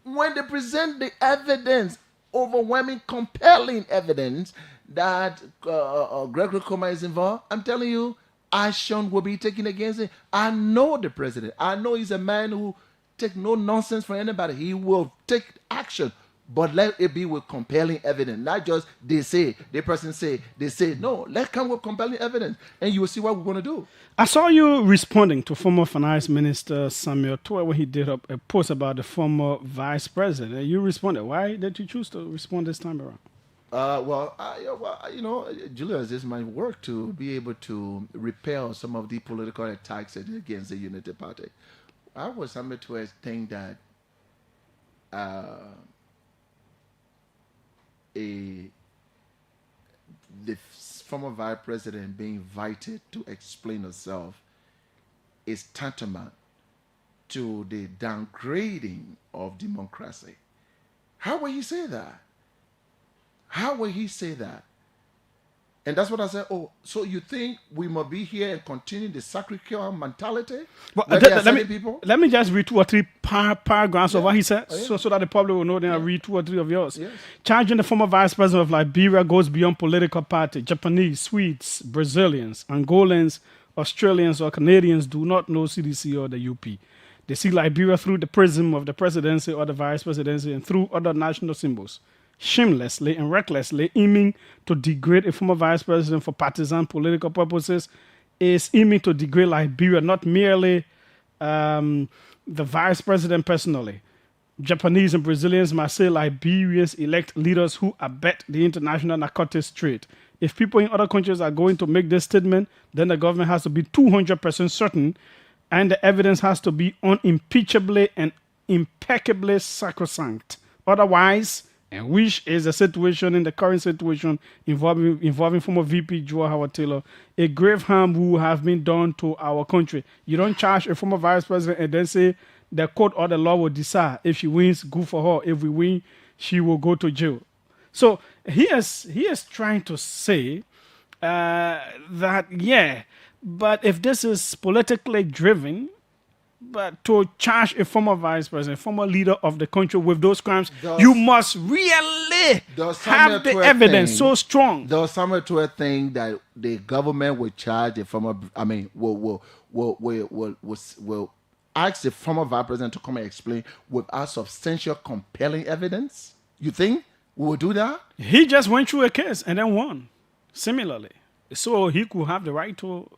[SPEAKER 17] When they present the evidence, overwhelming, compelling evidence that Gregory Coma is involved, I'm telling you, action will be taken against him. I know the president. I know he's a man who takes no nonsense from anybody. He will take action but let it be with compelling evidence, not just they say, the person say, they say. No, let's come with compelling evidence, and you will see what we're going to do.
[SPEAKER 1] I saw you responding to former Finance Minister Samuel Toy when he did a post about the former Vice President. You responded. Why did you choose to respond this time around?
[SPEAKER 17] Julius, it's my work to be able to repel some of the political attacks against the Unity Party. I was somebody to think that the former vice president being invited to explain herself is tantamount to the downgrading of democracy. How will he say that? How will he say that? And that's what I said. Oh, so you think we must be here and continue the sacred cow mentality?
[SPEAKER 1] Well,
[SPEAKER 17] people?
[SPEAKER 1] Let me just read 2 or 3 paragraphs of what he said,
[SPEAKER 17] Oh, yeah.
[SPEAKER 1] so that the public will know. Then I'll read 2 or 3 of yours.
[SPEAKER 17] Yes.
[SPEAKER 1] Charging the former vice president of Liberia goes beyond political party. Japanese, Swedes, Brazilians, Angolans, Australians, or Canadians do not know CDC or the UP. They see Liberia through the prism of the presidency or the vice presidency and through other national symbols. Shamelessly and recklessly aiming to degrade a former vice president for partisan political purposes is aiming to degrade Liberia, not merely the vice president personally. Japanese and Brazilians must say Liberians elect leaders who abet the international narcotics trade. If people in other countries are going to make this statement, then the government has to be 200% certain, and the evidence has to be unimpeachably and impeccably sacrosanct. Otherwise, and which is the situation in the current situation involving former VP Joe Howard Taylor, a grave harm will have been done to our country. You don't charge a former vice president and then say the court or the law will decide. If she wins, good for her. If we win, she will go to jail. So he is trying to say that, yeah, but if this is politically driven, but to charge a former vice president, former leader of the country with those crimes, you must really have the evidence so strong.
[SPEAKER 17] There's somewhere to a thing that the government will charge the former, will ask the former vice president to come and explain without substantial, compelling evidence. You think we will do that?
[SPEAKER 1] He just went through a case and then won, similarly. So he could have the right to.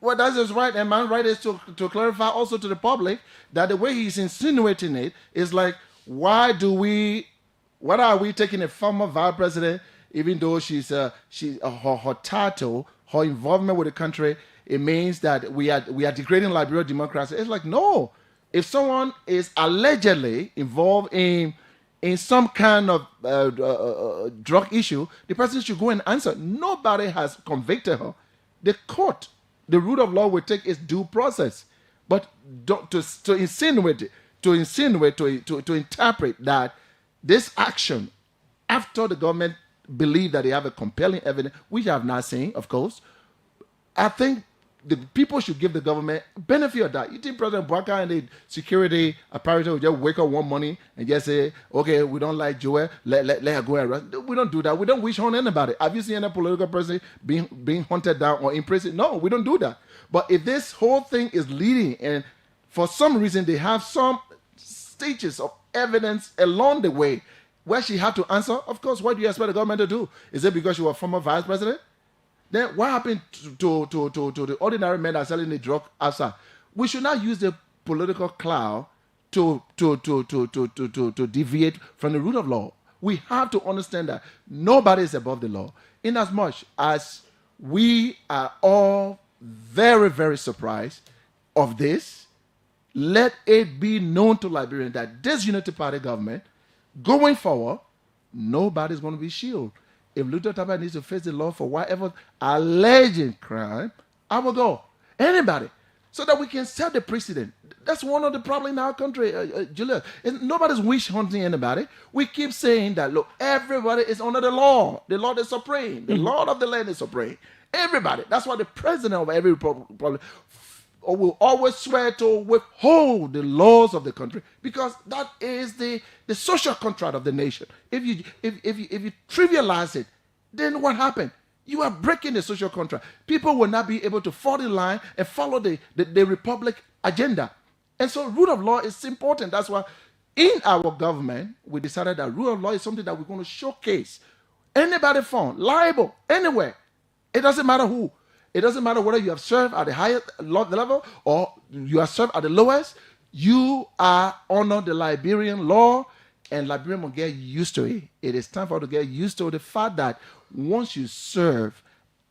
[SPEAKER 17] Well, that's his right, and my right is to clarify also to the public that the way he's insinuating it is like, why are we taking a former vice president, even though her title, her involvement with the country, it means that we are degrading Liberia democracy. It's like, no. If someone is allegedly involved in some kind of drug issue, the person should go and answer. Nobody has convicted her. The court, the rule of law will take its due process. But to insinuate, to interpret that this action, after the government believe that they have a compelling evidence, which I have not seen, of course, I think the people should give the government benefit of that. You think President Bwaka and the security apparatus will just wake up one morning and just say, okay, we don't like Joel, let her go and arrest. We don't do that. We don't wish on anybody. Have you seen any political person being hunted down or imprisoned? No, we don't do that. But if this whole thing is leading, and for some reason they have some stages of evidence along the way where she had to answer, of course, what do you expect the government to do? Is it because you were former vice president? Then what happened to the ordinary men that are selling the drug outside? We should not use the political cloud to deviate from the rule of law. We have to understand that nobody is above the law. Inasmuch as we are all very, very surprised of this, let it be known to Liberians that this Unity Party government, going forward, nobody's going to be shielded. If Luther Taba needs to face the law for whatever alleged crime, I will go. Anybody. So that we can set the precedent. That's one of the problems in our country, Julius. Nobody's wish hunting anybody. We keep saying that, look, everybody is under the law. The Lord is supreme. The Lord of the land is supreme. Everybody. That's why the president of every republic will always swear to withhold the laws of the country, because that is the social contract of the nation. If you trivialize it, then what happened? You are breaking the social contract. People will not be able to fall in line and follow the republic agenda. And so rule of law is important. That's why In our government, we decided that rule of law is something that we're going to showcase. Anybody found liable anywhere. It doesn't matter who. It doesn't matter whether you have served at the highest level or you have served at the lowest. You are under the Liberian law, and Liberians will get used to it. It is time for us to get used to the fact that once you serve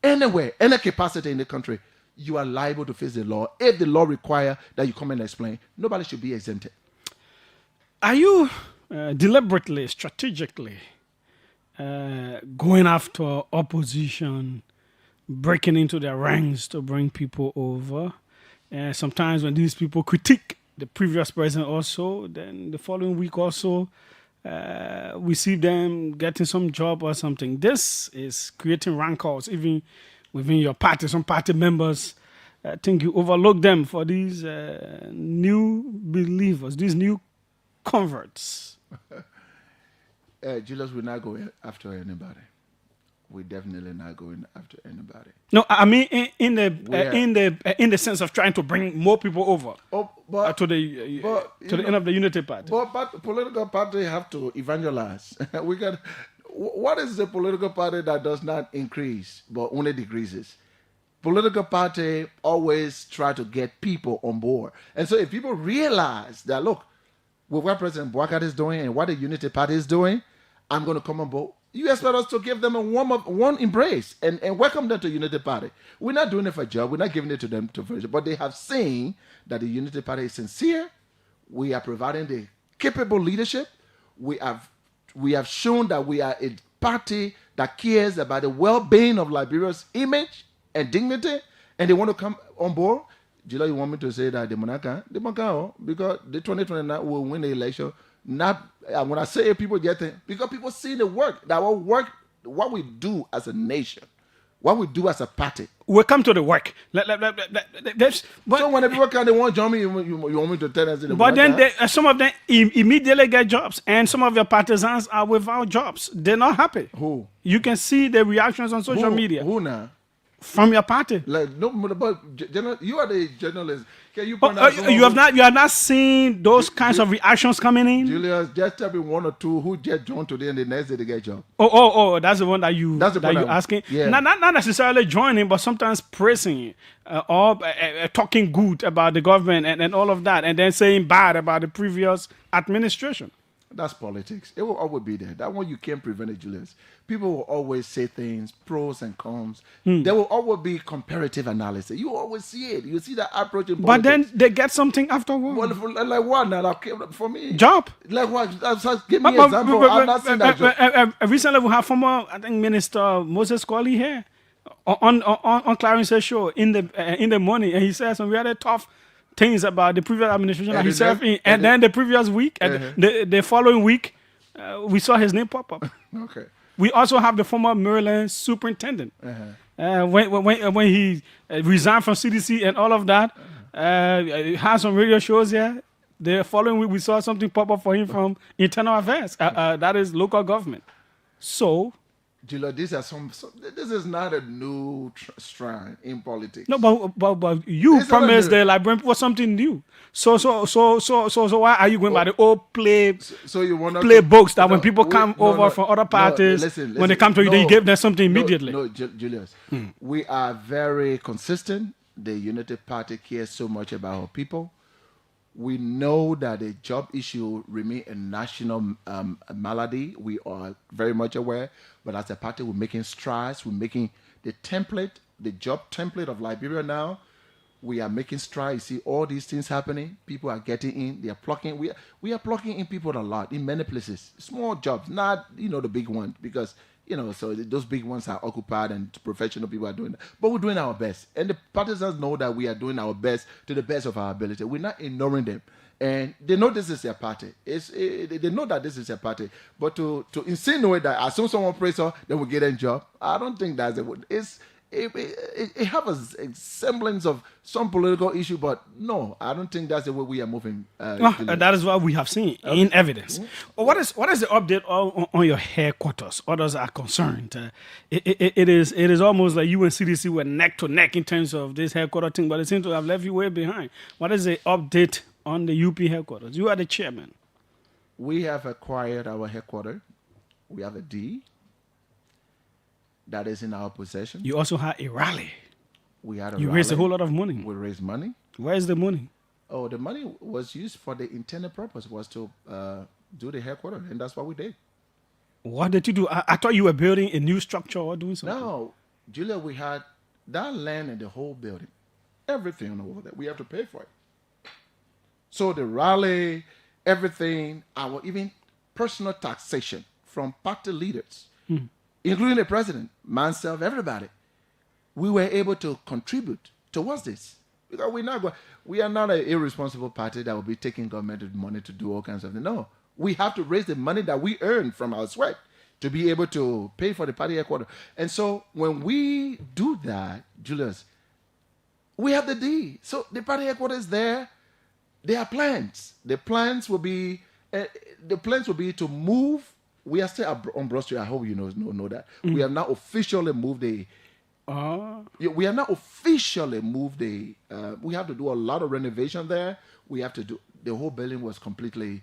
[SPEAKER 17] anywhere, any capacity in the country, you are liable to face the law. If the law requires that you come and explain, nobody should be exempted.
[SPEAKER 1] Are you deliberately, strategically going after opposition, breaking into their ranks to bring people over? Sometimes when these people critique the previous president also, then the following week also, we see them getting some job or something. This is creating rancors even within your party. Some party members think you overlook them for these new believers, these new converts.
[SPEAKER 17] Julius, we're not going after anybody. We're definitely not going after anybody.
[SPEAKER 1] No, I mean in the sense of trying to bring more people over to the end of the Unity Party.
[SPEAKER 17] But political party have to evangelize. What is the political party that does not increase but only decreases? Political party always try to get people on board. And so if people realize that, look, with what President Bouakai is doing and what the Unity Party is doing, I'm going to come on board. You expect us to give them a warm embrace and welcome them to Unity Party. We're not doing it for a job. We're not giving it to them to virtue. But they have seen that the Unity Party is sincere. We are providing the capable leadership. We have shown that we are a party that cares about the well-being of Liberia's image and dignity, and they want to come on board. Julia, you want me to say that the Monaka, because the 2029 will win the election. Not when I say it, people get it because people see the work that our work, what we do as a nation, what we do as a party.
[SPEAKER 1] We'll come to the work.
[SPEAKER 17] So when people come, they want to join me. You want me to tell them?
[SPEAKER 1] But then some of them immediately get jobs, and some of your partisans are without jobs. They're not happy.
[SPEAKER 17] Who?
[SPEAKER 1] You can see the reactions on social media.
[SPEAKER 17] Who now?
[SPEAKER 1] From your party.
[SPEAKER 17] Like no, but you are the journalist. Can you
[SPEAKER 1] you have not seen those kinds of reactions coming in?
[SPEAKER 17] Julius, just tell me one or two who just joined today and the next day they get job.
[SPEAKER 1] Oh, that's the one that you asking.
[SPEAKER 17] Yeah.
[SPEAKER 1] Not necessarily joining, but sometimes praising or talking good about the government and all of that, and then saying bad about the previous administration.
[SPEAKER 17] That's politics. It will always be there. That one you can't prevent it, Julius. People will always say things, pros and cons. There will always be comparative analysis. You always see it. You see that approach in politics.
[SPEAKER 1] But then they get something afterwards.
[SPEAKER 17] Well, like what now? For me.
[SPEAKER 1] Job.
[SPEAKER 17] Like what? Give me an example. I've not seen that job.
[SPEAKER 1] Recently we have former, I think, Minister Moses Kwali here on Clarence's show in the morning, and he said some really tough things about the previous administration that he served in, and then the previous week, the following week, we saw his name pop up.
[SPEAKER 17] Okay.
[SPEAKER 1] We also have the former Maryland superintendent. When he resigned from CDC and all of that, had some radio shows here. The following week, we saw something pop up for him from internal affairs. That is local government. So,
[SPEAKER 17] Julia, this is not a new strand in politics.
[SPEAKER 1] No, but you promised the Liberian people something new. So why are you going by the old playbooks that when people come over from other parties,
[SPEAKER 17] listen,
[SPEAKER 1] when they come to you, then you give them something immediately?
[SPEAKER 17] No, Julius, we are very consistent. The Unity Party cares so much about our people. We know that the job issue remains a national malady. We are very much aware. But as a party, we're making strides. We're making the template, the job template of Liberia now. We are making strides. You see all these things happening. People are getting in. They are plugging. We are plugging in people a lot in many places. Small jobs, not the big ones, because so those big ones are occupied and professional people are doing that. But we're doing our best. And the partisans know that we are doing our best to the best of our ability. We're not ignoring them. And they know this is their party. They know that this is their party. But to insinuate that as soon as someone prays her, then we'll get a job, I don't think that's it has a semblance of some political issue, but no, I don't think that's the way we are moving.
[SPEAKER 1] That is what we have seen in evidence. What is the update on your headquarters? Others are concerned. It is almost like you and CDC were neck to neck in terms of this headquarters thing, but it seems to have left you way behind. What is the update on the UP headquarters? You are the chairman.
[SPEAKER 17] We have acquired our headquarters. We have a D that is in our possession.
[SPEAKER 1] You also had a rally.
[SPEAKER 17] We had a
[SPEAKER 1] You
[SPEAKER 17] rally.
[SPEAKER 1] raised a whole lot of money.
[SPEAKER 17] We raised money.
[SPEAKER 1] Where is the money?
[SPEAKER 17] Oh, the money was used for the intended purpose, was to do the headquarters, and that's what we did.
[SPEAKER 1] What did you do? I thought you were building a new structure or doing something.
[SPEAKER 17] No, Julia, we had that land in the whole building, everything over there. We have to pay for it. So the rally, everything, our even personal taxation from party leaders, including the president, myself, everybody, we were able to contribute towards this. Because we are not an irresponsible party that will be taking government money to do all kinds of things. No, we have to raise the money that we earn from our sweat to be able to pay for the party headquarters. And so when we do that, Julius, we have the D. So the party headquarters is there. There are plans. The plans will be to move. We are still on Broad Street. I hope you know that. We have now officially moved the. We have not officially moved the. We have to do a lot of renovation there. We have to do. The whole building was completely,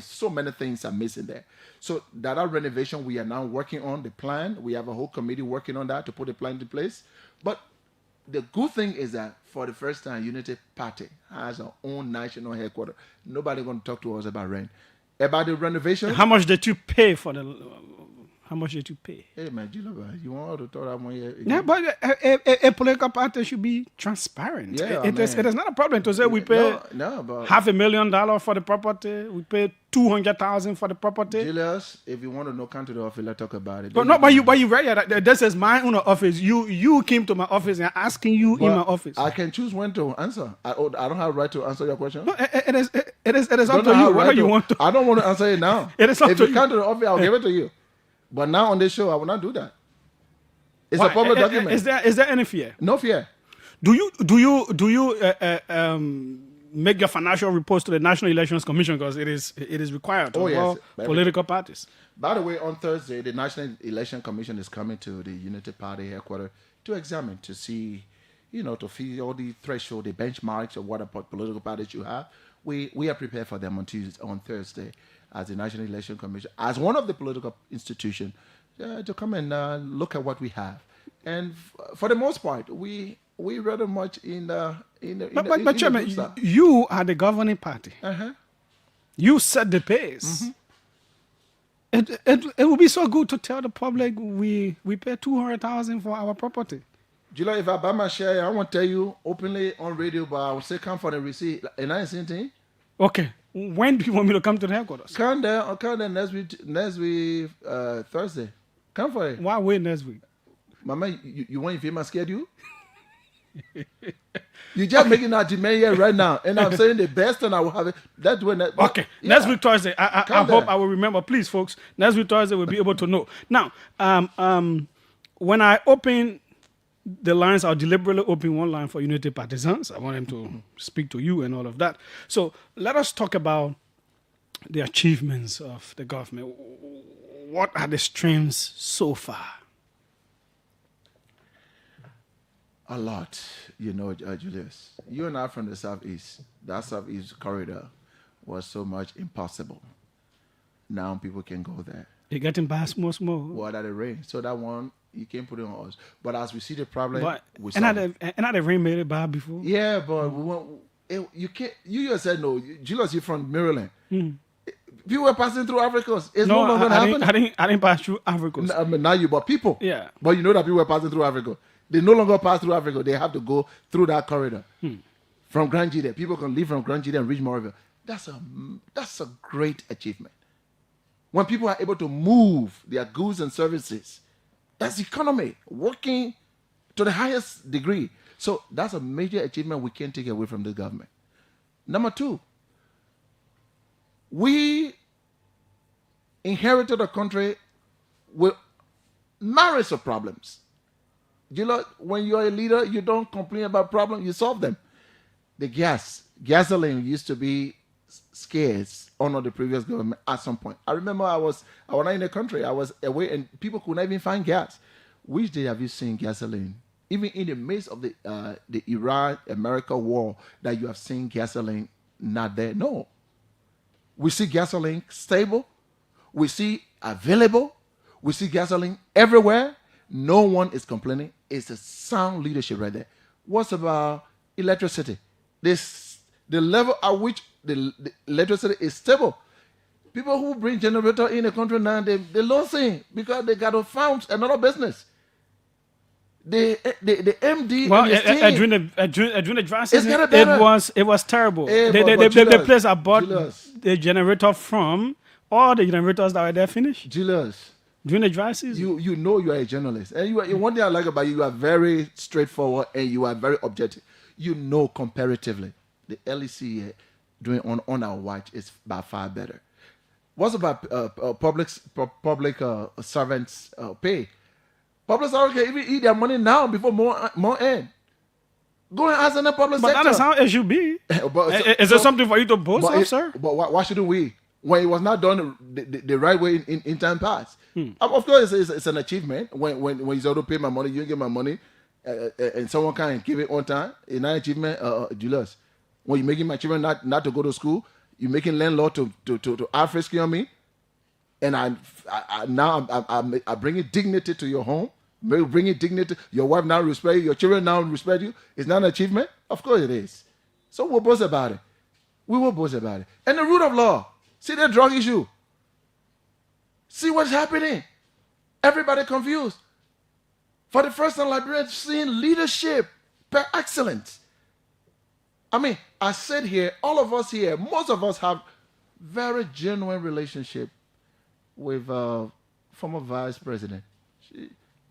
[SPEAKER 17] so many things are missing there. So that renovation we are now working on the plan. We have a whole committee working on that to put the plan in place. But the good thing is that for the first time, Unity Party has our own national headquarters. Nobody going to talk to us about rent. About the renovation.
[SPEAKER 1] How much did you pay for the? How much did you pay?
[SPEAKER 17] Hey man, you want all to talk that money?
[SPEAKER 1] Yeah, but a political party should be transparent.
[SPEAKER 17] Yeah,
[SPEAKER 1] it is not a problem to say we pay
[SPEAKER 17] but
[SPEAKER 1] $500,000 for the property. We pay $200,000 for the property.
[SPEAKER 17] Julius, if you want to know, come to the office. Let's talk about it.
[SPEAKER 1] But you read that this is my own office. You came to my office and asking you in my office.
[SPEAKER 17] I can choose when to answer. I don't have a right to answer your question.
[SPEAKER 1] No, it is up to you whether you want to.
[SPEAKER 17] I don't want to answer it now.
[SPEAKER 1] It is up
[SPEAKER 17] if
[SPEAKER 1] to
[SPEAKER 17] you come to the office, I'll give it to you. But now on this show, I will not do that. It's a public document.
[SPEAKER 1] Is there any fear?
[SPEAKER 17] No fear.
[SPEAKER 1] Do you make your financial reports to the National Elections Commission because it is required of all political parties?
[SPEAKER 17] By the way, on Thursday, the National Election Commission is coming to the Unity Party headquarters to examine, to see, to see all the threshold, the benchmarks of what political parties you have. We are prepared for them on Thursday as the National Election Commission, as one of the political institutions, to come and look at what we have. And for the most part, we rather much in the.
[SPEAKER 1] But Chairman, you are the governing party. You set the pace. It would be so good to tell the public we pay $200,000 for our property.
[SPEAKER 17] July, if I buy my share, I won't tell you openly on radio, but I will say come for the receipt. And I ain't saying anything.
[SPEAKER 1] Okay. When do you want me to come to the headquarters?
[SPEAKER 17] Come there next week, Thursday. Come for it.
[SPEAKER 1] Why wait next week?
[SPEAKER 17] Mama, you want to feel my schedule? You're just making that demand here right now. And I'm saying the best and I will have it. That's when.
[SPEAKER 1] Okay. Yeah. Next week, Thursday. I hope I will remember. Please, folks. Next week, Thursday, we'll be able to know. Now, when I open the lines, I'll deliberately open one line for Unity Partisans. I want them to speak to you and all of that. So let us talk about the achievements of the government. What are the streams so far?
[SPEAKER 17] A lot, Julius. You and I from the Southeast. That Southeast corridor was so much impossible. Now people can go there.
[SPEAKER 1] You're getting by small.
[SPEAKER 17] What are the rain? So that one, you can't put it on us. But as we see the problem, we
[SPEAKER 1] solve it. And the rain made it bad before?
[SPEAKER 17] Yeah, but we want, you can't. You just said no. Julius, you're from Maryland. People were passing through Africa. It's no longer happening.
[SPEAKER 1] I didn't pass through Africa.
[SPEAKER 17] Now you, but people.
[SPEAKER 1] Yeah.
[SPEAKER 17] But you know that people were passing through Africa. They no longer pass through Africa. They have to go through that corridor from Grand Jide. People can leave from Grand Jide and reach Moreville. That's a great achievement. When people are able to move their goods and services, that's economy working to the highest degree. So that's a major achievement we can't take away from the government. Number two, we inherited a country with myriads of problems. When you're a leader, you don't complain about problems, you solve them. The gasoline used to be scarce under the previous government at some point. I remember I was not in the country. I was away and people could not even find gas. Which day have you seen gasoline? Even in the midst of the Iran-America war, that you have seen gasoline not there. No. We see gasoline stable. We see available. We see gasoline everywhere. No one is complaining. It's a sound leadership right there. What's about electricity? The level at which the electricity is stable. People who bring generator in the country now, they losing because they got to found another business. The MD
[SPEAKER 1] well,
[SPEAKER 17] and his team,
[SPEAKER 1] during the dry season,
[SPEAKER 17] getting better.
[SPEAKER 1] it was terrible.
[SPEAKER 17] Hey,
[SPEAKER 1] the place I bought
[SPEAKER 17] Julius.
[SPEAKER 1] the generator from, all the generators that were there finished.
[SPEAKER 17] Julius,
[SPEAKER 1] during the dry season.
[SPEAKER 17] You know you are a journalist, and you one thing I like about you, you are very straightforward and you are very objective. You know comparatively, the LEC doing on our watch is by far better. What's about public servants pay? Public servants can even eat their money now before more end. Go and ask in the public sector.
[SPEAKER 1] But that is how it should be. Is there something for you to boast of, sir?
[SPEAKER 17] But why shouldn't we? When it was not done the right way in time past. Of course, it's an achievement. When you say, "Don't pay my money, you get my money," and someone can't give it on time. It's not an achievement, Julius. When you're making my children not to go to school, you're making landlord to have risk on me, and I bringing dignity to your home. Bringing dignity. Your wife now respect you. Your children now respect you. It's not an achievement. Of course it is. So we'll boast about it. We will boast about it. And the rule of law. See the drug issue. See what's happening. Everybody confused. For the first time, Liberia seeing leadership per excellence. I mean, I said here, all of us here, most of us have very genuine relationship with former vice president.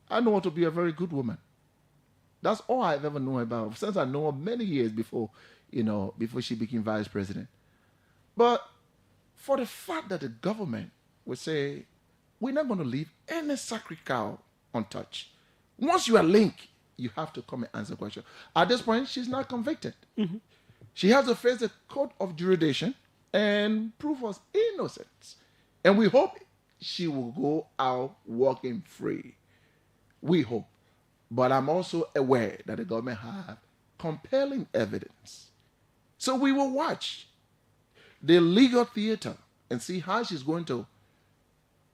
[SPEAKER 17] I know her to be a very good woman. That's all I've ever known about her, since I know her many years before she became vice president. But for the fact that the government would say, we're not going to leave any sacred cow untouched. Once you are linked, you have to come and answer questions. At this point, she's not convicted. Mm-hmm. She has to face the court of jurisdiction and prove us innocent. And we hope she will go out walking free. We hope. But I'm also aware that the government have compelling evidence. So we will watch the legal theater and see how she's going to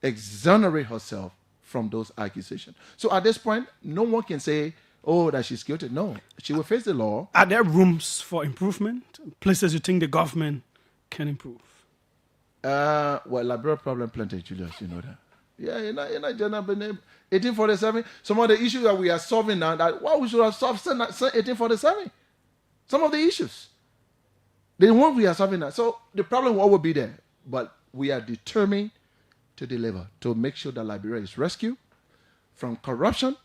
[SPEAKER 17] exonerate herself from those accusations. So at this point, no one can say, that she's guilty. No, she will face the law.
[SPEAKER 1] Are there rooms for improvement? Places you think the government can improve?
[SPEAKER 17] Well, Liberia problem plenty, Julius, you know that. Yeah, in a general 1847, some of the issues that we are solving now, that we should have solved since 1847. Some of the issues. The one we are solving now. So the problem will be there. But we are determined to deliver, to make sure that Liberia is rescued from corruption,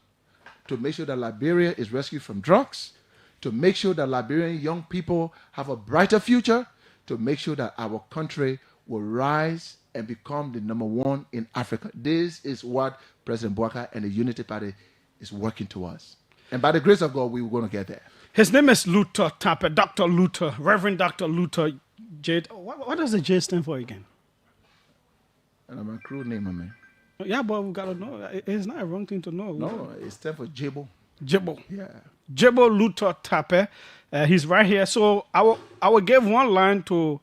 [SPEAKER 17] to make sure that Liberia is rescued from drugs, to make sure that Liberian young people have a brighter future, to make sure that our country will rise and become the number one in Africa. This is what President Bouaka and the Unity Party is working towards. And by the grace of God, we're going to get there.
[SPEAKER 1] His name is Luther Tappe, Dr. Luther, Reverend Dr. Luther J. What does the J stand for again?
[SPEAKER 17] And I'm a crude name, man.
[SPEAKER 1] Yeah, but we got to know. It's not a wrong thing to know.
[SPEAKER 17] No, it stands for Jebo.
[SPEAKER 1] Jebo.
[SPEAKER 17] Yeah.
[SPEAKER 1] Jebo Luther Tappe. He's right here. So I will give one line to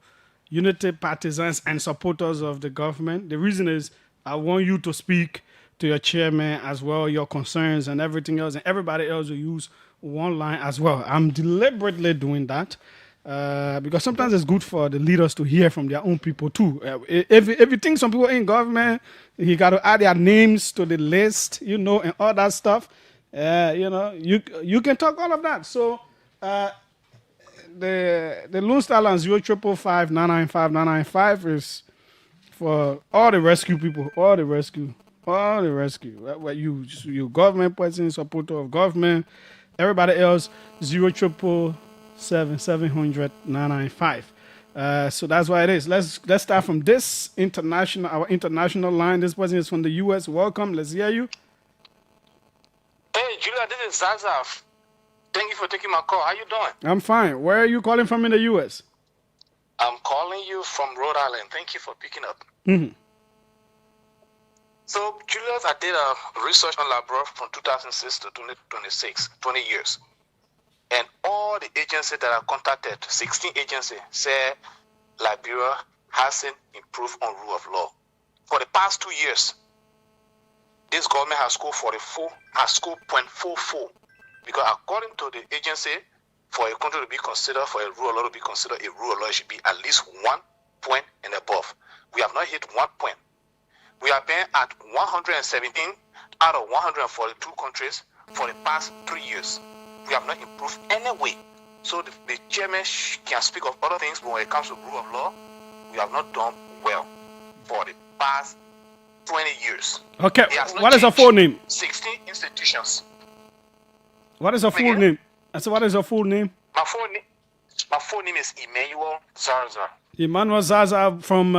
[SPEAKER 1] Unity partisans and supporters of the government. The reason is I want you to speak to your chairman as well, your concerns and everything else, and everybody else will use one line as well. I'm deliberately doing that because sometimes it's good for the leaders to hear from their own people too. If you think some people in government, you got to add their names to the list, and all that stuff. You can talk all of that. So the Lone Star line 0555995 is for all the rescue people, all the rescue. You government person, supporter of government, everybody else 0777700-995. So that's why it is. Let's start from this our international line. This person is from the U.S. Welcome. Let's hear you.
[SPEAKER 18] Hey, Julia, this is Zazaf. Thank you for taking my call. How you doing?
[SPEAKER 1] I'm fine. Where are you calling from in the U.S.?
[SPEAKER 18] I'm calling you from Rhode Island. Thank you for picking up.
[SPEAKER 1] Mm-hmm.
[SPEAKER 18] So, Julius, I did a research on Liberia from 2006 to 2026, 20 years. And all the agencies that are contacted, 16 agencies, say Liberia hasn't improved on rule of law. For the past 2 years, this government has scored 0.44, because according to the agency, for a country to be considered, for a rule of law to be considered a rule of law, it should be at least 1 point and above. We have not hit 1 point. We have been at 117 out of 142 countries for the past 3 years. We have not improved any way. So the chairman can speak of other things, but when it comes to rule of law, we have not done well for the past 20 years.
[SPEAKER 1] Okay, what is her full name?
[SPEAKER 18] 16 institutions.
[SPEAKER 1] What is her full name? I said, what is her full name?
[SPEAKER 18] My full name is Emmanuel Zarza.
[SPEAKER 1] Emmanuel Zaza from...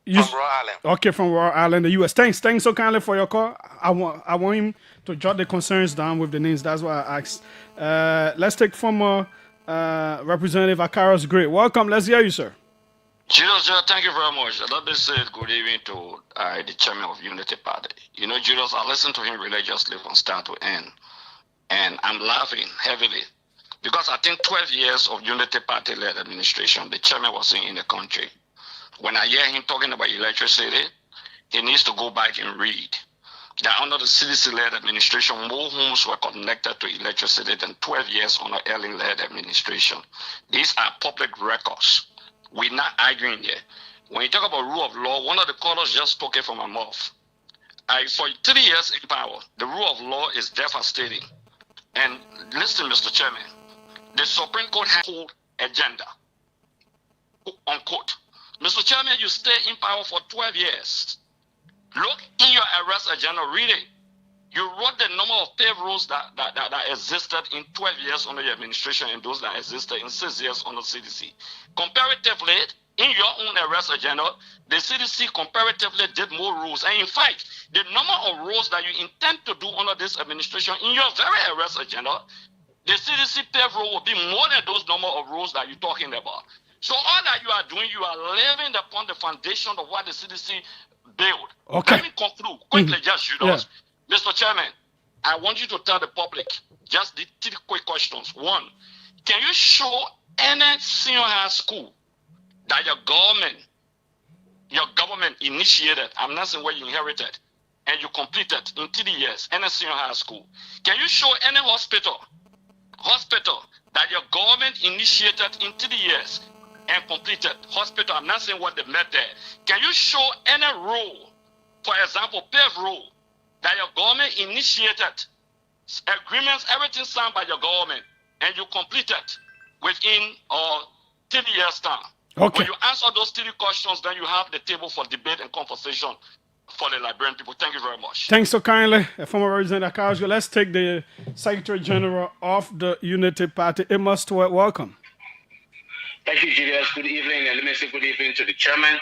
[SPEAKER 18] From Rhode Island.
[SPEAKER 1] Okay, from Rhode Island, the U.S. Thanks so kindly for your call. I want him to jot the concerns down with the names. That's why I asked. Let's take former Representative Akaros Great. Welcome. Let's hear you, sir.
[SPEAKER 19] Julius, thank you very much. Let me say good evening to the chairman of Unity Party. You know, Julius, I listened to him religiously from start to end, and I'm laughing heavily because I think 12 years of Unity Party-led administration, the chairman was in the country. When I hear him talking about electricity, he needs to go back and read that under the CDC-led administration, more homes were connected to electricity than 12 years under Ellen-led administration. These are public records. We're not arguing here. When you talk about rule of law, one of the callers just spoke it from my mouth. For 3 years in power, the rule of law is devastating. And listen, Mr. Chairman, the Supreme Court has a whole agenda, unquote. Mr. Chairman, you stay in power for 12 years. Look in your arrest agenda, read it. You wrote the number of payrolls that existed in 12 years under your administration and those that existed in 6 years under CDC. Comparatively, in your own arrest agenda, the CDC comparatively did more rules. And in fact, the number of rules that you intend to do under this administration in your very arrest agenda, the CDC payroll will be more than those number of rules that you're talking about. So all that you are doing, you are living upon the foundation of what the CDC built.
[SPEAKER 1] Okay.
[SPEAKER 19] Let me conclude quickly, just Julius. Mr. Chairman, I want you to tell the public just the 3 quick questions. One, can you show any senior high school that your government initiated, I'm not saying where you inherited, and you completed in 3 years, any senior high school? Can you show any hospital that your government initiated in 3 years and completed? Hospital, I'm not saying what they met there. Can you show any rule, for example, pave rule, that your government initiated, agreements, everything signed by your government, and you completed within 3 years' time?
[SPEAKER 1] Okay.
[SPEAKER 19] When you answer those 3 questions, then you have the table for debate and conversation for the Liberian people. Thank you very much.
[SPEAKER 1] Thanks so kindly, former Representative Akaros. Let's take the Secretary General of the Unity Party, Amos Stewart. Welcome.
[SPEAKER 20] Thank you, Julius. Good evening, and let me say good evening to the chairman,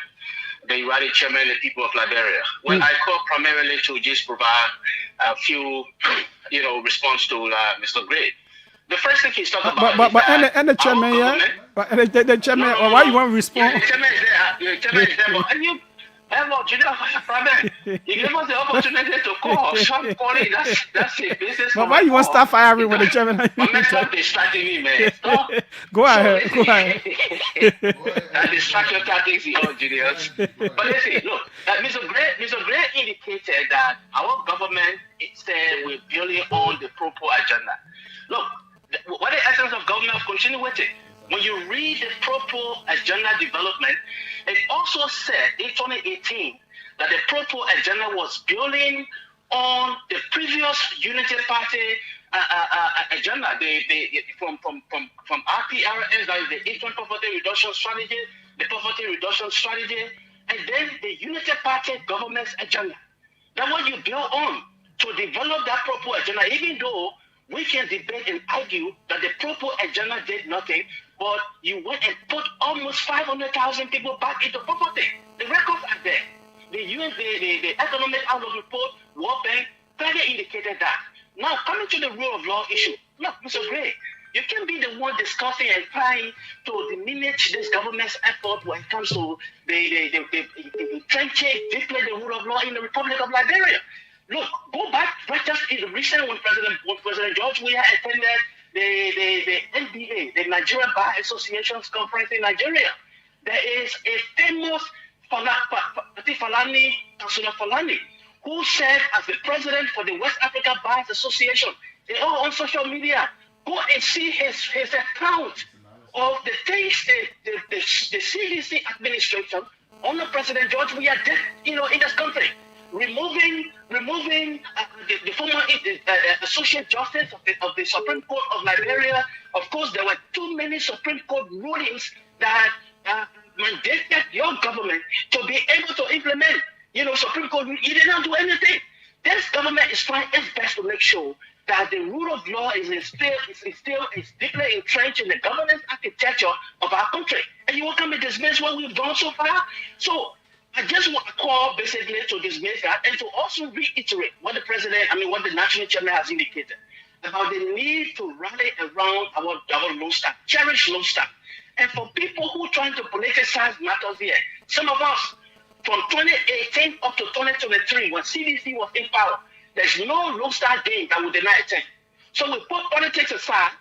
[SPEAKER 20] the Iradi chairman, the people of Liberia. Well, I call primarily to just provide a few, response to Mr. Gray. The first thing he's talking about
[SPEAKER 1] the chairman, the chairman, why you want to respond?
[SPEAKER 20] Yeah, the chairman is there. The chairman is there, but Julius, you gave us the opportunity to call. Short calling, that's it. Business.
[SPEAKER 1] But why you want to start firing with the chairman?
[SPEAKER 20] Stop distracting me, man. Stop.
[SPEAKER 1] Go ahead.
[SPEAKER 20] That distraction tactics, Julius. But listen, look, Mr. Gray indicated that our government said we're building on the Pro-Po agenda. Look, what is the essence of government of continuity? When you read the Pro-Po agenda development, it also said in 2018 that the Pro-Po agenda was building on the previous Unity Party agenda, from RPRS, that is the Eastern Poverty Reduction Strategy, the Poverty Reduction Strategy, and then the Unity Party government's agenda. That's what you build on to develop that Pro-Po agenda, even though we can debate and argue that the Pro-Po agenda did nothing, but you went and put almost 500,000 people back into poverty. The records are there. The Economic Outlook Report, World Bank, clearly indicated that. Now, coming to the rule of law issue, look, Mr. Gray, you can be the one discussing and trying to diminish this government's effort when it comes to the entrenching, deeply the rule of law in the Republic of Liberia. Look, go back right just in the recent when President George Weah attended the NBA, the Nigerian Bar Association's conference in Nigeria. There is a famous Falani, who served as the president for the West Africa Bar Association. They all on social media. Go and see his account of the things the CDC administration under President George Weah did, in this country. Removing the former Associate Justice of the Supreme Court of Liberia. Of course, there were too many Supreme Court rulings that mandated your government to be able to implement. Supreme Court, you did not do anything. This government is trying its best to make sure that the rule of law is deeply entrenched in the governance architecture of our country. And you want to dismiss what we've done so far? So I just want to call basically to dismiss that and to also reiterate what what the national chairman has indicated about the need to rally around our Lone Star, cherish Lone Star. And for people who are trying to politicize matters here, some of us from 2018 up to 2023, when CDC was in power, there's no Lone Star game that will deny attend. So we put politics aside.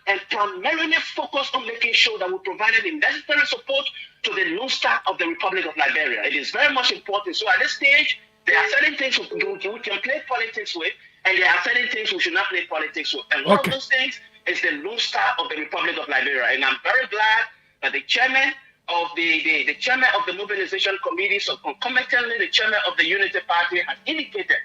[SPEAKER 20] And primarily focus on making sure that we provided the necessary support to the Lone Star of the Republic of Liberia. It is very much important. So at this stage, there are certain things we can play politics with, and there are certain things we should not play politics with. And one of those things is the Lone Star of the Republic of Liberia. And I'm very glad that the chairman of the chairman of the mobilization committee, so concomitantly the chairman of the Unity Party, has indicated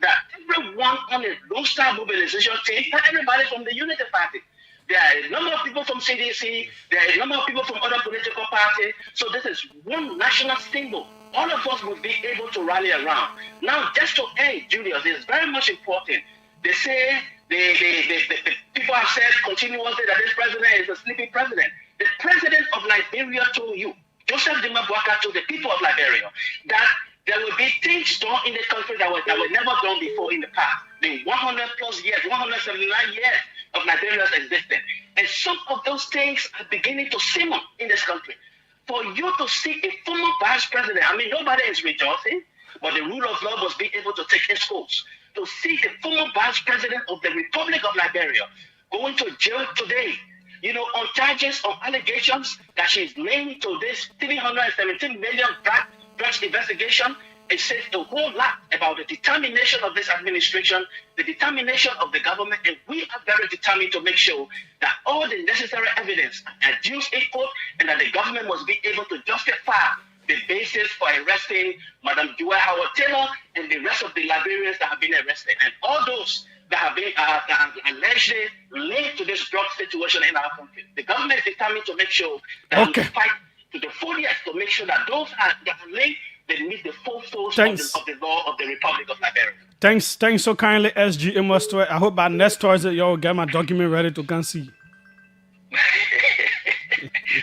[SPEAKER 20] that everyone on the Lone Star mobilization team, not everybody from the Unity Party. There are a number of people from CDC, there are a number of people from other political parties. So this is one national symbol. All of us will be able to rally around. Now, just to end, Julius, it's very much important. They say, the people have said continuously that this president is a sleeping president. The president of Liberia told you, Joseph Dimabwaka told the people of Liberia, that there will be things done in the country that were never done before in the past. The 100 plus years, 179 years of Liberia's existence. And some of those things are beginning to simmer in this country. For you to see a former vice president, nobody is rejoicing, but the rule of law must be able to take its course. To see the former vice president of the Republic of Liberia going to jail today, on charges, on allegations that she's named to this 317 million drugs investigation, it says a whole lot about the determination of this administration, the determination of the government, and we are very determined to make sure that all the necessary evidence are adduced in court, and that the government must be able to justify the basis for arresting Madam Joy Howard Taylor and the rest of the Liberians that have been arrested, and all those that have been allegedly linked to this drug situation in our country. The government is determined to make sure that we fight to the fullest to make sure that those that are linked, they meet the full force of the law of the Republic of Liberia.
[SPEAKER 1] Thanks so kindly, SG Amos. I hope by next Thursday you'll get my document ready to come see.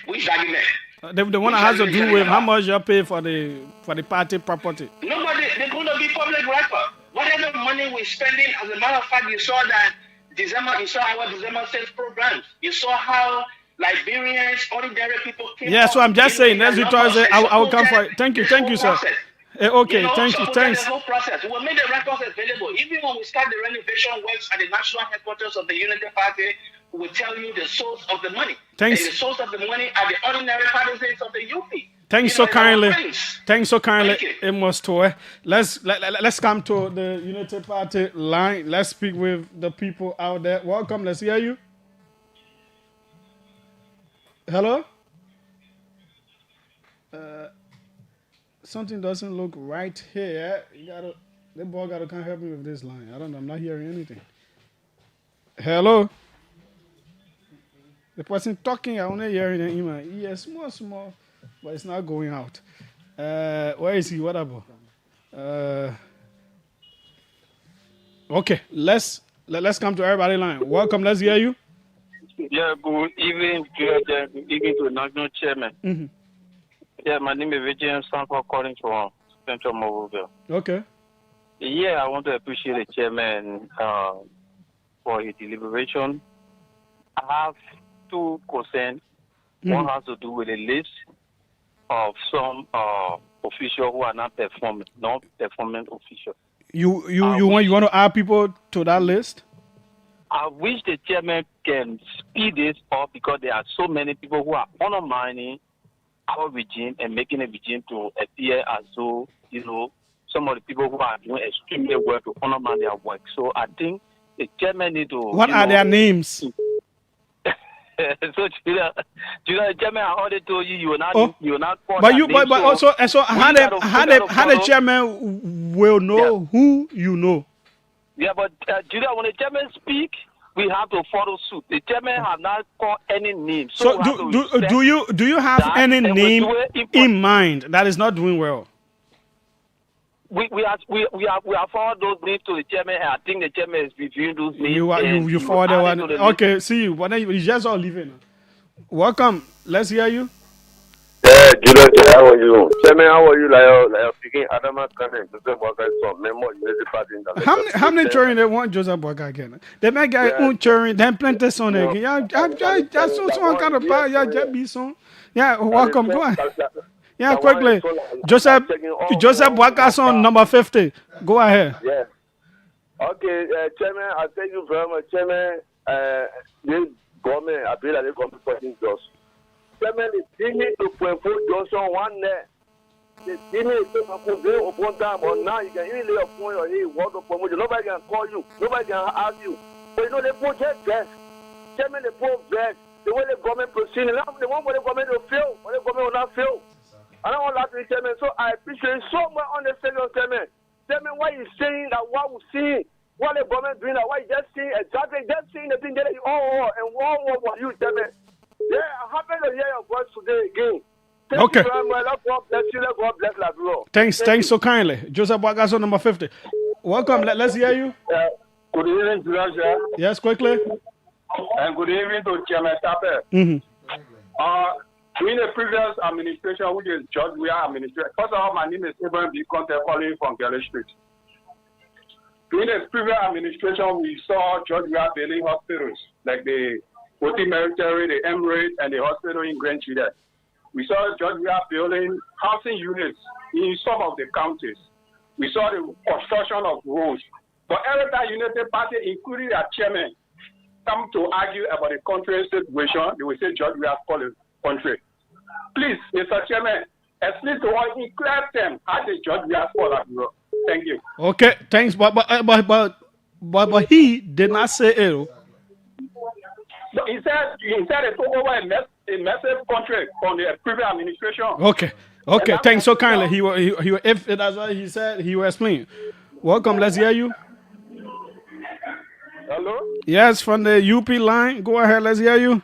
[SPEAKER 20] Which document?
[SPEAKER 1] The one that has to do with how much you pay for the party property.
[SPEAKER 20] Nobody, they're going to be public record. Whatever money we're spending, as a matter of fact, you saw our December 6th programs. You saw how Liberians, ordinary people came.
[SPEAKER 1] Yeah, so I'm just saying, next Thursday, I will come for it. Thank you, sir. Okay, thanks.
[SPEAKER 20] The whole process. We'll make the records available. Even when we start the renovation works at the national headquarters of the Unity Party, we will tell you the source of the money.
[SPEAKER 1] Thanks.
[SPEAKER 20] And the source of the money are the ordinary partisans of the UP.
[SPEAKER 1] Thanks so kindly, Amos Toy. Let's come to the Unity Party line. Let's speak with the people out there. Welcome. Let's hear you. Hello. Something doesn't look right here. The boy can't help me with this line. I don't know. I'm not hearing anything. Hello. The person talking, I only hearing the email. Yes, small. But it's not going out. Where is he? What about? Okay, let's come to everybody line. Welcome. Let's hear you.
[SPEAKER 21] Yeah, good evening, good evening to the national chairman.
[SPEAKER 1] Mm-hmm.
[SPEAKER 21] Yeah, my name is Vijay Sanko calling from Central Mobile.
[SPEAKER 1] Okay.
[SPEAKER 21] Yeah, I want to appreciate the chairman for his deliberation. I have two concerns. One has to do with the list of some officials who are not performing, non-performing officials.
[SPEAKER 1] You want to add people to that list?
[SPEAKER 21] I wish the chairman can speed this up because there are so many people who are undermining our regime and making the regime to appear as though, some of the people who are doing extremely well to undermine their work. So I think the chairman need to.
[SPEAKER 1] What are their names?
[SPEAKER 21] So, the chairman, I already told you, you will not call
[SPEAKER 1] but
[SPEAKER 21] that
[SPEAKER 1] you,
[SPEAKER 21] name.
[SPEAKER 1] but also, how the chairman will know who you know?
[SPEAKER 21] Yeah, but when the chairman speak, we have to follow suit. The chairman has not called any name.
[SPEAKER 1] So do you have any name in mind that is not doing well?
[SPEAKER 21] We have forwarded those names to the chairman. And I think the chairman is reviewing those names.
[SPEAKER 1] You forwarded one. Okay, see you. But then you just all leaving. Welcome. Let's hear you.
[SPEAKER 4] Yeah, Julius, how are you? Chairman, how are you? Like speaking, Adama Kane, Joseph Boakai, some member of the party.
[SPEAKER 1] How many children they want Joseph Boakai again? They make guy own children, then plenty son again. Yeah, just so kind of power. Yeah, just be son. Yeah, welcome. Go on. Yeah, quickly. Joseph Boakai son number 50. Go ahead.
[SPEAKER 4] Yeah. Okay, Chairman, I thank you very much, Chairman. This government, I feel like the government putting just. Chairman, the thing to put Johnson one there. The thing to put them upon time, but now you can even lay a point or hey, what the promotion. Nobody can call you. Nobody can ask you. But they put that best. Chairman, they put best. The way the government proceeding, they want for the government to fail, but the government will not fail. I don't want that to be Chairman, so I appreciate so much on the senior Chairman. Chairman, why you saying that what we see, what the government doing, that why you just saying exactly, just saying the thing that you all and all for you, Chairman. Yeah, I'm happy to hear your voice today again. Thank you very much. God bless you. God bless Labrador.
[SPEAKER 1] Thanks so kindly. Joseph Boakai number 50. Welcome. Let's hear you.
[SPEAKER 4] Good evening, Julius.
[SPEAKER 1] Yes, quickly.
[SPEAKER 4] And good evening to Chairman Tappe. In the previous administration, which is George Weah administration, first of all, my name is Abraham B. Conte, calling from Galley Street. In the previous administration, we saw George Weah building hospitals, like the Oti Military, the Emirates, and the hospital in Grand Chile. We saw George Weah building housing units in some of the counties. We saw the construction of roads. But every time United Party, including their chairman, come to argue about the country's situation, they will say George Weah called the country. Please, Mr. Chairman, explain to all in clear terms how the George Weah called that. Thank you.
[SPEAKER 1] Okay, thanks. But he did not say it.
[SPEAKER 4] So he said it took over a massive contract from the previous administration.
[SPEAKER 1] Okay. Thanks so kindly. He if that's what he said, he will explain. Welcome. Let's hear you.
[SPEAKER 4] Hello.
[SPEAKER 1] Yes, from the UP line. Go ahead. Let's hear you.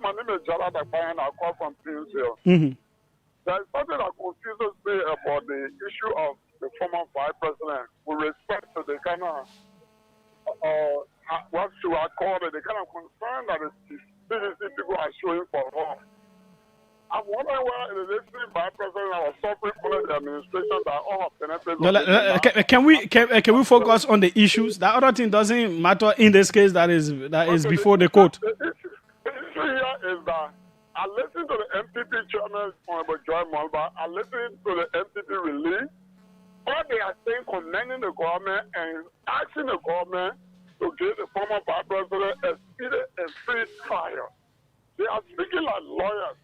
[SPEAKER 4] My name is Jalad Akbayan. I call from Princeton. There is something that confuses me about the issue of the former vice president with respect to the kind of what should I call it, the kind of concern that the CDC people are showing for her. I'm wondering why the listening vice president was suffering under the administration that all of the
[SPEAKER 1] can we focus on the issues? The other thing doesn't matter in this case. That is before the court.
[SPEAKER 4] The issue here is that I listened to the MPP chairman, Honorable Joy Malba. I listened to the MPP release. All they are saying condemning the government and asking the government to give the former vice president a speedy and free trial. They are speaking like lawyers.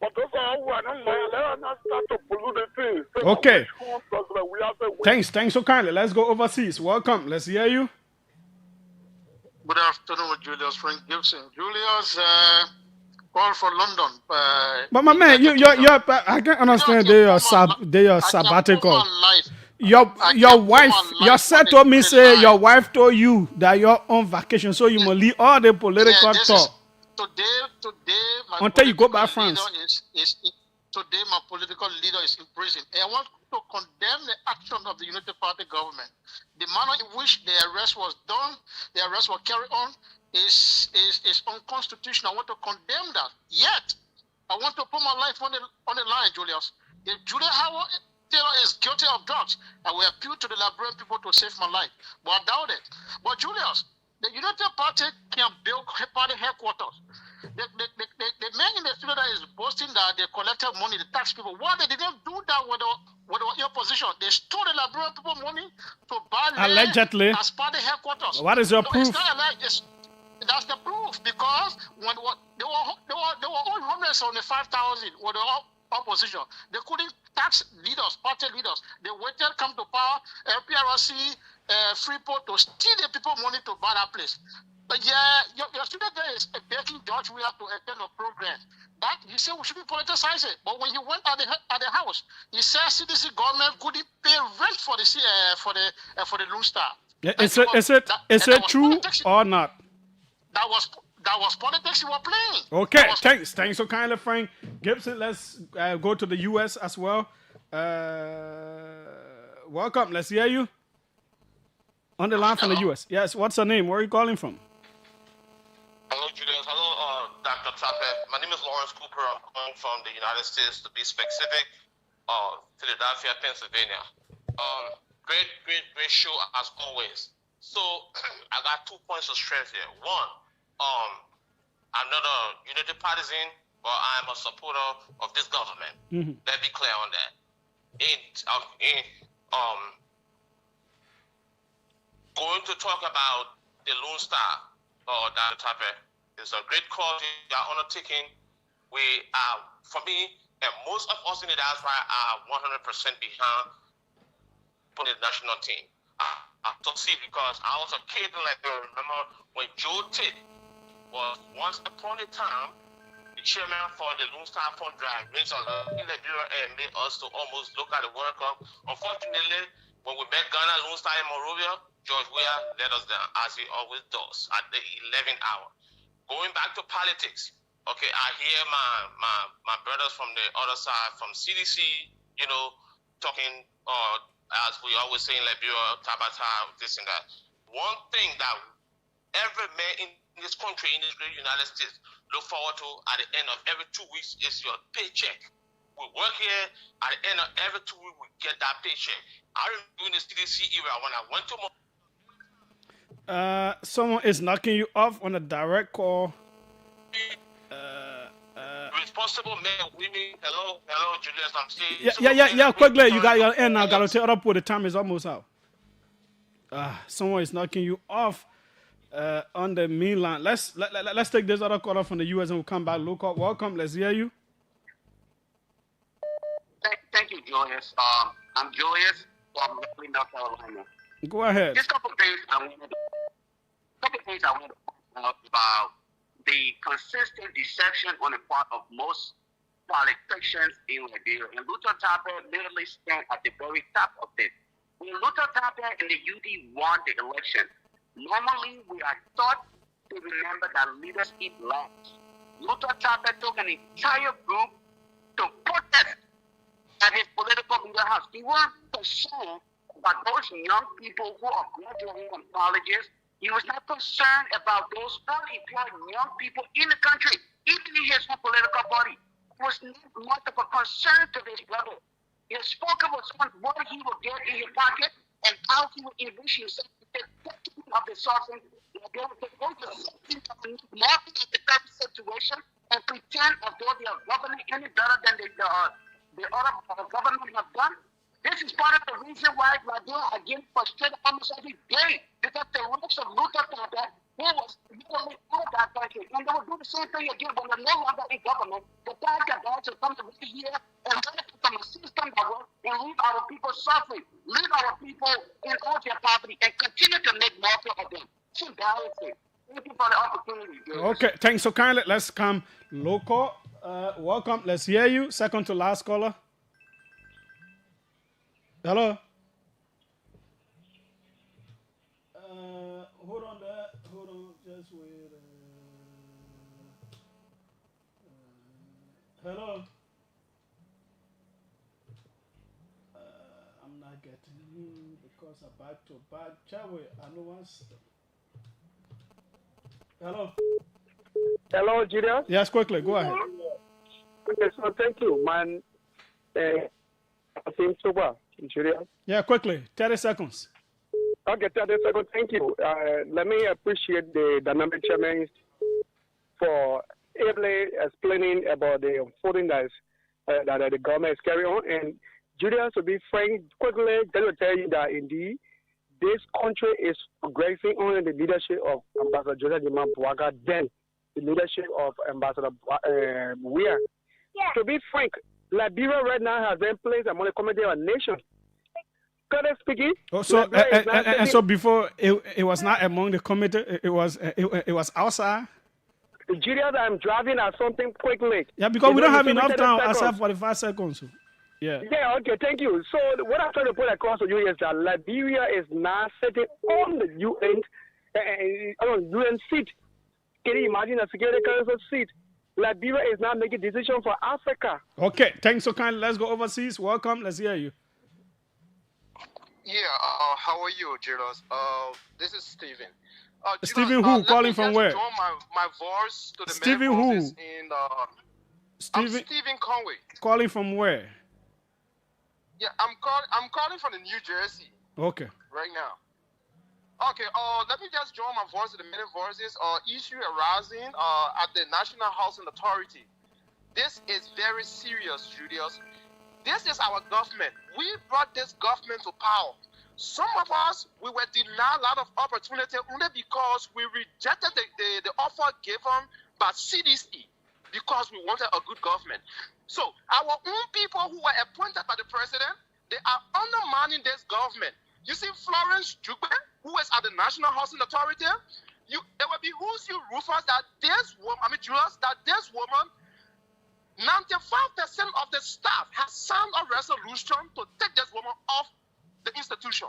[SPEAKER 4] But those are who are not lawyers. Let us not start to pollute the things.
[SPEAKER 1] Okay. Thanks so kindly. Let's go overseas. Welcome. Let's hear you.
[SPEAKER 22] Good afternoon, Julius Frank Gibson. Julius, call for London.
[SPEAKER 1] But my man, I can understand they are sabbatical. Your wife, your set told me say your wife told you that you're on vacation, so you must leave all the political talk.
[SPEAKER 22] Today,
[SPEAKER 1] until you go back France.
[SPEAKER 22] Today, my political leader is in prison. And I want to condemn the action of the United Party government. The manner in which the arrest was done, the arrest was carried on, is unconstitutional. I want to condemn that. Yet, I want to put my life on the line, Julius. If Julius Howard Taylor is guilty of drugs, I will appeal to the Liberian people to save my life. But I doubt it. But Julius, the United Party can build party headquarters. The man in the studio that is boasting that they collected money, the tax people. Why they didn't do that with the opposition? They stole the Liberian people money to buy land
[SPEAKER 1] Allegedly.
[SPEAKER 22] as part of the headquarters.
[SPEAKER 1] What is your proof?
[SPEAKER 22] It's not alleged. That's the proof, because when they were all 175,000 with the opposition. They couldn't tax leaders, party leaders. They waited, come to power, PRC, Freeport to steal the people money to buy that place. But yeah, your student there is begging George we have to attend a program. That he said we shouldn't politicize it. But when he went at the house, he said CDC government couldn't pay rent for the Lone Star.
[SPEAKER 1] Is it true or not?
[SPEAKER 22] That was politics you were playing.
[SPEAKER 1] Okay, thanks so kindly, Frank Gibson. Let's go to the U.S. as well. Welcome. Let's hear you on the line from the U.S. Yes. What's your name? Where are you calling from?
[SPEAKER 18] Hello, Julius. Hello, Dr. Tappe. My name is Lawrence Cooper. I'm calling from the United States, to be specific, Philadelphia, Pennsylvania. Great show as always. So I got 2 points of stress here. One, I'm not a unity partisan, but I'm a supporter of this government. Let's be clear on that. Going to talk about the Lone Star, Dr. Tappe, is a great cause you are undertaking. We are, for me, and most of us in the diaspora are 100% behind the national team. I succeed because I was a kid, like I remember when Joe Tate was once upon a time the chairman for the Lone Star Fund Drive, raised a lot in Liberia and made us to almost look at the World Cup. Unfortunately, when we met Ghana, Lone Star in Monrovia, George Weah let us down, as he always does, at the 11th hour. Going back to politics, okay, I hear my brothers from the other side, from CDC, talking, as we always say in Liberia, Tabata, this and that. One thing that every man in this country, in this great United States, look forward to at the end of every 2 weeks is your paycheck. We work here, at the end of every 2 weeks, we get that paycheck. I remember in the CDC era when I went to
[SPEAKER 1] someone is knocking you off on a direct call.
[SPEAKER 18] Responsible men, women. Hello, Julius. I'm saying.
[SPEAKER 1] Yeah. Quickly, you got your end now. Got to take it up with the time is almost out. Someone is knocking you off on the main line. Let's take this other caller from the U.S. and we'll come back. Local, welcome. Let's hear you.
[SPEAKER 5] Thank you, Julius. I'm Julius from North Carolina.
[SPEAKER 1] Go ahead.
[SPEAKER 5] Just a couple things I want to point out about the consistent deception on the part of most politicians in Liberia. And Luther Tappe literally stand at the very top of it. When Luther Tappe and the UD won the election, normally we are taught to remember that leaders eat last. Luther Tappe took an entire group to protest at his political leader house. He was concerned about those young people who are graduating from colleges. He was not concerned about those unemployed young people in the country, even in his own political party. It was not much of a concern to this brother. He spoke about what he would get in his pocket and how he would enrich himself to take of the sourcing. They would take over the market in the current situation and pretend as though they are governing any better than the other government have done. This is part of the reason why Liberia are getting frustrated almost every day, because the roots of Luther Tappe, who was literally out of that country, and they will do the same thing again when they're no longer in government. The fact that guys will come to here and benefit from a system that works and leave our people suffering, leave our people in all their poverty, and continue to make more of them. It's embarrassing. Thank you for the opportunity.
[SPEAKER 1] Okay, thanks so kindly. Let's come local. Welcome. Let's hear you. Second to last caller. Hello. Hold on there. Hold on. Just wait. Hello. I'm not getting you because I'm back to back. Chawe, I know once. Hello.
[SPEAKER 6] Hello, Julius.
[SPEAKER 1] Yes, quickly. Go ahead.
[SPEAKER 6] Okay, so thank you, man. I think so well. Julius?
[SPEAKER 1] Yeah, quickly. 30 seconds.
[SPEAKER 6] Okay, 30 seconds. Thank you. Let me appreciate the dynamic chairman for ably explaining about the unfolding that the government is carrying on. And Julius, to be frank, quickly, just to tell you that indeed this country is progressing under the leadership of Ambassador Joseph Buaga, then the leadership of Ambassador Weir. Yeah. To be frank, Liberia right now has been placed among the committee of nations. Can I speak it?
[SPEAKER 1] Oh, so and so before it was not among the committee, it was outside.
[SPEAKER 6] Julius, I'm driving at something quickly.
[SPEAKER 1] Yeah, because we don't have enough time. I said 45 seconds. Yeah.
[SPEAKER 6] Yeah, okay, thank you. So what I'm trying to put across to you is that Liberia is now sitting on the UN seat. Can you imagine a Security Council seat? Liberia is now making decisions for Africa.
[SPEAKER 1] Okay, thanks so kindly. Let's go overseas. Welcome. Let's hear you.
[SPEAKER 3] Yeah, how are you, Julius? This is Stephen.
[SPEAKER 1] Stephen who? Calling from where?
[SPEAKER 3] Join my voice to the
[SPEAKER 1] Stephen who?
[SPEAKER 3] in, I'm Stephen Conway.
[SPEAKER 1] Calling from where?
[SPEAKER 3] Yeah, I'm calling from the New Jersey.
[SPEAKER 1] Okay.
[SPEAKER 3] Right now. Okay, let me just join my voice to the many voices. Issue arising at the National Housing Authority. This is very serious, Julius. This is our government. We brought this government to power. Some of us, we were denied a lot of opportunity only because we rejected the offer given by CDC because we wanted a good government. So our own people who were appointed by the president, they are undermining this government. You see Florence Jugbe, who is at the National Housing Authority, there will be who's you Rufus that this woman, Julius, that this woman, 95% of the staff has signed a resolution to take this woman off the institution.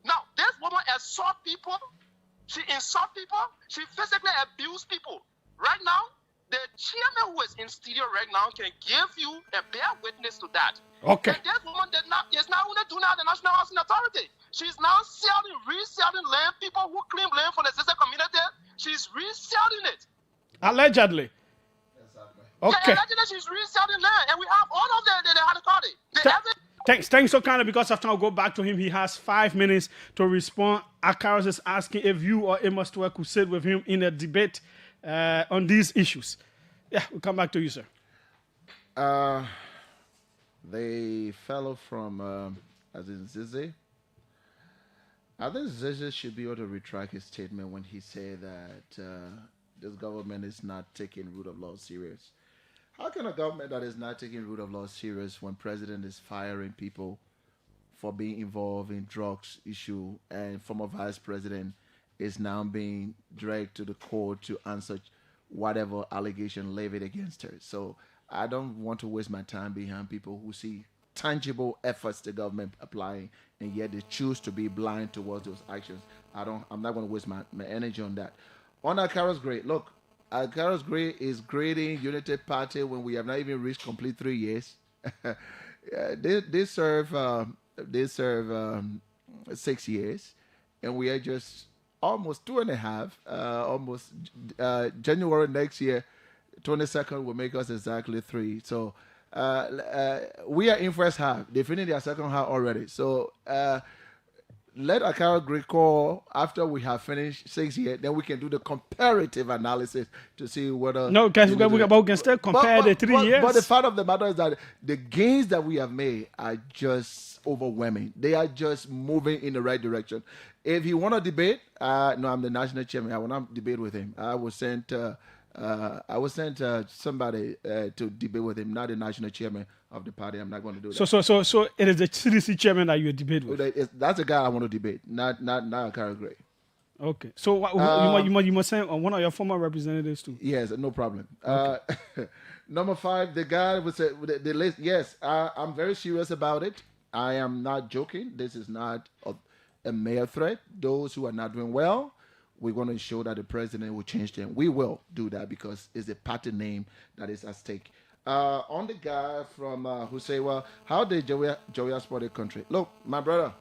[SPEAKER 3] Now, this woman assault people, she insult people, she physically abuse people. Right now, the chairman who is in studio right now can give you and bear witness to that.
[SPEAKER 1] Okay.
[SPEAKER 3] And this woman is not only doing that at the National Housing Authority. She's now reselling land. People who claim land for the sister community, she's reselling it.
[SPEAKER 1] Allegedly. Okay.
[SPEAKER 3] Yeah, allegedly she's reselling land, and we have all of the
[SPEAKER 1] Thanks so kindly, because after I'll go back to him, he has 5 minutes to respond. Akaros is asking if you or Amos Stewart could sit with him in a debate on these issues. Yeah, we'll come back to you, sir.
[SPEAKER 17] The fellow from, as in Zizi, I think Zizi should be able to retract his statement when he said that this government is not taking rule of law serious. How can a government that is not taking rule of law serious when president is firing people for being involved in drugs issue and former vice president is now being dragged to the court to answer whatever allegation levied against her? So I don't want to waste my time behind people who see tangible efforts the government applying and yet they choose to be blind towards those actions. I'm not going to waste my energy on that. On Akaros Gray, look, Akaros Gray is grading United Party when we have not even reached complete 3 years. They serve 6 years, and we are just almost 2.5. Almost January next year, 22nd will make us exactly 3. So we are in first half. They finished their second half already. So let Akaros Gray call after we have finished 6 years. Then we can do the comparative analysis to see whether.
[SPEAKER 1] No, guys, we can still compare the 3 years.
[SPEAKER 17] But the fact of the matter is that the gains that we have made are just overwhelming. They are just moving in the right direction. If you want to debate, no, I'm the national chairman. I will not debate with him. I will send somebody to debate with him, not the national chairman of the party. I'm not going to do that.
[SPEAKER 1] So it is the CDC chairman that you debate with.
[SPEAKER 17] That's the guy I want to debate, not Akaros Gray.
[SPEAKER 1] Okay. So you must send one of your former representatives too.
[SPEAKER 17] Yes, no problem.
[SPEAKER 1] Okay.
[SPEAKER 17] Number 5, the guy with the list. Yes, I'm very serious about it. I am not joking. This is not a mere threat. Those who are not doing well, we're going to ensure that the president will change them. We will do that because it's a party name that is at stake. On the guy from who say, well, how did Joya support the country? Look, my brother,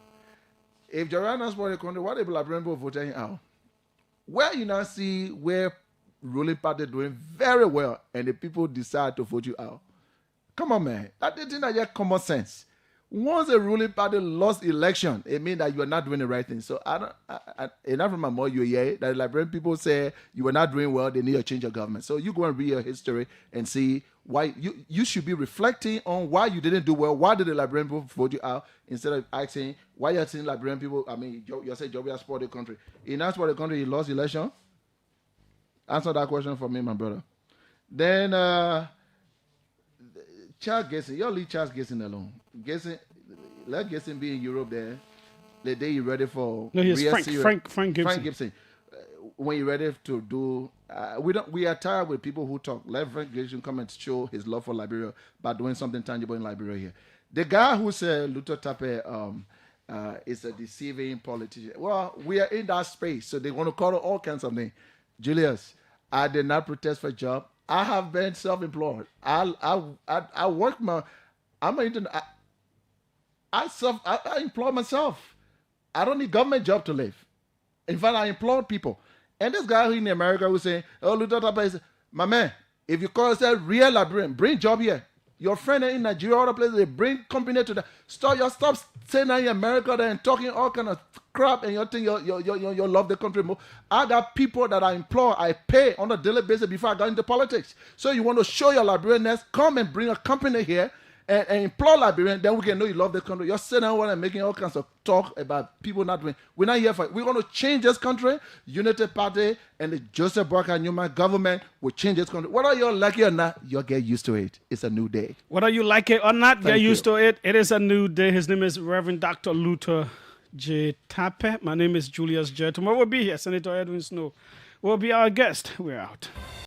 [SPEAKER 17] if Joya not support the country, what if Labrambo voting out? Where you now see where ruling party doing very well and the people decide to vote you out? Come on, man. That thing that just common sense. Once a ruling party lost election, it means that you are not doing the right thing. So enough from my more you hear that Liberian people say you are not doing well, they need to change your government. So you go and read your history and see why you should be reflecting on why you didn't do well. Why did the Liberian people vote you out instead of asking why you're saying Liberian people? I mean, you say Joby has spoiled the country. In that for the country, he lost election. Answer that question for me, my brother. Then Charles Gibson, you leave Charles Gibson alone. Let Gibson be in Europe there. The day you're ready for
[SPEAKER 1] no, he's Frank Gibson.
[SPEAKER 17] Frank Gibson. When you're ready to do, we are tired with people who talk. Let Frank Gibson come and show his love for Liberia by doing something tangible in Liberia here. The guy who said Luther Tappe is a deceiving politician. Well, we are in that space, so they want to call it all kinds of things. Julius, I did not protest for a job. I have been self-employed. I work I'm an internet. I employ myself. I don't need government job to live. In fact, I employ people. And this guy in America who's saying, "Oh, Luther Tappe is my man. If you call yourself real Liberian, bring job here. Your friend in Nigeria, other places, they bring company to that. Stop saying that in America there and talking all kind of crap, and you think you love the country more. I got people that I employ, I pay on a daily basis before I got into politics. So you want to show your Liberianness, come and bring a company here and employ Liberian, then we can know you love the country. You're sitting around and making all kinds of talk about people not doing. We're not here for it. We're going to change this country. Unity Party and the Joseph Boakai Newman government will change this country. Whether you like it or not, you'll get used to it. It's a new day.
[SPEAKER 1] Whether you like it or not, get used to it. It is a new day. His name is Reverend Dr. Luther J. Tappe. My name is Julius J. Tomorrow we'll be here. Senator Edwin Snow will be our guest. We're out.